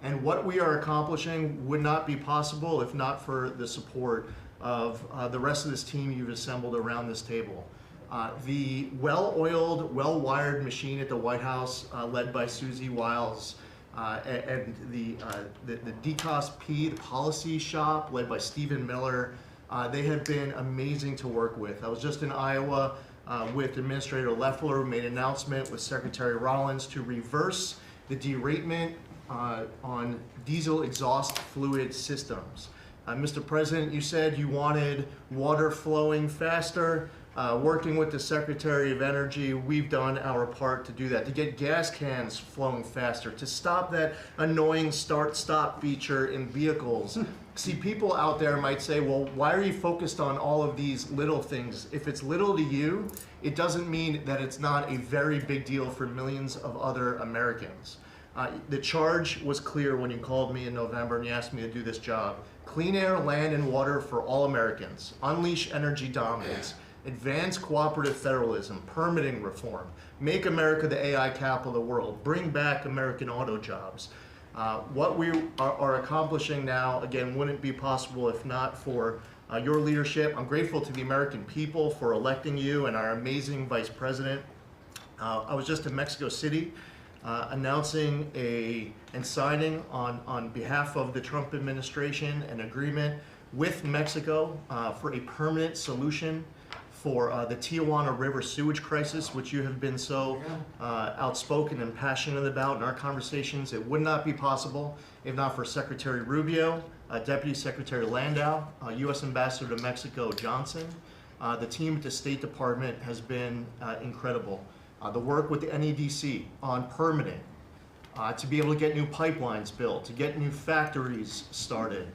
And what we are accomplishing would not be possible if not for the support of the rest of this team you've assembled around this table. The well-oiled, well-wired machine at the White House, led by Susie Wiles, and the DCOSP, the policy shop, led by Stephen Miller, they have been amazing to work with. I was just in Iowa with Administrator Loeffler, who made an announcement with Secretary Rollins to reverse the deratement on diesel exhaust fluid systems. Mr. President, you said you wanted water flowing faster. Working with the Secretary of Energy, we've done our part to do that, to get gas cans flowing faster, to stop that annoying start-stop feature in vehicles. See, people out there might say, well, why are you focused on all of these little things? If it's little to you, it doesn't mean that it's not a very big deal for millions of other Americans. The charge was clear when you called me in November and you asked me to do this job. Clean air, land, and water for all Americans. Unleash energy dominance. Advance cooperative federalism, permitting reform, make America the AI capital of the world, bring back American auto jobs. What we are accomplishing now, again, wouldn't be possible if not for your leadership. I'm grateful to the American people for electing you and our amazing Vice President. I was just in Mexico City announcing and signing on behalf of the Trump administration an agreement with Mexico for a permanent solution for the Tijuana River sewage crisis, which you have been so outspoken and passionate about in our conversations. It would not be possible if not for Secretary Rubio, Deputy Secretary Landau, U.S. Ambassador to Mexico Johnson. The team at the State Department has been incredible. The work with the NEDC on permitting, to be able to get new pipelines built, to get new factories started.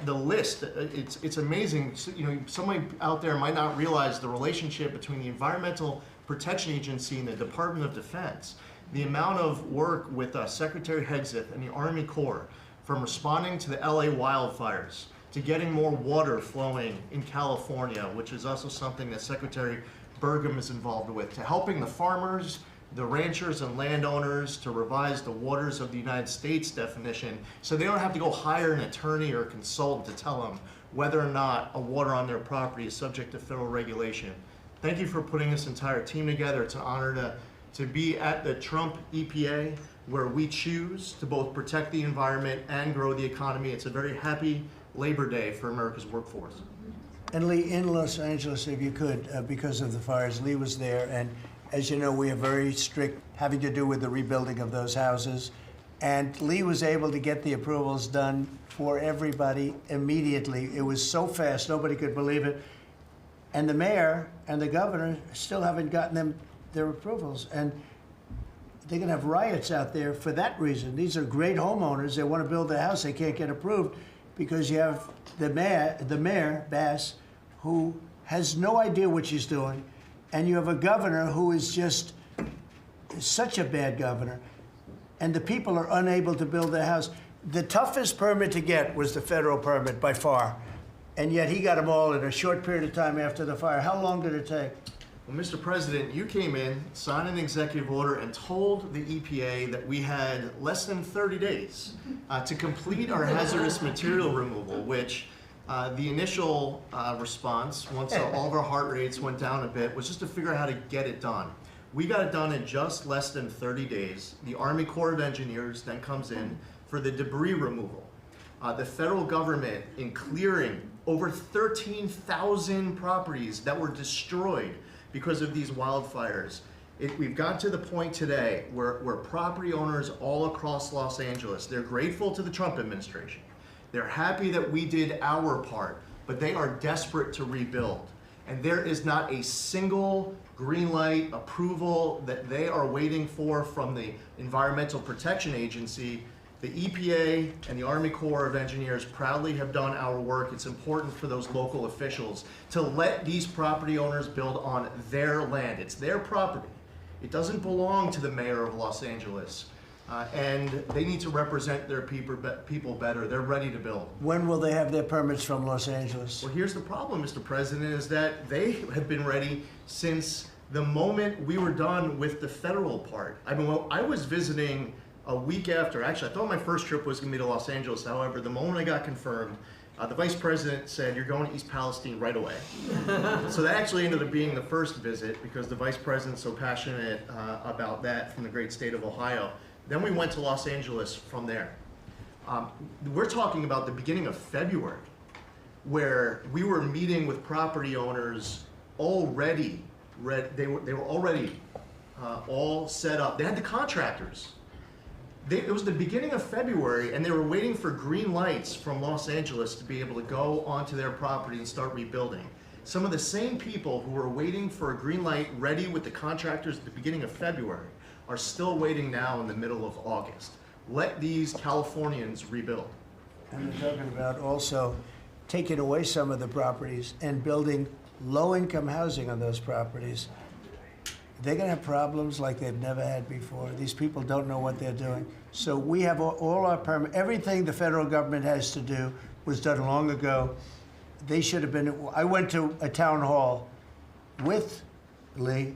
The list, it's amazing. So, somebody out there might not realize the relationship between the Environmental Protection Agency and the Department of Defense. The amount of work with Secretary Hegseth and the Army Corps, from responding to the LA wildfires, to getting more water flowing in California, which is also something that Secretary Burgum is involved with, to helping the farmers, the ranchers and landowners to revise the waters of the United States definition so they don't have to go hire an attorney or a consultant to tell them whether or not a water on their property is subject to federal regulation. Thank you for putting this entire team together. It's an honor to be at the Trump EPA, where we choose to both protect the environment and grow the economy. It's a very happy Labor Day for America's workforce. And Lee, in Los Angeles, if you could, because of the fires, Lee was there, and as you know, we are very strict having to do with the rebuilding of those houses. And Lee was able to get the approvals done for everybody immediately. It was so fast, nobody could believe it. And the mayor and the governor still haven't gotten their approvals. And they're gonna have riots out there for that reason. These are great homeowners. They want to build their house, they can't get approved because you have the mayor, Bass, who has no idea what she's doing. And you have a governor who is just such a bad governor. And the people are unable to build their house. The toughest permit to get was the federal permit by far. And yet he got them all in a short period of time after the fire. How long did it take? Well, Mr. President, you came in, signed an executive order, and told the EPA that we had less than 30 days to complete our hazardous material removal, which the initial response, once all of our heart rates went down a bit, was just to figure out how to get it done. We got it done in just less than 30 days. The Army Corps of Engineers then comes in for the debris removal. The federal government, in clearing over 13,000 properties that were destroyed because of these wildfires. We've got to the point today where property owners all across Los Angeles, they're grateful to the Trump administration. They're happy that we did our part, but they are desperate to rebuild. And there is not a single green light approval that they are waiting for from the Environmental Protection Agency. The EPA and the Army Corps of Engineers proudly have done our work. It's important for those local officials to let these property owners build on their land. It's their property. It doesn't belong to the mayor of Los Angeles. And they need to represent their people better. They're ready to build. When will they have their permits from Los Angeles? Well, here's the problem, Mr. President, is that they have been ready since the moment we were done with the federal part. I mean, I was visiting a week after. Actually, I thought my first trip was going to be to Los Angeles. However, the moment I got confirmed, the vice president said, "You're going to East Palestine right away." So that actually ended up being the first visit because the vice president's so passionate about that from the great state of Ohio. Then we went to Los Angeles from there. We're talking about the beginning of February, where we were meeting with property owners already. They were already all set up. They had the contractors. It was the beginning of February, and they were waiting for green lights from Los Angeles to be able to go onto their property and start rebuilding. Some of the same people who were waiting for a green light ready with the contractors at the beginning of February are still waiting now in the middle of August. Let these Californians rebuild. And they're talking about also taking away some of the properties and building low-income housing on those properties. They're going to have problems like they've never had before. These people don't know what they're doing. So we have all our permits. Everything the federal government has to do was done long ago. They should have been. I went to a town hall with Lee,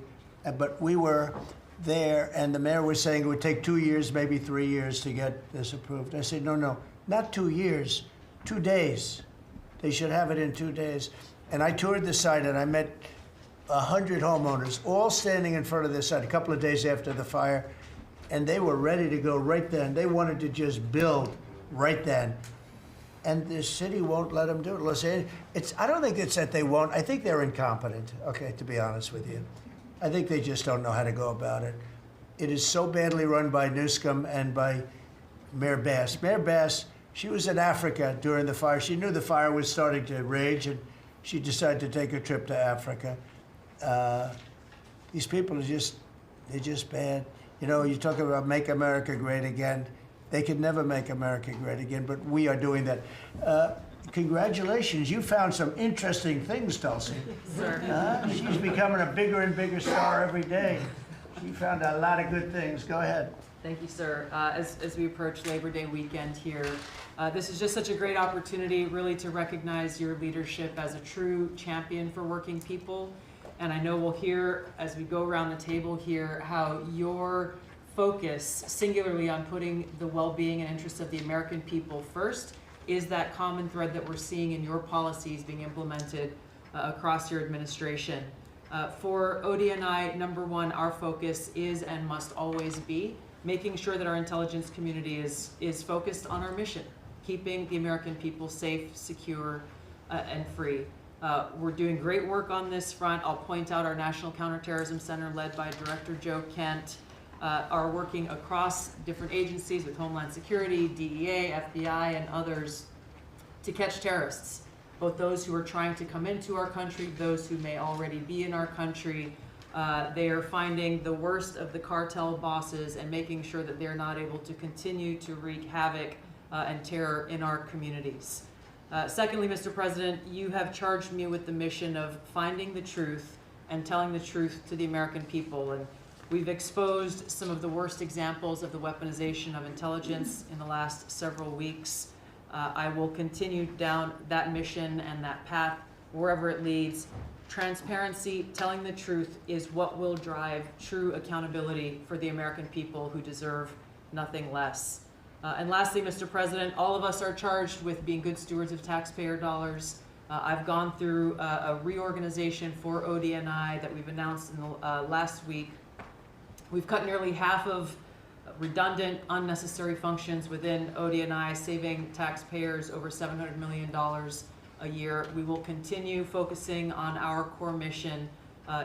but we were there, and the mayor was saying it would take 2 years, maybe 3 years to get this approved. I said, no, not 2 years, 2 days. They should have it in 2 days. And I toured the site, and I met 100 homeowners, all standing in front of this site a couple of days after the fire, and they were ready to go right then. They wanted to just build right then. And the city won't let them do it. Los Angeles, I don't think it's that they won't. I think they're incompetent, okay, to be honest with you. I think they just don't know how to go about it. It is so badly run by Newsom and by Mayor Bass. Mayor Bass, she was in Africa during the fire. She knew the fire was starting to rage, and she decided to take a trip to Africa. These people are they're just bad. You know, you're talking about make America great again. They could never make America great again, but we are doing that. congratulations, you found some interesting things, Tulsi. She's becoming a bigger and bigger star every day. She found a lot of good things. Go ahead. Thank you, sir. As we approach Labor Day weekend here, this is just such a great opportunity really to recognize your leadership as a true champion for working people. And I know we'll hear as we go around the table here how your focus singularly on putting the well-being and interests of the American people first is that common thread that we're seeing in your policies being implemented across your administration. For ODNI, number one, our focus is and must always be making sure that our intelligence community is focused on our mission, keeping the American people safe, secure, and free. We're doing great work on this front. I'll point out our National Counterterrorism Center, led by Director Joe Kent, are working across different agencies with Homeland Security, DEA, FBI, and others to catch terrorists, both those who are trying to come into our country, those who may already be in our country. They are finding the worst of the cartel bosses and making sure that they're not able to continue to wreak havoc and terror in our communities. Secondly, Mr. President, you have charged me with the mission of finding the truth and telling the truth to the American people. And we've exposed some of the worst examples of the weaponization of intelligence in the last several weeks. I will continue down that mission and that path wherever it leads. Transparency, telling the truth is what will drive true accountability for the American people who deserve nothing less. And lastly, Mr. President, all of us are charged with being good stewards of taxpayer dollars. I've gone through a reorganization for ODNI that we've announced in the last week. We've cut nearly half of redundant, unnecessary functions within ODNI, saving taxpayers over $700 million a year. We will continue focusing on our core mission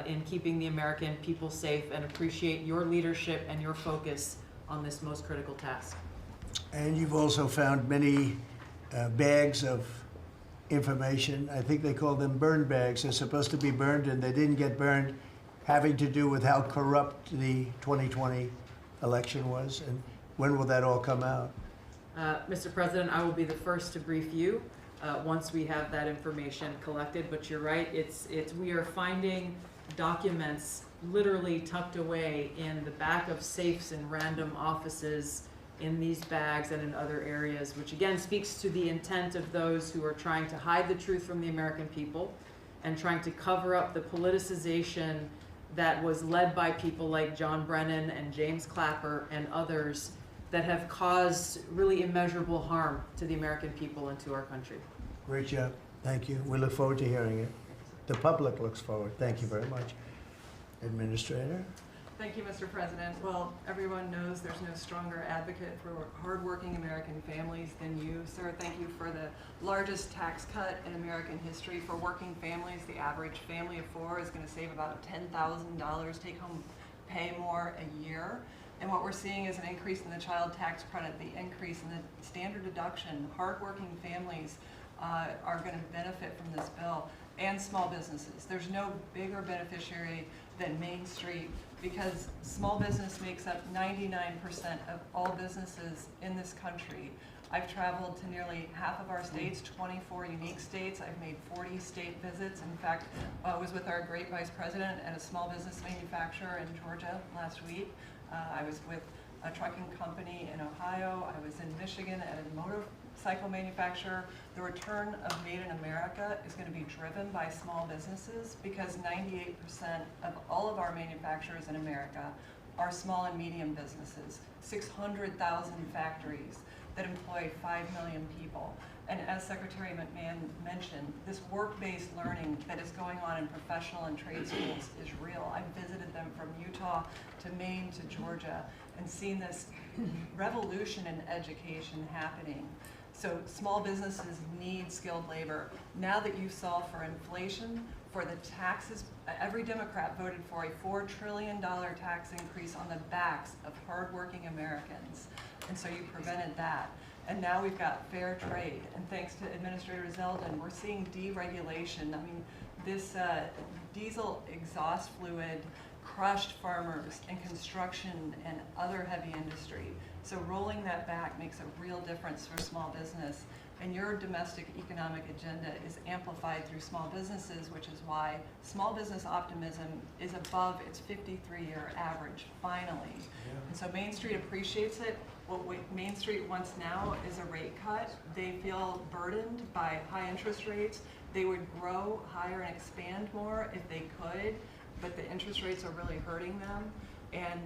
in keeping the American people safe, and appreciate your leadership and your focus on this most critical task. And you've also found many bags of information. I think they call them burn bags. They're supposed to be burned and they didn't get burned, having to do with how corrupt the 2020 election was. And when will that all come out? Mr. President, I will be the first to brief you once we have that information collected. But you're right, we are finding documents literally tucked away in the back of safes in random offices, in these bags and in other areas, which again speaks to the intent of those who are trying to hide the truth from the American people and trying to cover up the politicization that was led by people like John Brennan and James Clapper and others that have caused really immeasurable harm to the American people and to our country. Great job. Thank you. We look forward to hearing it. The public looks forward. Thank you very much. Administrator? Thank you, Mr. President. Well, everyone knows there's no stronger advocate for hardworking American families than you, sir. Thank you for the largest tax cut in American history for working families. The average family of four is going to save about $10,000 take-home pay more a year. And what we're seeing is an increase in the child tax credit, the increase in the standard deduction. Hardworking families are going to benefit from this bill, and small businesses. There's no bigger beneficiary than Main Street, because small business makes up 99% of all businesses in this country. I've traveled to nearly half of our states, 24 unique states. I've made 40 state visits. In fact, I was with our great vice president at a small business manufacturer in Georgia last week. I was with a trucking company in Ohio. I was in Michigan at a motorcycle manufacturer. The return of Made in America is going to be driven by small businesses, because 98% of all of our manufacturers in America are small and medium businesses, 600,000 factories that employ 5 million people. And as Secretary McMahon mentioned, this work-based learning that is going on in professional and trade schools is real. I've visited them from Utah to Maine to Georgia and seen this revolution in education happening. So small businesses need skilled labor. Now that you solve for inflation, for the taxes, every Democrat voted for a $4 trillion tax increase on the backs of hardworking Americans. And so you prevented that. And now we've got fair trade. And thanks to Administrator Zeldin, we're seeing deregulation. I mean, this diesel exhaust fluid crushed farmers and construction and other heavy industry. So rolling that back makes a real difference for small business. And your domestic economic agenda is amplified through small businesses, which is why small business optimism is above its 53-year average, finally. And so Main Street appreciates it. What Main Street wants now is a rate cut. They feel burdened by high interest rates. They would grow higher and expand more if they could, but the interest rates are really hurting them. And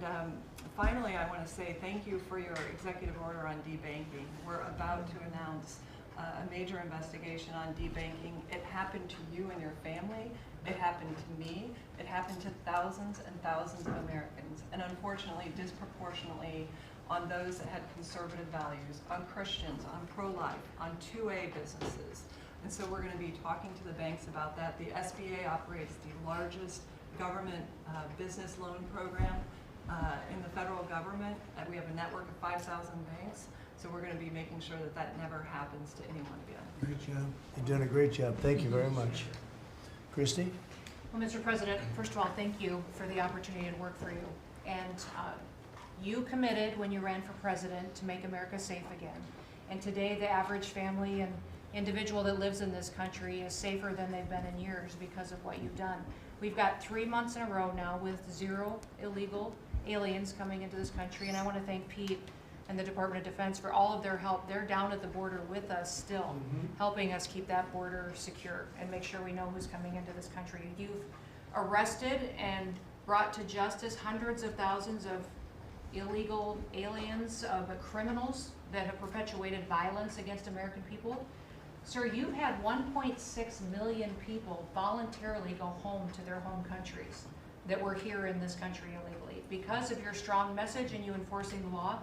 finally, I want to say thank you for your executive order on debanking. We're about to announce a major investigation on debanking. It happened to you and your family. It happened to me. It happened to thousands and thousands of Americans, and unfortunately, disproportionately on those that had conservative values, on Christians, on pro-life, on 2A businesses. And so we're going to be talking to the banks about that. The SBA operates the largest government business loan program in the federal government. We have a network of 5,000 banks. So we're going to be making sure that that never happens to anyone again. Great job. You're doing a great job. Thank you very much. Christy? Well, Mr. President, first of all, thank you for the opportunity to work for you. And you committed when you ran for president to make America safe again. And today, the average family and individual that lives in this country is safer than they've been in years because of what you've done. We've got 3 months in a row now with 0 illegal aliens coming into this country. And I want to thank Pete and the Department of Defense for all of their help. They're down at the border with us still, helping us keep that border secure and make sure we know who's coming into this country. You've arrested and brought to justice hundreds of thousands of illegal aliens, criminals that have perpetuated violence against American people. Sir, you've had 1.6 million people voluntarily go home to their home countries that were here in this country illegally. Because of your strong message and you enforcing the law,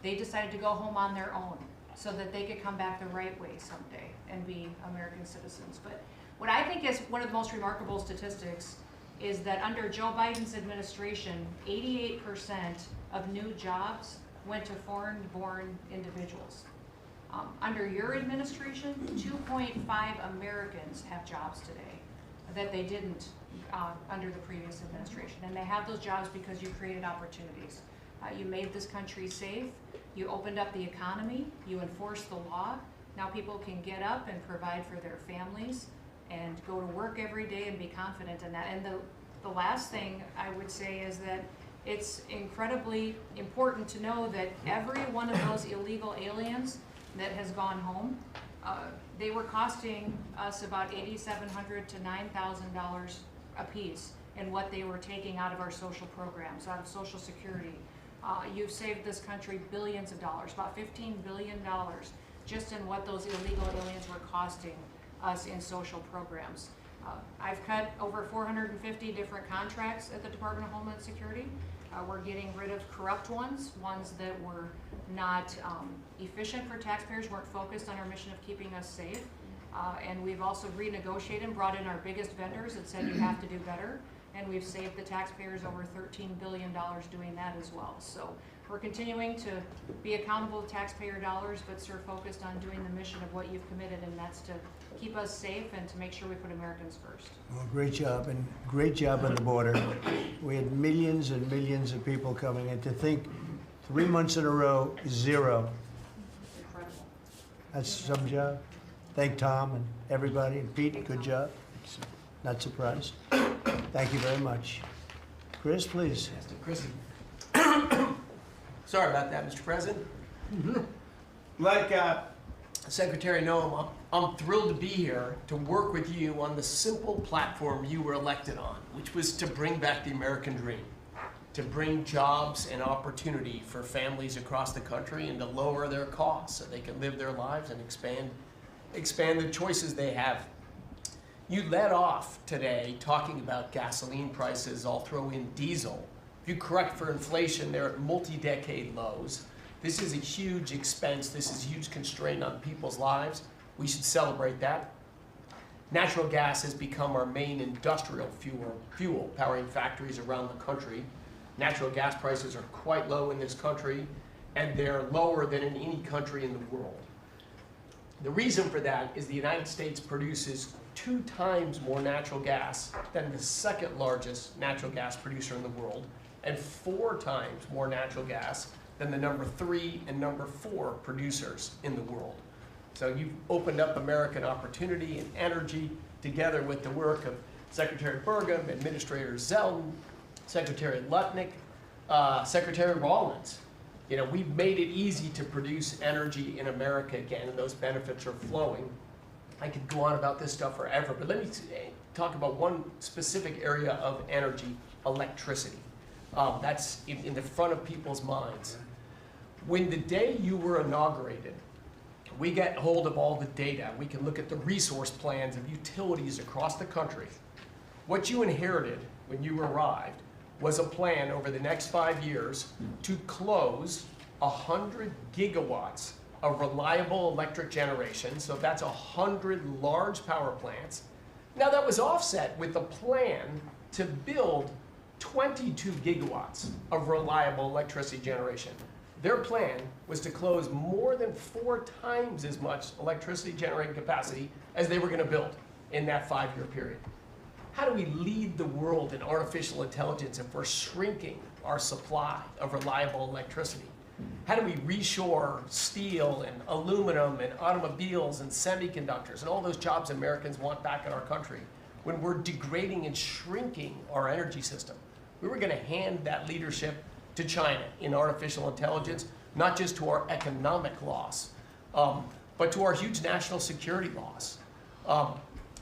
they decided to go home on their own so that they could come back the right way someday and be American citizens. But what I think is one of the most remarkable statistics is that under Joe Biden's administration, 88% of new jobs went to foreign-born individuals. Under your administration, 2.5 Americans have jobs today that they didn't under the previous administration. And they have those jobs because you created opportunities. You made this country safe. You opened up the economy. You enforced the law. Now people can get up and provide for their families and go to work every day and be confident in that. And the last thing I would say is that it's incredibly important to know that every one of those illegal aliens that has gone home, they were costing us about $8,700 to $9,000 a piece in what they were taking out of our social programs, out of Social Security. You've saved this country billions of dollars, about $15 billion, just in what those illegal aliens were costing us in social programs. I've cut over 450 different contracts at the Department of Homeland Security. We're getting rid of corrupt ones that were not efficient for taxpayers, weren't focused on our mission of keeping us safe. And we've also renegotiated and brought in our biggest vendors that said you have to do better. And we've saved the taxpayers over $13 billion doing that as well. So we're continuing to be accountable to taxpayer dollars, but sir, focused on doing the mission of what you've committed, and that's to keep us safe and to make sure we put Americans first. Well, great job, and great job on the border. We had millions and millions of people coming in. To think 3 months in a row, 0. Incredible. That's some job. Thank Tom and everybody, and Pete, good job. Not surprised. Thank you very much. Chris, please. Chris. Sorry about that, Mr. President. Like Secretary Noem, I'm thrilled to be here to work with you on the simple platform you were elected on, which was to bring back the American dream, to bring jobs and opportunity for families across the country and to lower their costs so they can live their lives and expand the choices they have. You led off today talking about gasoline prices. I'll throw in diesel. If you correct for inflation, they're at multi-decade lows. This is a huge expense. This is a huge constraint on people's lives. We should celebrate that. Natural gas has become our main industrial fuel, powering factories around the country. Natural gas prices are quite low in this country, and they're lower than in any country in the world. The reason for that is the United States produces 2 times more natural gas than the second largest natural gas producer in the world, and 4 times more natural gas than the number 3 and number 4 producers in the world. So you've opened up American opportunity and energy together with the work of Secretary Burgum, Administrator Zeldin, Secretary Lutnick, Secretary Rawlins. You know, we've made it easy to produce energy in America again, and those benefits are flowing. I could go on about this stuff forever, but let me talk about one specific area of energy, electricity. That's in the front of people's minds. When the day you were inaugurated, we get hold of all the data. We can look at the resource plans of utilities across the country. What you inherited when you arrived was a plan over the next 5 years to close 100 gigawatts of reliable electric generation. So that's 100 large power plants. Now that was offset with a plan to build 22 gigawatts of reliable electricity generation. Their plan was to close more than 4 times as much electricity generating capacity as they were going to build in that 5-year period. How do we lead the world in artificial intelligence if we're shrinking our supply of reliable electricity? How do we reshore steel and aluminum and automobiles and semiconductors and all those jobs Americans want back in our country when we're degrading and shrinking our energy system? We were going to hand that leadership to China in artificial intelligence, not just to our economic loss, but to our huge national security loss.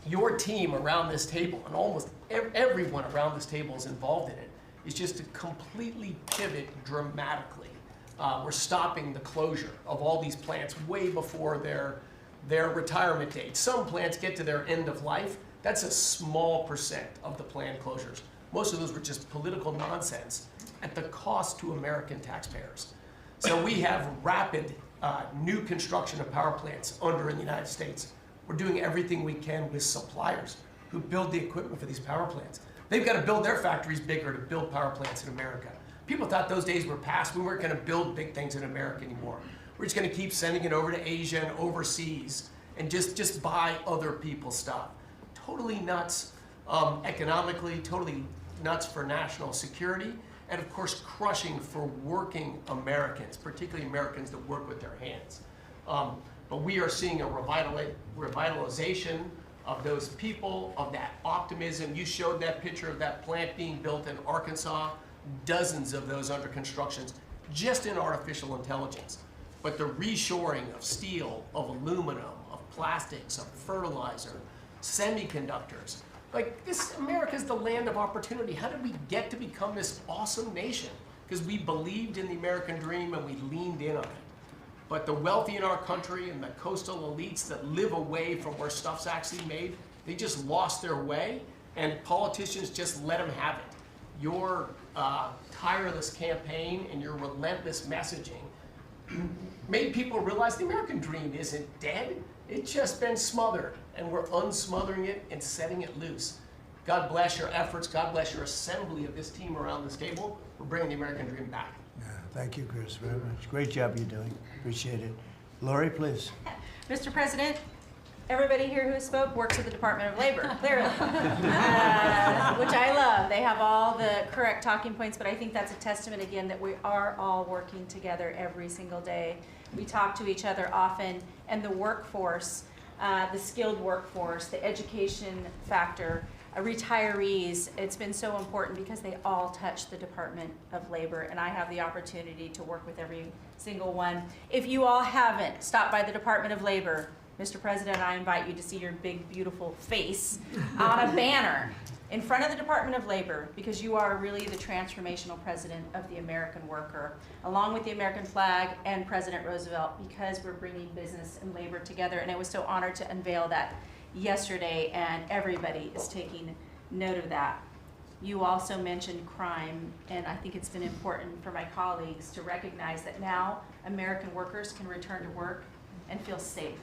Your team around this table, and almost everyone around this table is involved in it, is just to completely pivot dramatically. We're stopping the closure of all these plants way before their retirement date. Some plants get to their end of life. That's a small percent of the planned closures. Most of those were just political nonsense at the cost to American taxpayers. So we have rapid new construction of power plants under in the United States. We're doing everything we can with suppliers who build the equipment for these power plants. They've got to build their factories bigger to build power plants in America. People thought those days were past. We weren't going to build big things in America anymore. We're just going to keep sending it over to Asia and overseas and just buy other people's stuff. Totally nuts economically, totally nuts for national security, and of course crushing for working Americans, particularly Americans that work with their hands. But we are seeing a revitalization of those people, of that optimism. You showed that picture of that plant being built in Arkansas, dozens of those under construction, just in artificial intelligence. But the reshoring of steel, of aluminum, of plastics, of fertilizer, semiconductors. Like this, America's the land of opportunity. How did we get to become this awesome nation? Because we believed in the American dream and we leaned in on it. But the wealthy in our country and the coastal elites that live away from where stuff's actually made, they just lost their way, and politicians just let them have it. Your tireless campaign and your relentless messaging made people realize the American dream isn't dead. It's just been smothered, and we're unsmothering it and setting it loose. God bless your efforts. God bless your assembly of this team around this table. We're bringing the American dream back. Yeah, thank you, Chris, very much. Great job you're doing. Appreciate it. Lori, please. Mr. President, everybody here who spoke works at the Department of Labor, clearly, which I love. They have all the correct talking points, but I think that's a testament again that we are all working together every single day. We talk to each other often, and the workforce, the skilled workforce, the education factor, retirees, it's been so important because they all touch the Department of Labor, and I have the opportunity to work with every single one. If you all haven't stopped by the Department of Labor, Mr. President, I invite you to see your big, beautiful face on a banner in front of the Department of Labor, because you are really the transformational president of the American worker, along with the American flag and President Roosevelt, because we're bringing business and labor together. And I was so honored to unveil that yesterday, and everybody is taking note of that. You also mentioned crime, and I think it's been important for my colleagues to recognize that now American workers can return to work and feel safe.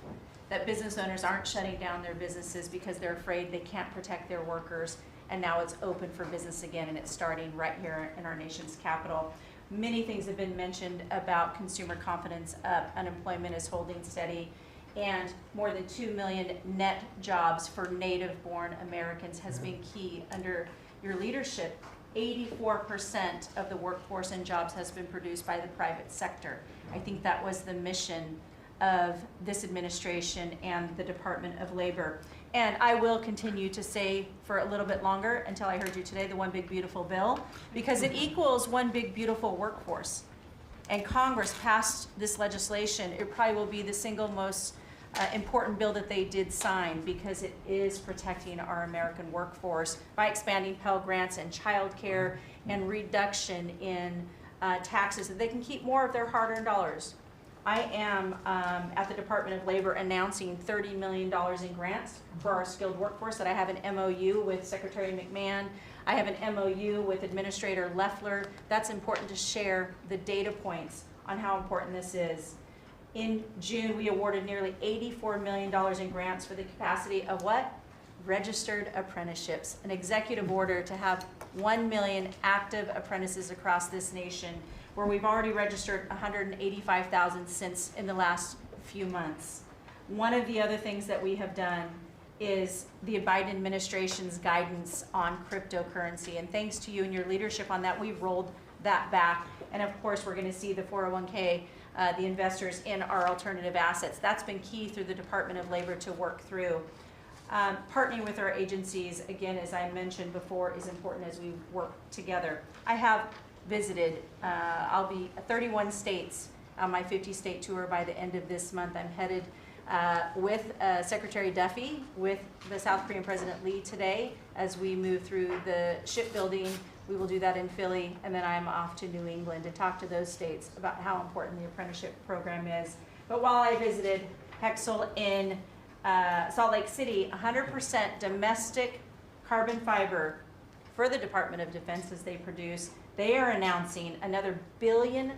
That business owners aren't shutting down their businesses because they're afraid they can't protect their workers, and now it's open for business again, and it's starting right here in our nation's capital. Many things have been mentioned about consumer confidence up. Unemployment is holding steady and more than 2 million net jobs for native-born Americans has been key under your leadership. 84% of the workforce and jobs has been produced by the private sector. I think that was the mission of this administration and the Department of Labor. And I will continue to say for a little bit longer until I heard you today, the One Big Beautiful Bill, because it equals one big beautiful workforce. And Congress passed this legislation. It probably will be the single most important bill that they did sign, because it is protecting our American workforce by expanding Pell Grants and childcare and reduction in taxes, that they can keep more of their hard-earned dollars. I am at the Department of Labor announcing $30 million in grants for our skilled workforce, that I have an MOU with Secretary McMahon. I have an MOU with Administrator Loeffler. That's important to share the data points on how important this is. In June, we awarded nearly $84 million in grants for the capacity of what? Registered apprenticeships, an executive order to have 1 million active apprentices across this nation, where we've already registered 185,000 since in the last few months. One of the other things that we have done is the Biden administration's guidance on cryptocurrency. And thanks to you and your leadership on that, we've rolled that back. And of course, we're gonna see the 401k, the investors in our alternative assets. That's been key through the Department of Labor to work through. Partnering with our agencies, again, as I mentioned before, is important as we work together. I have visited, I'll be 31 states on my 50-state tour by the end of this month. I'm headed with Secretary Duffy, with the South Korean President Lee today, as we move through the shipbuilding. We will do that in Philly, and then I'm off to New England to talk to those states about how important the apprenticeship program is. But while I visited Hexel in Salt Lake City, 100% domestic carbon fiber for the Department of Defense as they produce. They are announcing another $1 billion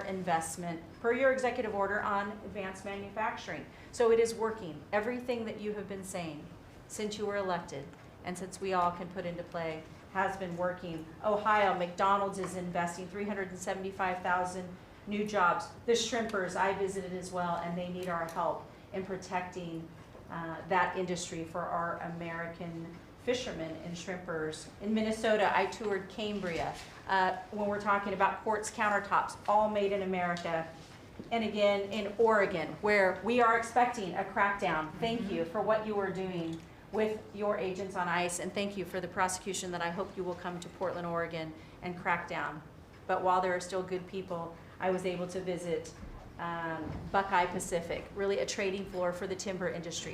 investment per your executive order on advanced manufacturing. So it is working. Everything that you have been saying since you were elected and since we all can put into play has been working. Ohio, McDonald's is investing 375,000 new jobs. The shrimpers I visited as well, and they need our help in protecting that industry for our American fishermen and shrimpers. In Minnesota, I toured Cambria. When we're talking about quartz countertops, all made in America. And again, in Oregon, where we are expecting a crackdown. Thank you for what you are doing with your agents on ICE, and thank you for the prosecution that I hope you will come to Portland, Oregon and crack down. But while there are still good people, I was able to visit Buckeye Pacific, really a trading floor for the timber industry.